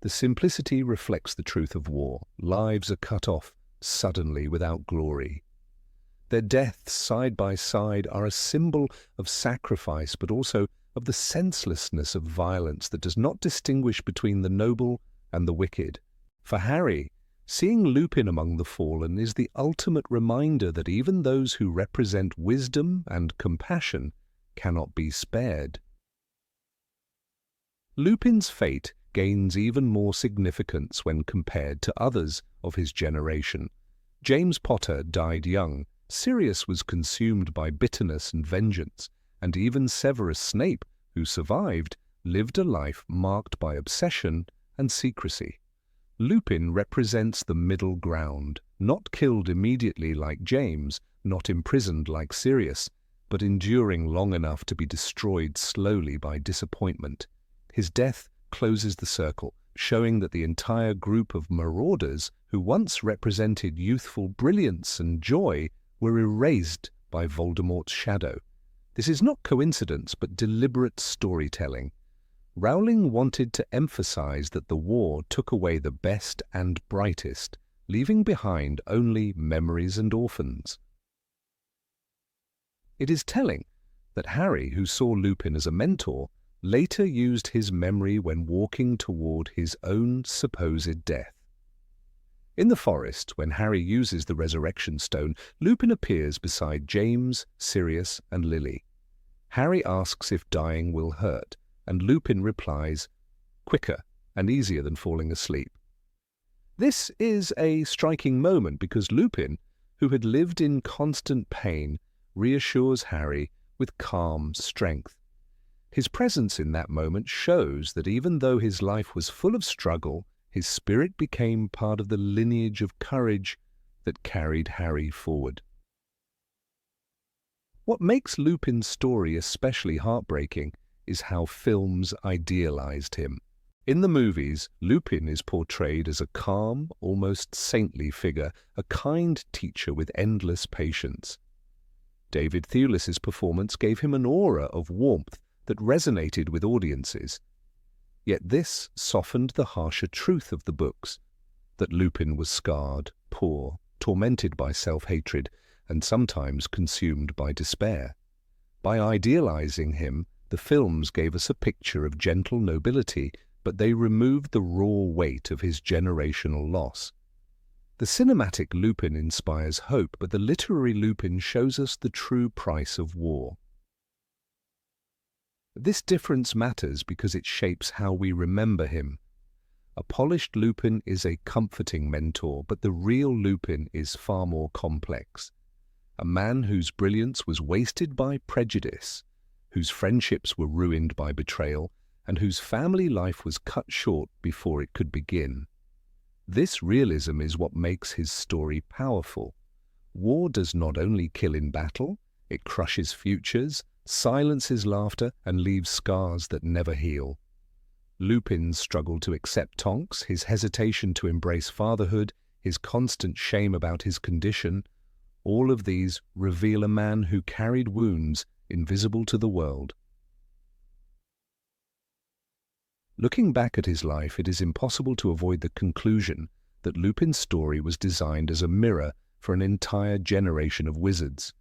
The simplicity reflects the truth of war. Lives are cut off suddenly without glory. Their deaths side by side are a symbol of sacrifice, but also of the senselessness of violence that does not distinguish between the noble and the wicked. For Harry, seeing Lupin among the fallen is the ultimate reminder that even those who represent wisdom and compassion cannot be spared. Lupin's fate gains even more significance when compared to others of his generation. James Potter died young, Sirius was consumed by bitterness and vengeance, and even Severus Snape, who survived, lived a life marked by obsession and secrecy. Lupin represents the middle ground, not killed immediately like James, not imprisoned like Sirius, but enduring long enough to be destroyed slowly by disappointment. His death closes the circle, showing that the entire group of marauders who once represented youthful brilliance and joy were erased by Voldemort's shadow. This is not coincidence, but deliberate storytelling. Rowling wanted to emphasize that the war took away the best and brightest, leaving behind only memories and orphans. It is telling that Harry, who saw Lupin as a mentor, later used his memory when walking toward his own supposed death. In the forest, when Harry uses the resurrection stone, Lupin appears beside James, Sirius, and Lily. Harry asks if dying will hurt, and Lupin replies, "Quicker and easier than falling asleep." This is a striking moment because Lupin, who had lived in constant pain, reassures Harry with calm strength. His presence in that moment shows that even though his life was full of struggle, his spirit became part of the lineage of courage that carried Harry forward. What makes Lupin's story especially heartbreaking is how films idealized him. In the movies, Lupin is portrayed as a calm, almost saintly figure, a kind teacher with endless patience. David Thewlis's performance gave him an aura of warmth that resonated with audiences. Yet this softened the harsher truth of the books, that Lupin was scarred, poor, tormented by self-hatred, and sometimes consumed by despair. By idealizing him, the films gave us a picture of gentle nobility, but they removed the raw weight of his generational loss. The cinematic Lupin inspires hope, but the literary Lupin shows us the true price of war. This difference matters because it shapes how we remember him. A polished Lupin is a comforting mentor, but the real Lupin is far more complex. A man whose brilliance was wasted by prejudice, whose friendships were ruined by betrayal, and whose family life was cut short before it could begin. This realism is what makes his story powerful. War does not only kill in battle, it crushes futures, silences laughter, and leaves scars that never heal. Lupin's struggle to accept Tonks, his hesitation to embrace fatherhood, his constant shame about his condition, all of these reveal a man who carried wounds invisible to the world. Looking back at his life, it is impossible to avoid the conclusion that Lupin's story was designed as a mirror for an entire generation of wizards.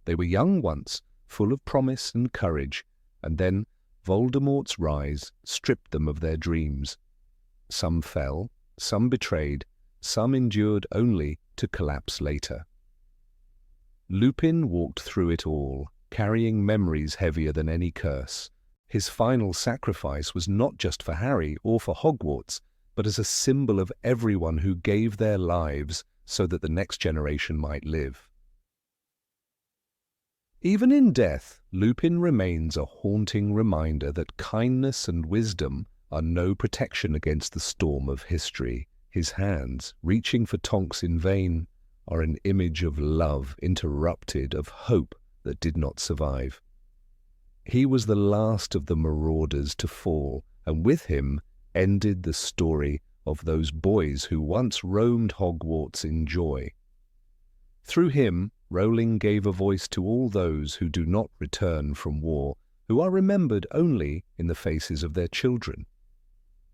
They were young once, full of promise and courage, and then Voldemort's rise stripped them of their dreams. Some fell, some betrayed, some endured only to collapse later. Lupin walked through it all, carrying memories heavier than any curse. His final sacrifice was not just for Harry or for Hogwarts, but as a symbol of everyone who gave their lives so that the next generation might live. Even in death, Lupin remains a haunting reminder that kindness and wisdom are no protection against the storm of history. His hands, reaching for Tonks in vain, are an image of love interrupted, of hope that did not survive. He was the last of the marauders to fall, and with him ended the story of those boys who once roamed Hogwarts in joy. Through him, Rowling gave a voice to all those who do not return from war, who are remembered only in the faces of their children.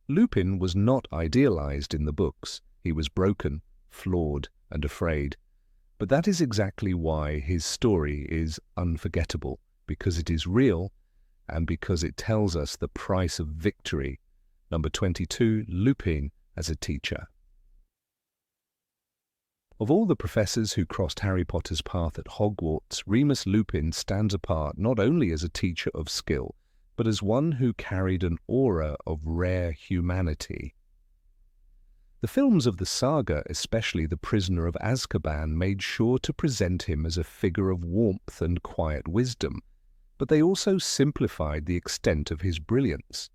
Lupin was not idealized in the books. He was broken, flawed, and afraid. But that is exactly why his story is unforgettable, because it is real and because it tells us the price of victory. Number 22, Lupin as a teacher. Of all the professors who crossed Harry Potter's path at Hogwarts, Remus Lupin stands apart not only as a teacher of skill, but as one who carried an aura of rare humanity. The films of the saga, especially The Prisoner of Azkaban, made sure to present him as a figure of warmth and quiet wisdom, but they also simplified the extent of his brilliance.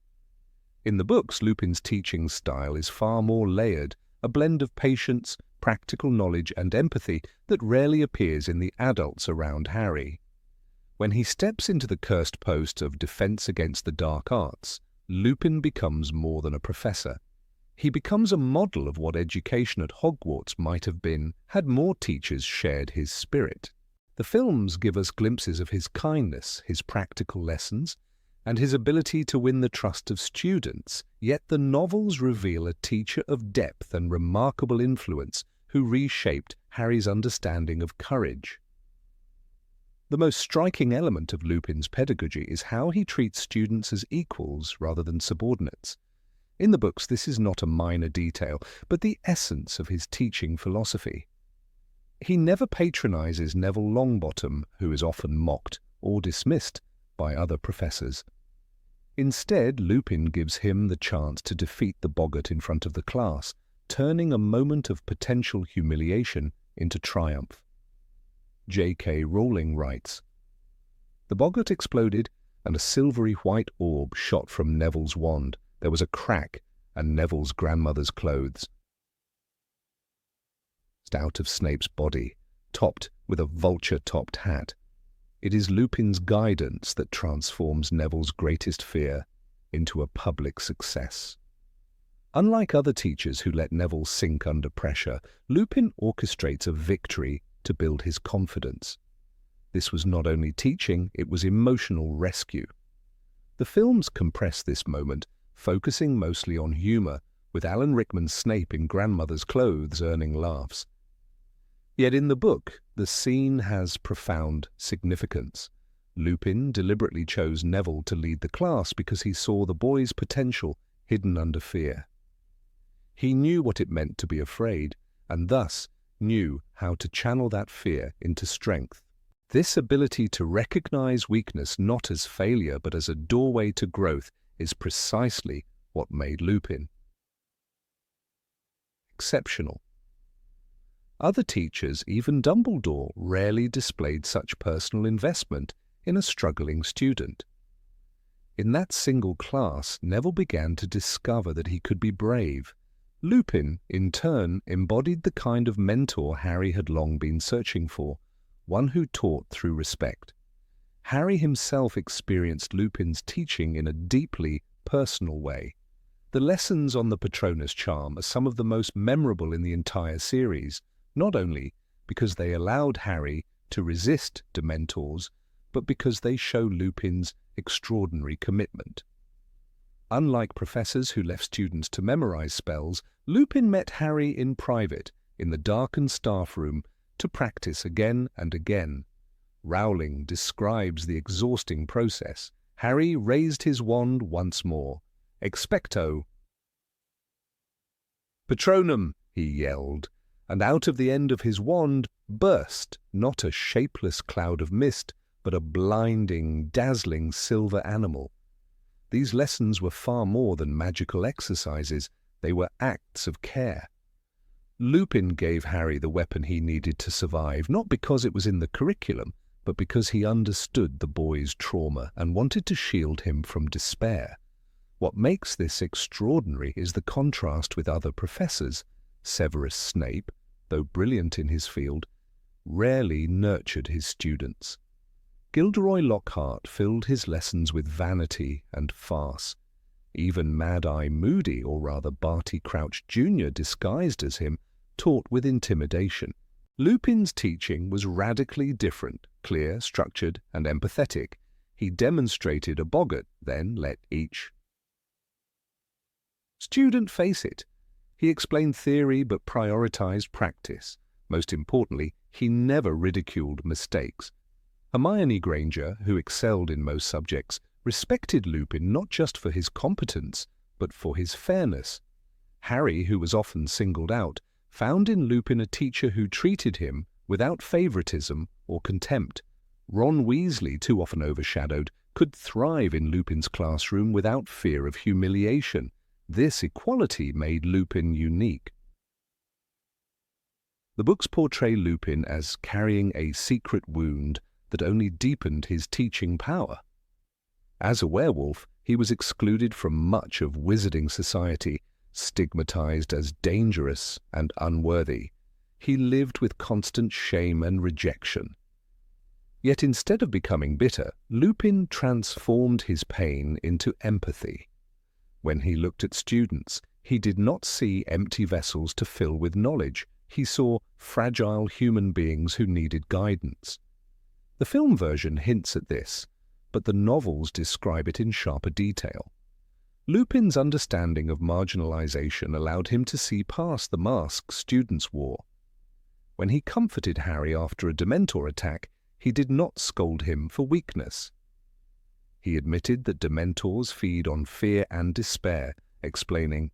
In the books, Lupin's teaching style is far more layered, a blend of patience, practical knowledge, and empathy that rarely appears in the adults around Harry. When he steps into the cursed post of defense against the dark arts, Lupin becomes more than a professor. He becomes a model of what education at Hogwarts might have been had more teachers shared his spirit. The films give us glimpses of his kindness, his practical lessons, and his ability to win the trust of students, yet the novels reveal a teacher of depth and remarkable influence who reshaped Harry's understanding of courage. The most striking element of Lupin's pedagogy is how he treats students as equals rather than subordinates. In the books, this is not a minor detail, but the essence of his teaching philosophy. He never patronizes Neville Longbottom, who is often mocked or dismissed by other professors. Instead, Lupin gives him the chance to defeat the boggart in front of the class, turning a moment of potential humiliation into triumph. J.K. Rowling writes, "The boggart exploded, and a silvery white orb shot from Neville's wand. There was a crack, and Neville's grandmother's clothes out of Snape's body, topped with a vulture-topped hat. It is Lupin's guidance that transforms Neville's greatest fear into a public success." Unlike other teachers who let Neville sink under pressure, Lupin orchestrates a victory to build his confidence. This was not only teaching, it was emotional rescue. The films compress this moment, focusing mostly on humor, with Alan Rickman's Snape in grandmother's clothes earning laughs. Yet in the book, the scene has profound significance. Lupin deliberately chose Neville to lead the class because he saw the boy's potential hidden under fear. He knew what it meant to be afraid, and thus knew how to channel that fear into strength. This ability to recognize weakness not as failure but as a doorway to growth is precisely what made Lupin exceptional. Other teachers, even Dumbledore, rarely displayed such personal investment in a struggling student. In that single class, Neville began to discover that he could be brave. Lupin, in turn, embodied the kind of mentor Harry had long been searching for, one who taught through respect. Harry himself experienced Lupin's teaching in a deeply personal way. The lessons on the Patronus charm are some of the most memorable in the entire series, not only because they allowed Harry to resist Dementors, but because they show Lupin's extraordinary commitment. Unlike professors who left students to memorize spells, Lupin met Harry in private, in the darkened staff room, to practice again and again. Rowling describes the exhausting process. Harry raised his wand once more. "Expecto Patronum," he yelled, and out of the end of his wand burst not a shapeless cloud of mist, but a blinding, dazzling silver animal. These lessons were far more than magical exercises. They were acts of care. Lupin gave Harry the weapon he needed to survive, not because it was in the curriculum, but because he understood the boy's trauma and wanted to shield him from despair. What makes this extraordinary is the contrast with other professors. Severus Snape, though brilliant in his field, rarely nurtured his students. Gilderoy Lockhart filled his lessons with vanity and farce. Even Mad-Eye Moody, or rather Barty Crouch Jr., disguised as him, taught with intimidation. Lupin's teaching was radically different, clear, structured, and empathetic. He demonstrated a boggart, then let each student face it. He explained theory but prioritized practice. Most importantly, he never ridiculed mistakes. Hermione Granger, who excelled in most subjects, respected Lupin not just for his competence, but for his fairness. Harry, who was often singled out, found in Lupin a teacher who treated him without favoritism or contempt. Ron Weasley, too often overshadowed, could thrive in Lupin's classroom without fear of humiliation. This equality made Lupin unique. The books portray Lupin as carrying a secret wound that only deepened his teaching power. As a werewolf, he was excluded from much of wizarding society, stigmatized as dangerous and unworthy. He lived with constant shame and rejection. Yet instead of becoming bitter, Lupin transformed his pain into empathy. When he looked at students, he did not see empty vessels to fill with knowledge. He saw fragile human beings who needed guidance. The film version hints at this, but the novels describe it in sharper detail. Lupin's understanding of marginalization allowed him to see past the mask students wore. When he comforted Harry after a Dementor attack, he did not scold him for weakness. He admitted that Dementors feed on fear and despair, explaining,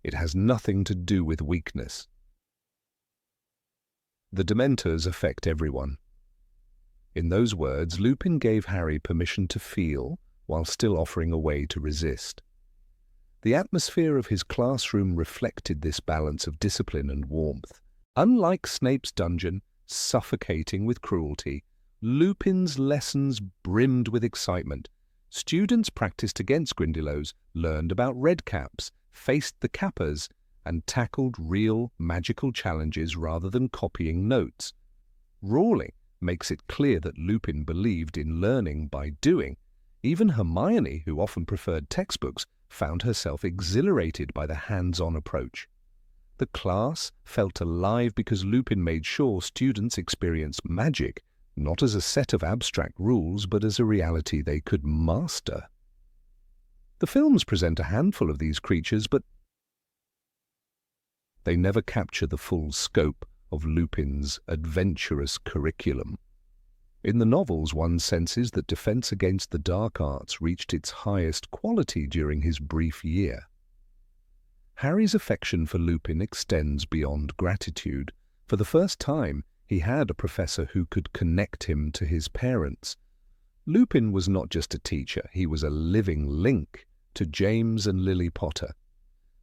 "It has nothing to do with weakness." The Dementors affect everyone. In those words, Lupin gave Harry permission to feel, while still offering a way to resist. The atmosphere of his classroom reflected this balance of discipline and warmth. Unlike Snape's dungeon, suffocating with cruelty, Lupin's lessons brimmed with excitement. Students practiced against Grindylows, learned about redcaps, faced the Kappas, and tackled real magical challenges rather than copying notes. Rowling makes it clear that Lupin believed in learning by doing. Even Hermione, who often preferred textbooks, found herself exhilarated by the hands-on approach. The class felt alive because Lupin made sure students experienced magic, not as a set of abstract rules, but as a reality they could master. The films present a handful of these creatures, but they never capture the full scope of Lupin's adventurous curriculum. In the novels, one senses that defense against the dark arts reached its highest quality during his brief year. Harry's affection for Lupin extends beyond gratitude. For the first time, he had a professor who could connect him to his parents. Lupin was not just a teacher, he was a living link to James and Lily Potter.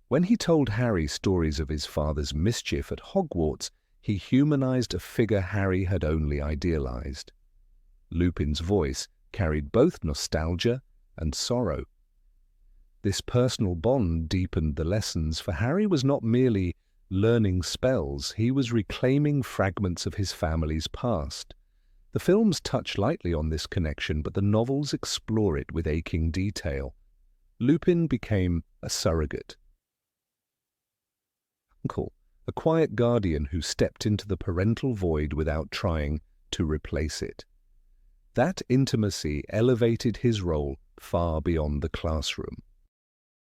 When he told Harry stories of his father's mischief at Hogwarts, he humanized a figure Harry had only idealized. Lupin's voice carried both nostalgia and sorrow. This personal bond deepened the lessons, for Harry was not merely learning spells, he was reclaiming fragments of his family's past. The films touch lightly on this connection, but the novels explore it with aching detail. Lupin became a surrogate, uncle, a quiet guardian who stepped into the parental void without trying to replace it. That intimacy elevated his role far beyond the classroom.